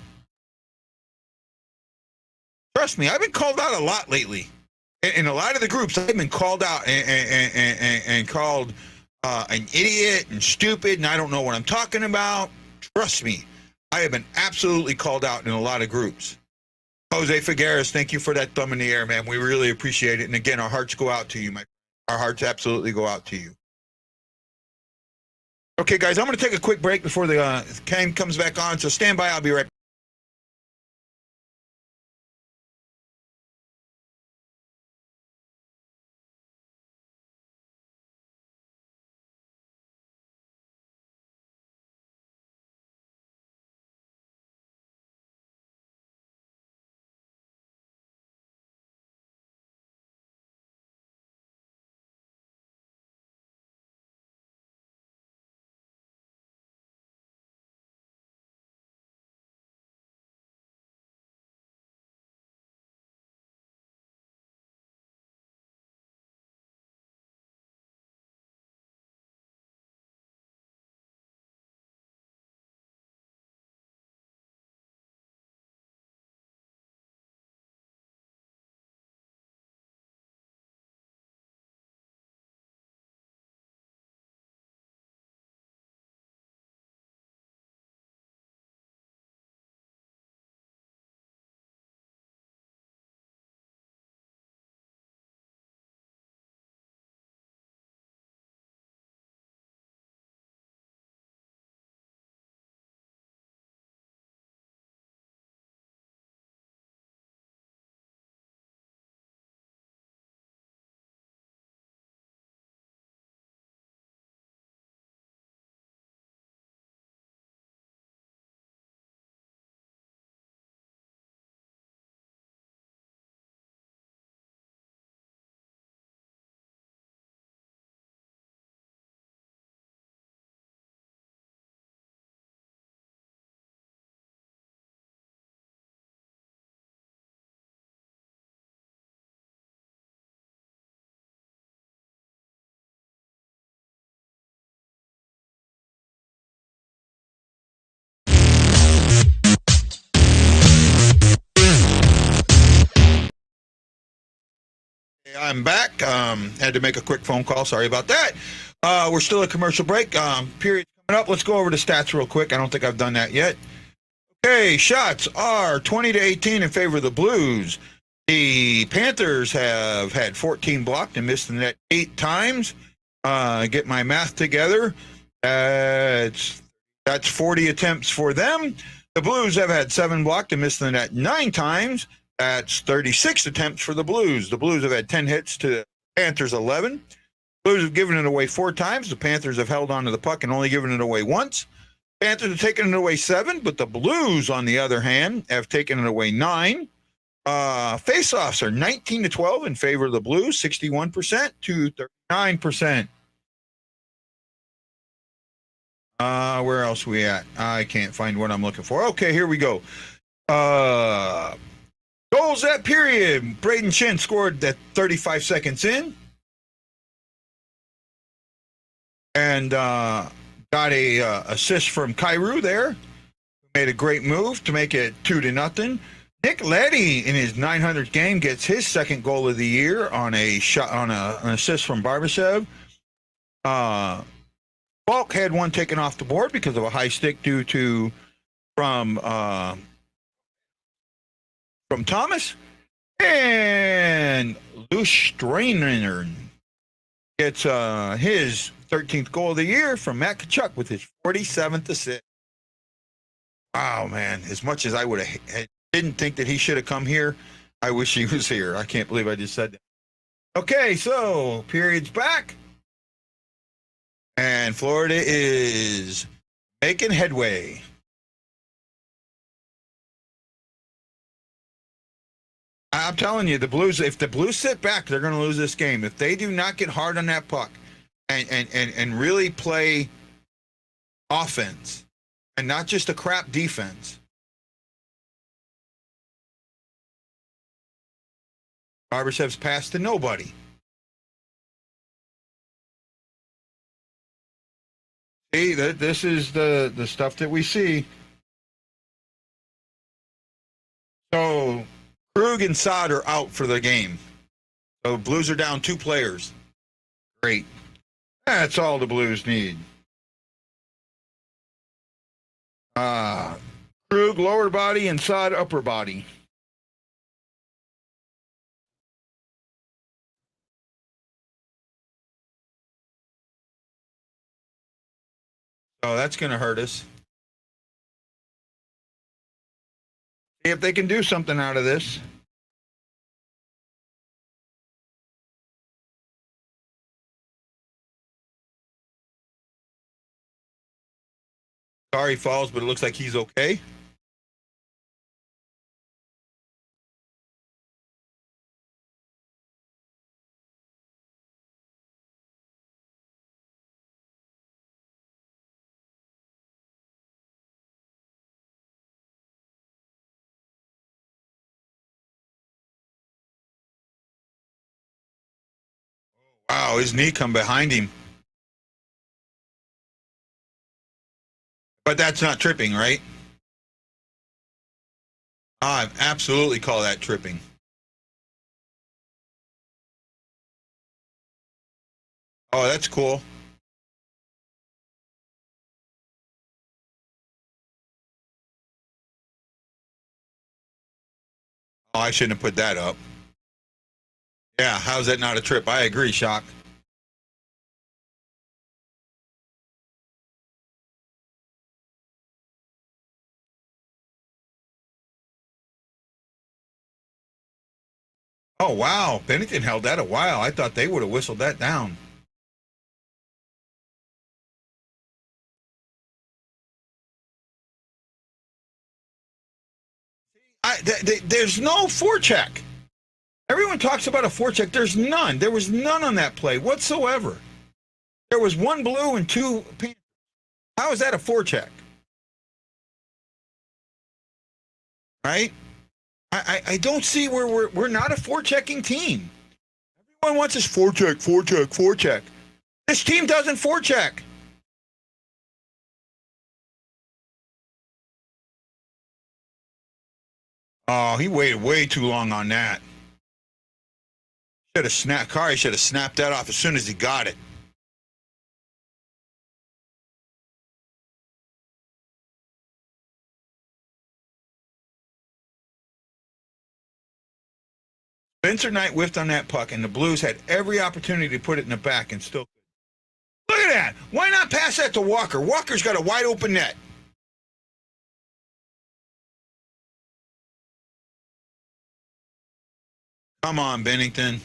Trust me, I've been called out a lot lately. In a lot of the groups, I've been called out and called an idiot and stupid, and I don't know what I'm talking about. Trust me, I have been absolutely called out in a lot of groups. Jose Figueres, thank you for that thumb in the air, man. We really appreciate it. And again, our hearts go out to you, our hearts absolutely go out to you. Okay, guys, I'm going to take a quick break before the game comes back on, so stand by. I'll be right back. I'm back. Had to make a quick phone call. Sorry about that. We're still at commercial break. Period coming up. Let's go over the stats real quick. I don't think I've done that yet. Okay, shots are 20-18 in favor of the Blues. The Panthers have had 14 blocked and missed the net 8 times. Get my math together. That's 40 attempts for them. The Blues have had 7 blocked and missed the net 9 times. That's 36 attempts for the Blues. The Blues have had 10 hits to the Panthers 11. Blues have given it away 4 times. The Panthers have held on to the puck and only given it away once. Panthers have taken it away 7, but the Blues, on the other hand, have taken it away 9. Face-offs are 19-12 in favor of the Blues, 61% to 39%. Where else are we at? I can't find what I'm looking for. Okay, here we go. Goals that period. Braden Shin scored that 35 seconds in. And got a assist from Kyrou there. Made a great move to make it 2-0. Nick Leddy in his 900th game gets his second goal of the year on a shot on an assist from Barbashev. Falk had one taken off the board because of a high stick from Thomas. And Lustrainer gets his 13th goal of the year from Matt Tkachuk with his 47th assist. Wow, man. As much as I didn't think that he should have come here, I wish he was here. I can't believe I just said that. Okay, so period's back. And Florida is making headway. I'm telling you, the Blues, if the Blues sit back, they're going to lose this game. If they do not get hard on that puck and really play offense and not just a crap defense, Barbashev's passed to nobody. See, this is the stuff that we see. So Krug and Saad are out for the game. So Blues are down 2 players. Great. That's all the Blues need. Krug lower body and Saad upper body. Oh, that's going to hurt us. See if they can do something out of this. Sorry, Falls, but it looks like he's okay. Wow, his knee come behind him. But that's not tripping, right? I absolutely call that tripping. Oh, that's cool. Oh, I shouldn't have put that up. Yeah, how's that not a trip? I agree, Shock. Oh, wow. Bennington held that a while. I thought they would have whistled that down. There's no forecheck. Everyone talks about a forecheck. There's none. There was none on that play whatsoever. There was 1 blue and 2 pink. How is that a forecheck? Right? I don't see where we're not a forechecking team. Everyone wants us forecheck. This team doesn't forecheck. Oh, he waited way too long on that. Kari should have snapped that off as soon as he got it. Spencer Knight whiffed on that puck, and the Blues had every opportunity to put it in the back and still. Look at that. Why not pass that to Walker? Walker's got a wide open net. Come on, Binnington.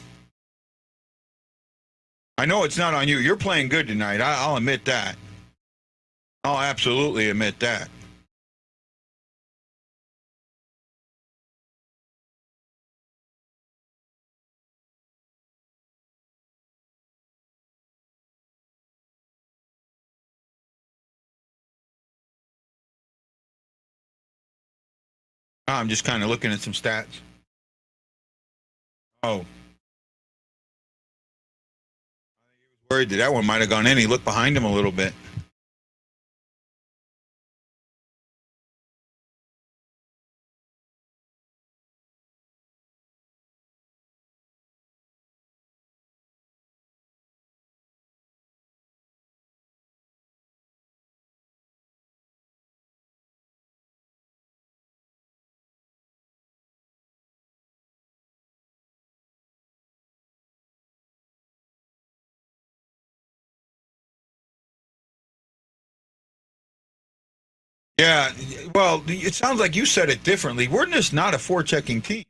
I know it's not on you. You're playing good tonight. I'll admit that. I'll absolutely admit that. I'm just kind of looking at some stats. Oh. Worried that one might have gone in. He looked behind him a little bit. Yeah, well, it sounds like you said it differently. We're just not a forechecking team.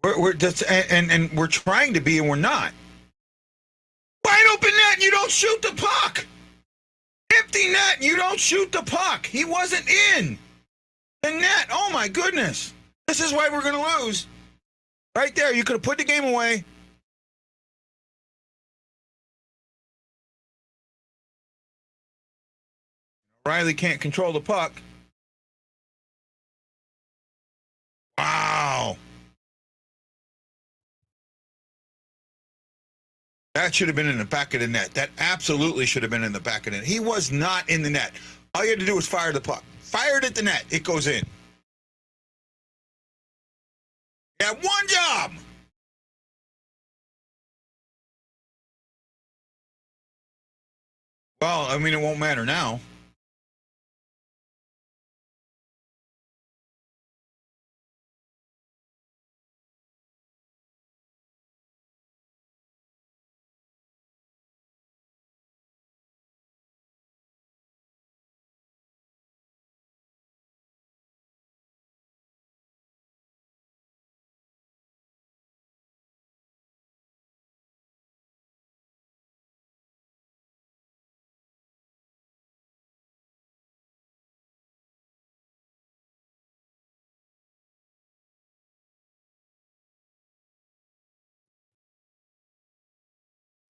We're just, and we're trying to be, and we're not. Wide open net, and you don't shoot the puck. Empty net, and you don't shoot the puck. He wasn't in the net. Oh my goodness! This is why we're going to lose. Right there, you could have put the game away. Riley can't control the puck. Wow. That should have been in the back of the net. That absolutely should have been in the back of the net. He was not in the net. All you had to do was fire the puck. Fire it at the net. It goes in. You had one job. Well, I mean, it won't matter now.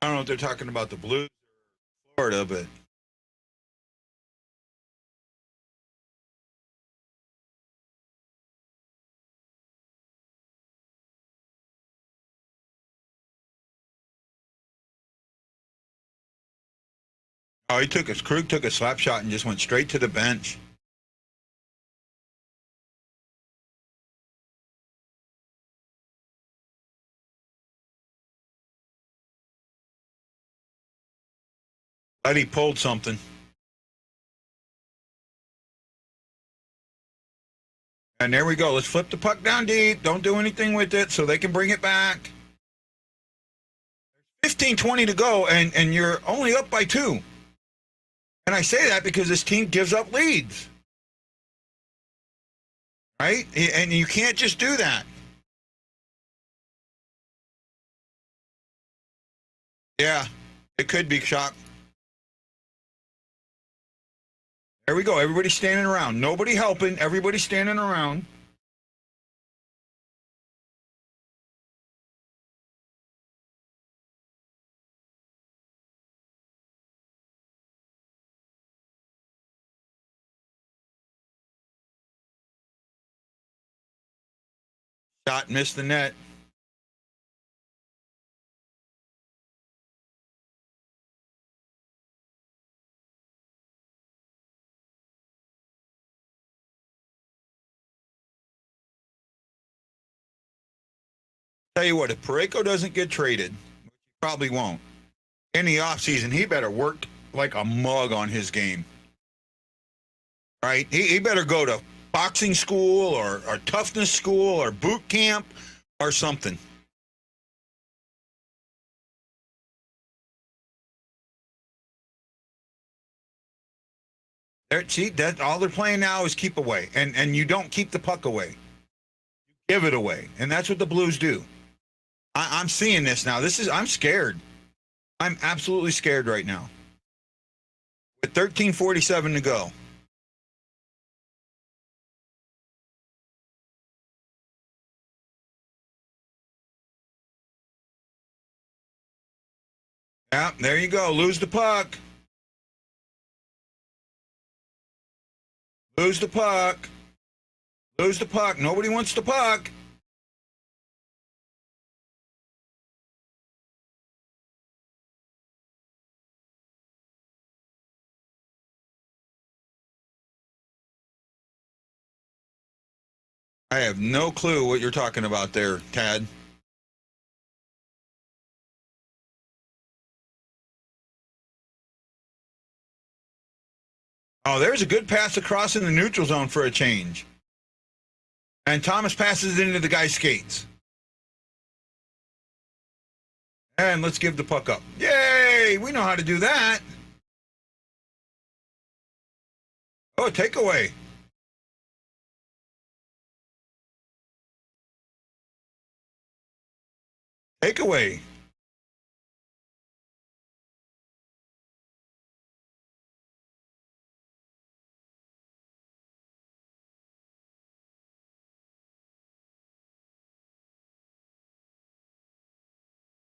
I don't know if they're talking about the Blues or Florida, but oh, Krug took a slap shot and just went straight to the bench. But he pulled something. And there we go. Let's flip the puck down deep. Don't do anything with it so they can bring it back. 15-20 to go, and you're only up by 2. And I say that because this team gives up leads. Right? And you can't just do that. Yeah, it could be shock. There we go. Everybody standing around. Nobody helping. Everybody standing around. Shot missed the net. Tell you what, if Parayko doesn't get traded, which he probably won't, in the offseason, he better work like a mug on his game. Right? He better go to boxing school or toughness school or boot camp or something. See, that all they're playing now is keep away, and you don't keep the puck away, you give it away, and that's what the Blues do. I'm seeing this now. I'm scared. I'm absolutely scared right now. With 13:47 to go. Yeah, there you go. Lose the puck. Lose the puck. Lose the puck. Nobody wants the puck. I have no clue what you're talking about there, Tad. Oh, there's a good pass across in the neutral zone for a change. And Thomas passes it into the guy's skates. And let's give the puck up. Yay! We know how to do that. Oh, takeaway. Takeaway.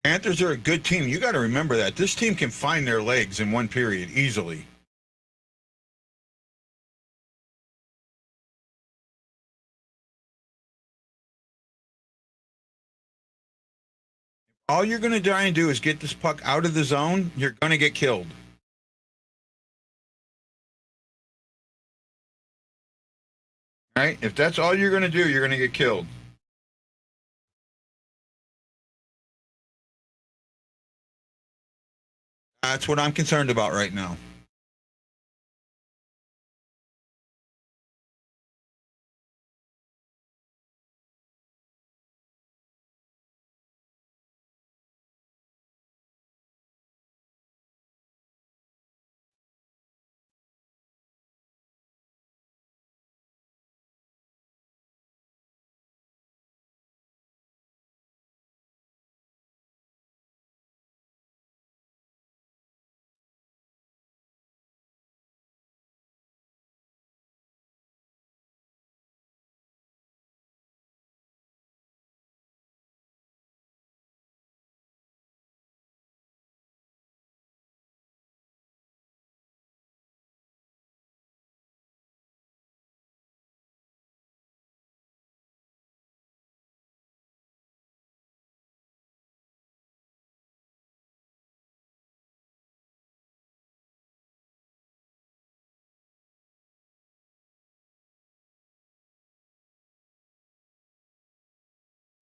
Panthers are a good team. You got to remember that. This team can find their legs in one period easily. All you're going to try and do is get this puck out of the zone. You're going to get killed. All right? If that's all you're going to do, you're going to get killed. That's what I'm concerned about right now.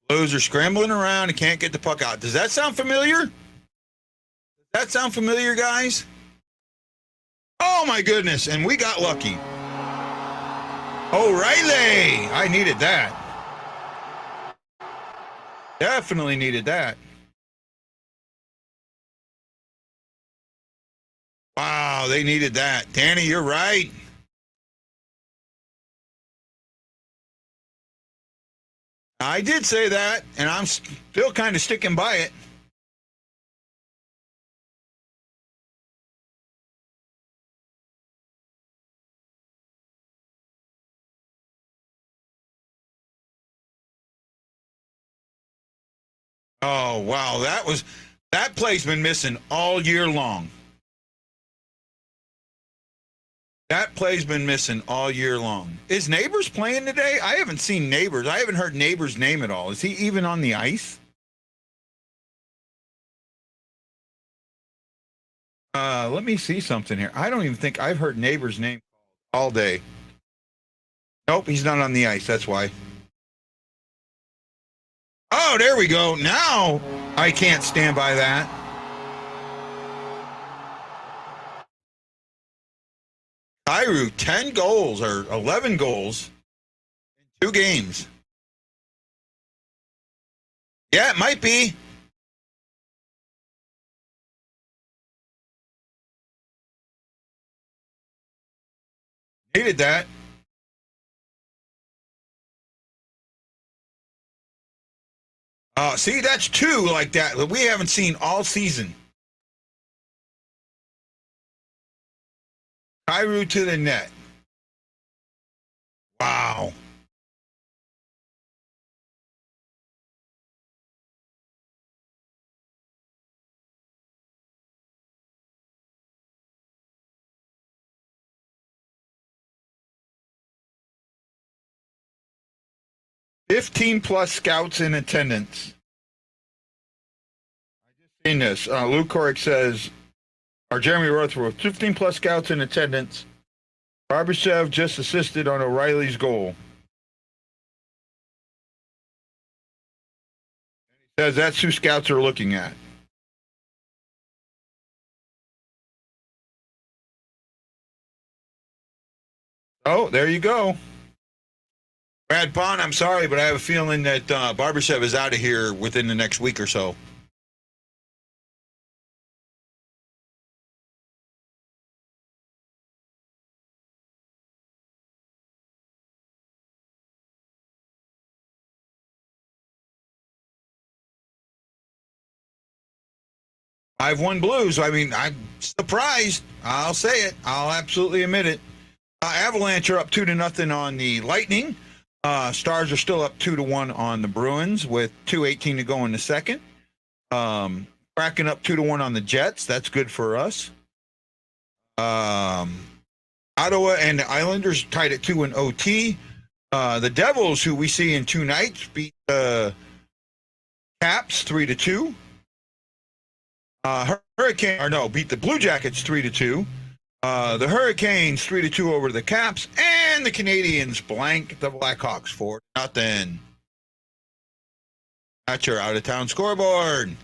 Blues are scrambling around and can't get the puck out. Does that sound familiar? Does that sound familiar, guys? Oh, my goodness. And we got lucky. O'Reilly. I needed that. Definitely needed that. Wow, they needed that. Danny, you're right. I did say that, and I'm still kind of sticking by it. Oh, wow. That play's been missing all year long. That play's been missing all year long. Is Neighbors playing today? I haven't seen Neighbors. I haven't heard Neighbors' name at all. Is he even on the ice? Let me see something here. I don't even think I've heard Neighbors' name all day. Nope, he's not on the ice. That's why. Oh, there we go. Now I can't stand by that. Cairo, 10 goals or 11 goals in 2 games. Yeah, it might be. Needed that. See, that's 2 like that we haven't seen all season. Cairo to the net. Wow. +15 scouts in attendance. I just seen this. Luke Corrick says, or Jeremy Rothrow, 15 scouts in attendance. Barbashev just assisted on O'Reilly's goal. He says that's who scouts are looking at. Oh, there you go. Brad Pond, I'm sorry, but I have a feeling that Barbashev is out of here within the next week or so. I've won Blues. I mean, I'm surprised. I'll say it. I'll absolutely admit it. Avalanche are up 2-0 on the Lightning. Stars are still up 2-1 on the Bruins with 2:18 to go in the second. Kraken up 2-1 on the Jets. That's good for us. Ottawa and the Islanders tied at 2 in OT. The Devils, who we see in 2 nights, beat the Caps 3-2. Beat the Blue Jackets 3-2. The Hurricanes 3-2 over the Caps, and the Canadians blank the Blackhawks 4-0. That's your out of town scoreboard.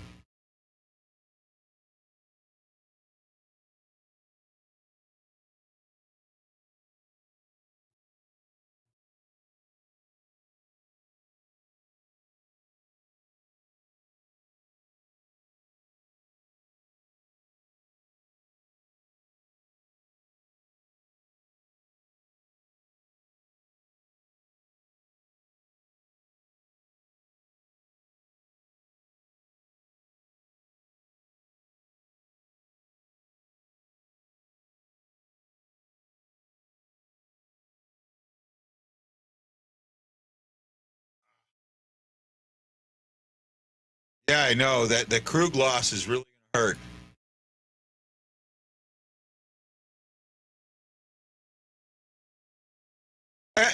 Yeah, I know that the Krug loss is really going to hurt.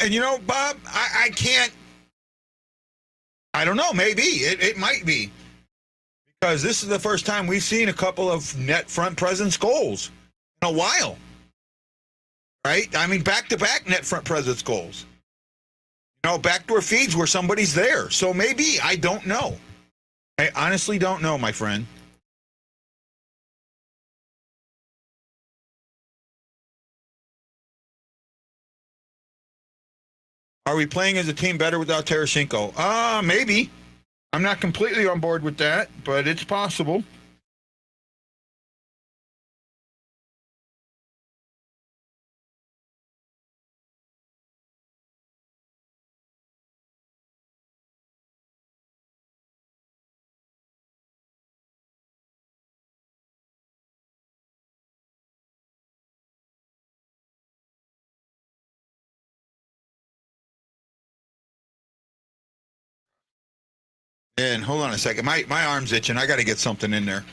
And you know, Bob, I can't. I don't know. Maybe it might be because this is the first time we've seen a couple of net front presence goals in a while. Right? I mean, back-to-back net front presence goals. You know, backdoor feeds where somebody's there. So maybe I don't know. I honestly don't know, my friend. Are we playing as a team better without Tarasenko? Maybe. I'm not completely on board with that, but it's possible. And hold on a second. My arm's itching. I got to get something in there.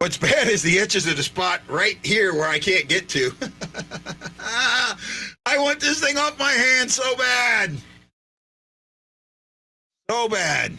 What's bad is the itches of the spot right here where I can't get to. I want this thing off my hand so bad. So bad.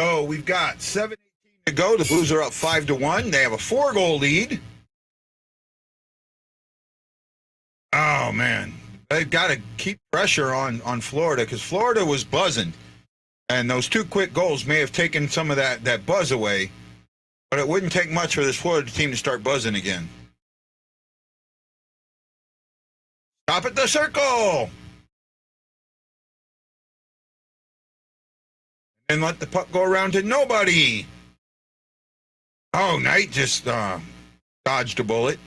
So we've got 7:18 to go. The Blues are up 5-1. They have a 4-goal lead. Oh man, they've got to keep pressure on Florida because Florida was buzzing, and those 2 quick goals may have taken some of that buzz away. But it wouldn't take much for this Florida team to start buzzing again. Stop at the circle. And let the puck go around to nobody. Oh, Knight just dodged a bullet.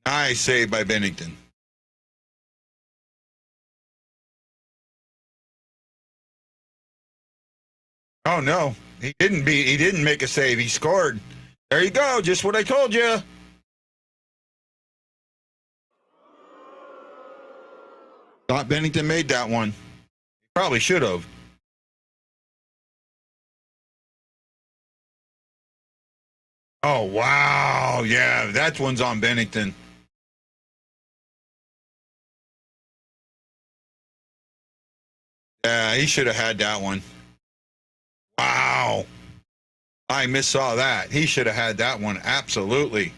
Nice save by Bennington. Oh no, he didn't make a save. He scored. There you go, just what I told you. Thought Bennington made that one. He probably should have. Oh wow, yeah, that one's on Bennington. Yeah, he should have had that one. Wow. I missaw that. He should have had that one. Absolutely.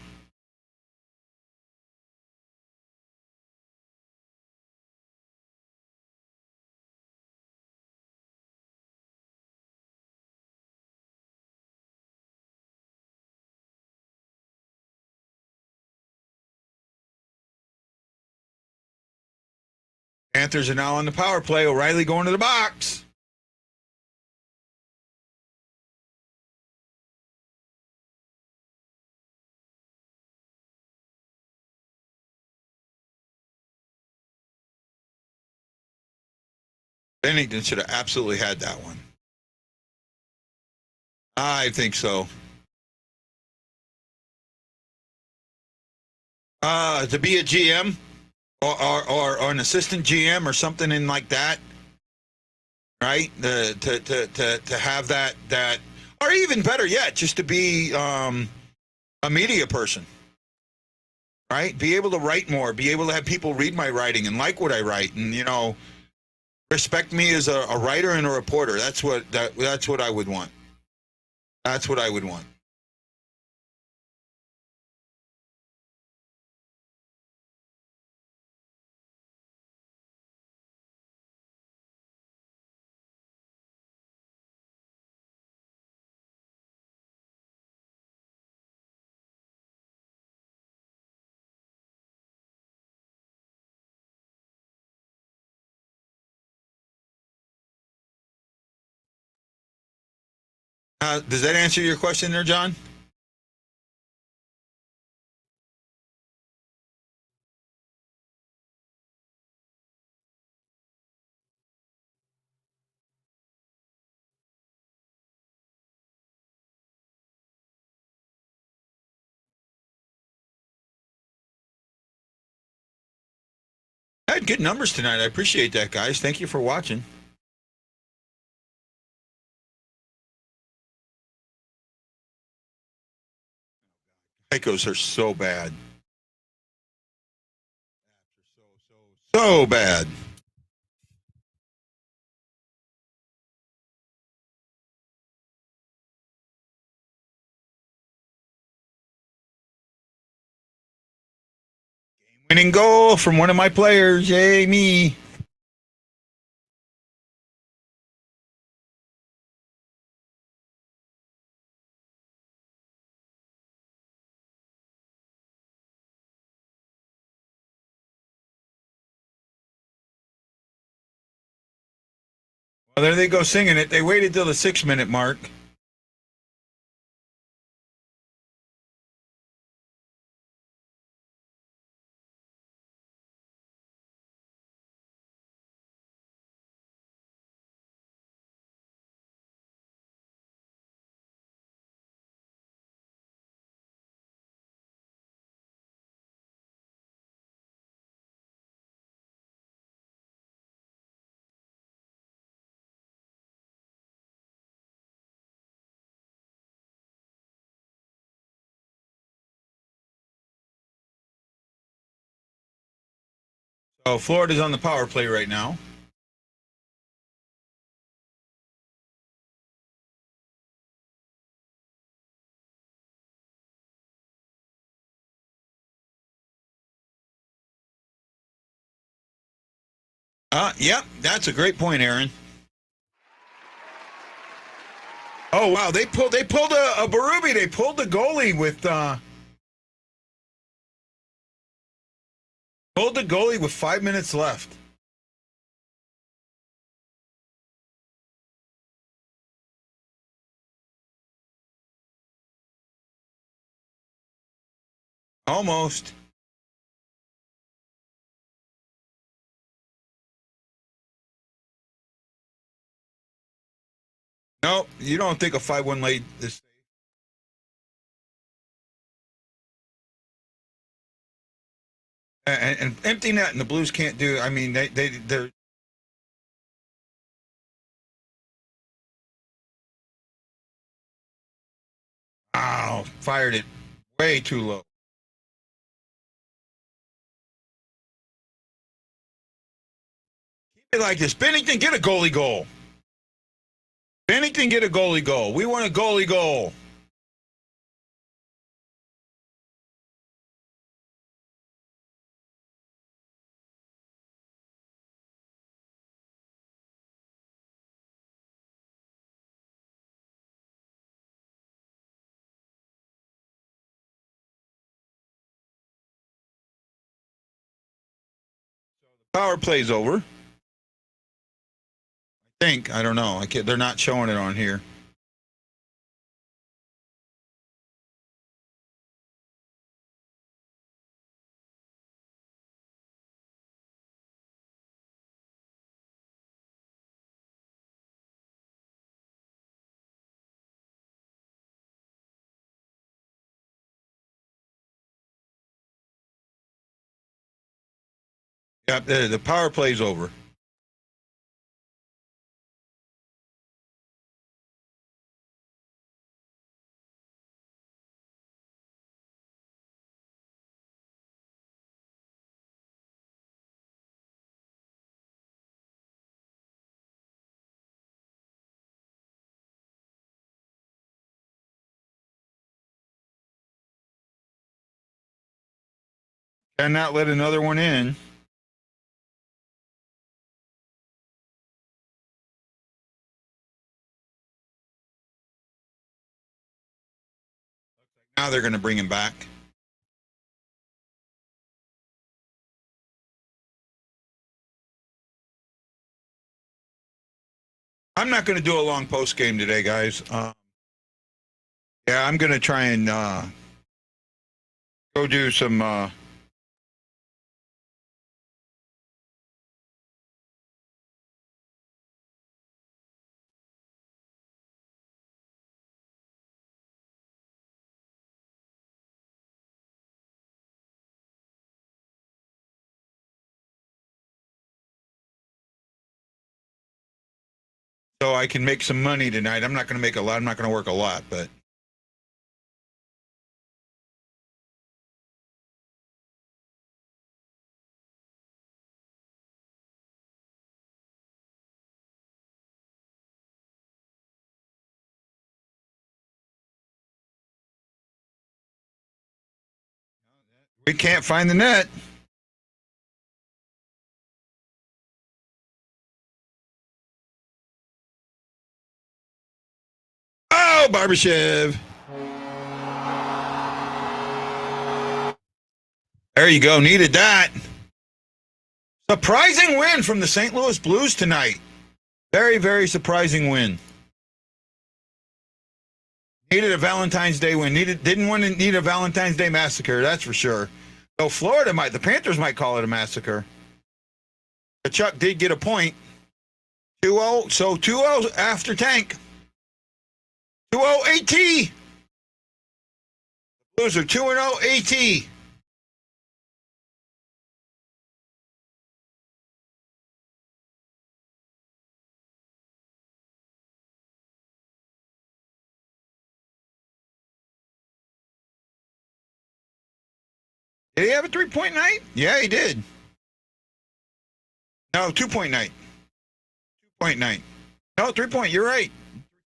Panthers are now on the power play. O'Reilly going to the box. Bennington should have absolutely had that one. I think so. To be a GM or an assistant GM or something in like that, right? To have that, or even better yet, just to be a media person, right? Be able to write more, be able to have people read my writing and like what I write, and respect me as a writer and a reporter. That's what I would want. That's what I would want. Does that answer your question there, John? I had good numbers tonight. I appreciate that, guys. Thank you for watching. Psychos are so bad. So bad. Winning goal from one of my players. Yay, me. Well, there they go singing it. They waited till the 6-minute mark. So Florida's on the power play right now. Yep, that's a great point, Aaron. Oh wow, they pulled a Berube. They pulled the goalie with 5 minutes left. Almost. No, you don't think a 5-1 lead this. And empty net, and the Blues can't do. I mean, they're. Wow, fired it way too low. Keep it like this. Bennington, get a goalie goal. Bennington, get a goalie goal. We want a goalie goal. Power play's over. I think. I don't know. They're not showing it on here. Yep, the power play's over. Cannot let another one in. Now they're going to bring him back. I'm not going to do a long post game today, guys. Yeah, I'm going to try and go do some. So I can make some money tonight. I'm not going to make a lot. I'm not going to work a lot, but We can't find the net. Oh, Barbashev. There you go. Needed that. Surprising win from the St. Louis Blues tonight. Very, very surprising win. Needed a Valentine's Day win. Didn't want to need a Valentine's Day massacre, that's for sure. So the Panthers might call it a massacre. But Chuck did get a point. 2-0, so 2-0 after tank. 2-0 AT. Blues are 2-0 AT. Did he have a 3-point night? Yeah, he did. No, 2-point night. 2-point night. No, 3-point. You're right.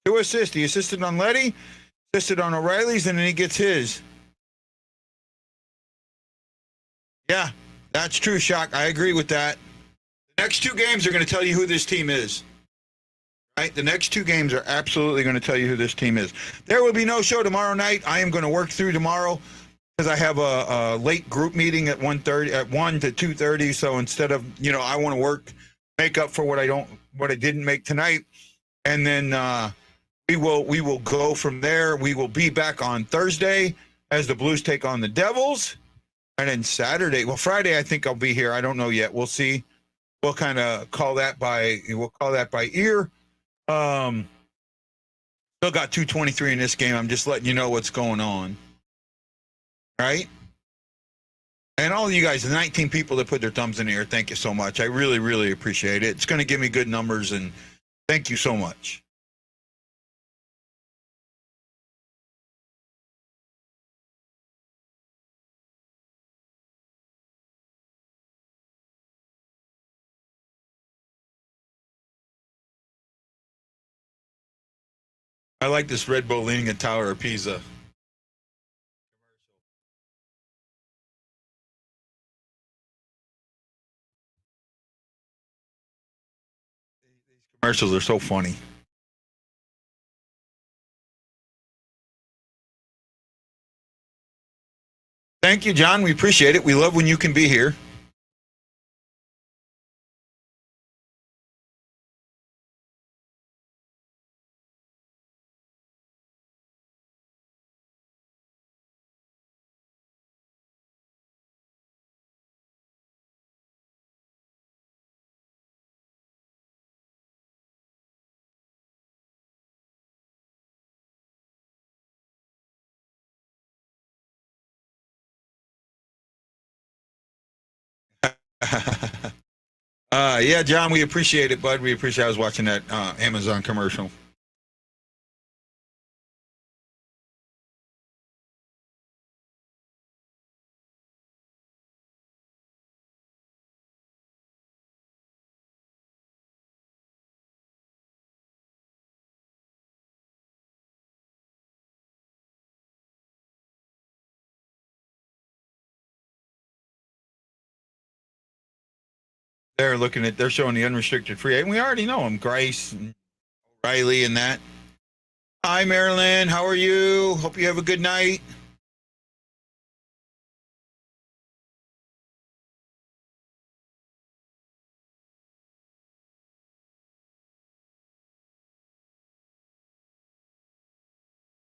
2 assists. He assisted on Letty, assisted on O'Reilly's, and then he gets his. Yeah, that's true, Shock. I agree with that. The next 2 games are going to tell you who this team is. Right? The next 2 games are absolutely going to tell you who this team is. There will be no show tomorrow night. I am going to work through tomorrow because I have a late group meeting at 1 to 2:30. So instead of, I want to make up for what I didn't make tonight, and then we will go from there. We will be back on Thursday as the Blues take on the Devils, and then Friday I think I'll be here. I don't know yet. We'll see. We'll kind of call that by ear. Still got 2:23 in this game. I'm just letting you know what's going on. Right? And all of you guys, the 19 people that put their thumbs in the air, thank you so much. I really, really appreciate it. It's going to give me good numbers, and thank you so much. I like this Red Bull leaning at Tower of Pisa. Commercials are so funny. Thank you, John. We appreciate it. We love when you can be here. Yeah, John, we appreciate it, bud. We appreciate. I was watching that Amazon commercial. They're showing the unrestricted free agent. We already know them, Grice and Riley and that. Hi, Marilyn. How are you? Hope you have a good night.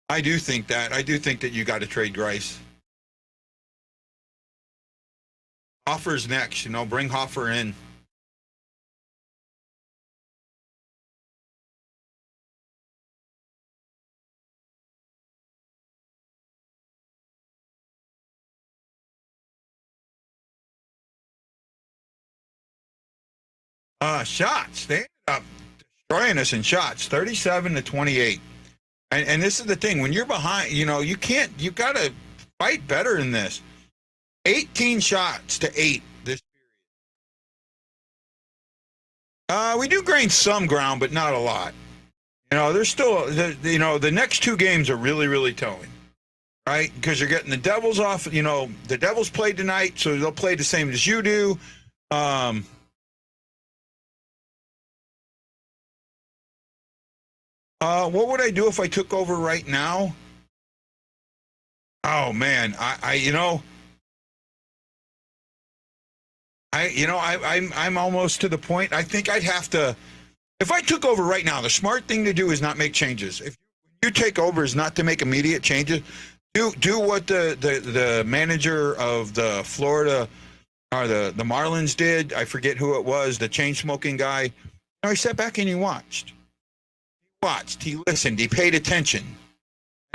I do think that you got to trade Grice. Hoffer's next. Bring Hoffer in. Shots. They ended up destroying us in shots, 37-28. And this is the thing. When you're behind, you got to fight better than this. 18 shots to 8 this period. We do gain some ground, but not a lot. There's still, the next 2 games are really, really telling. right? Because you're getting the Devils off. You know, the Devils played tonight, so they'll play the same as you do. What would I do if I took over right now? Oh man, I'm almost to the point. I think I'd have to. If I took over right now, the smart thing to do is not make changes. If you take over, is not to make immediate changes. Do what the manager of the Florida or the Marlins did. I forget who it was. The chain smoking guy. You know, he sat back and he watched. He listened. He paid attention,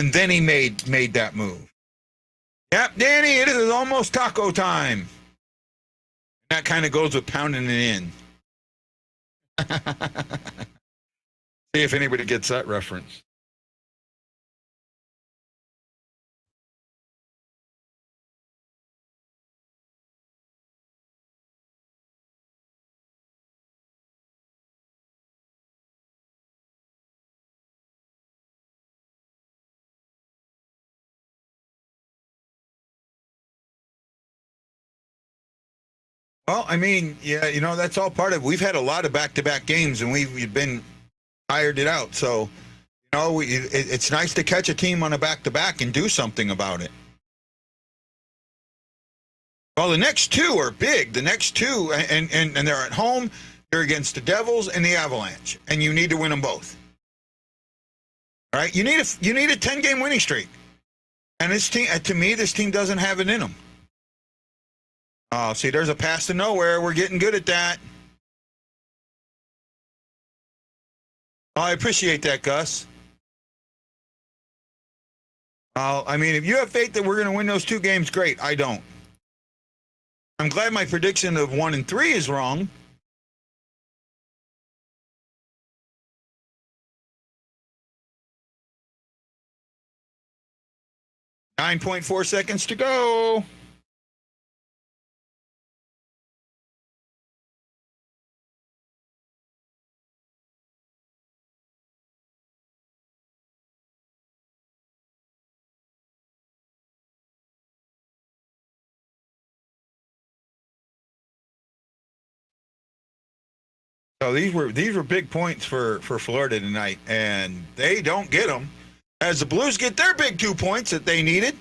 and then he made that move. Yep, Danny, it is almost taco time. That kind of goes with pounding it in. See if anybody gets that reference. Well, I mean, yeah, you know, that's all part of it. We've had a lot of back-to-back games, and we've been tired it out. So, you know, it's nice to catch a team on a back-to-back and do something about it. Well, the next two are big. The next two, and they're at home. They're against the Devils and the Avalanche, and you need to win them both. All right? You need a 10-game winning streak. And this team, to me, this team doesn't have it in them. Oh, see, there's a pass to nowhere. We're getting good at that. Oh, I appreciate that, Gus. I mean, if you have faith that we're going to win those two games, great. I don't. I'm glad my prediction of 1 and 3 is wrong. .4 seconds to go. So these were big points for Florida tonight, and they don't get them. As the Blues get their big 2 points that they needed,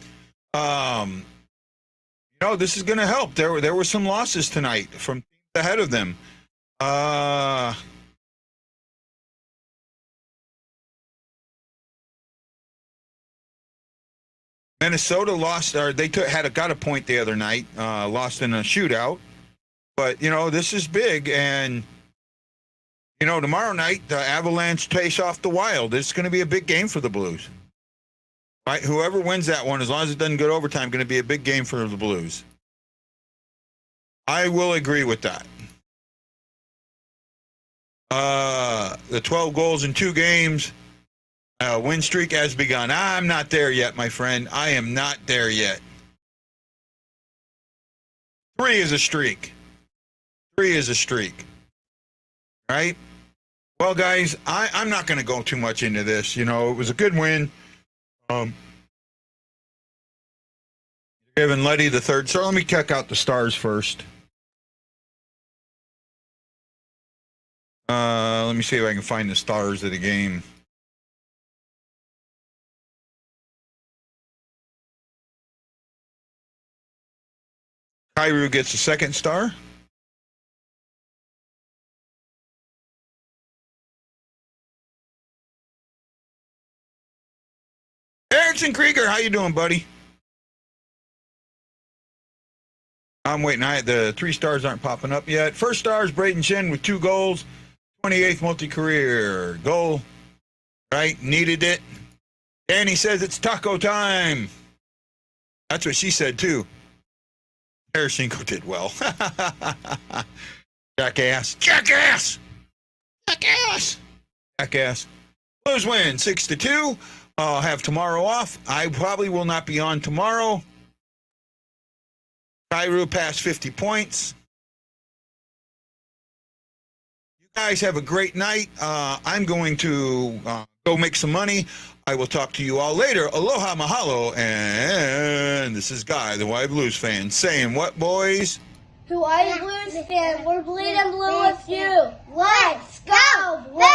you know, this is going to help. There were some losses tonight from teams ahead of them. Minnesota lost, or they got a point the other night, lost in a shootout. But you know, this is big, and you know, tomorrow night the Avalanche face off the Wild. It's going to be a big game for the Blues. Right, whoever wins that one, as long as it doesn't go to overtime, going to be a big game for the Blues. I will agree with that. The 12 goals in 2 games, win streak has begun. I'm not there yet, my friend. I am not there yet. 3 is a streak. 3 is a streak. Right? Well, guys, I'm not going to go too much into this. You know, it was a good win. Giving Letty the third. So let me check out the stars first. Let me see if I can find the stars of the game. Kyrou gets a second star. Erickson Krieger, how you doing, buddy? I'm waiting. The 3 stars aren't popping up yet. First star is Braden Shen with 2 goals. 28th multi-career goal. Right? Needed it. Danny says it's taco time. That's what she said, too. Tarasenko did well. Jackass. Jackass! Jackass! Jackass. Blues win 6-2. I'll have tomorrow off. I probably will not be on tomorrow. Kyrou passed 50 points. You guys have a great night. I'm going to Go make some money. I will talk to you all later. Aloha, mahalo. And this is Guy, the Hawaii Blues fan, saying what, boys? Hawaii Blues fan, we're bleeding blue with you. Let's go, Blues!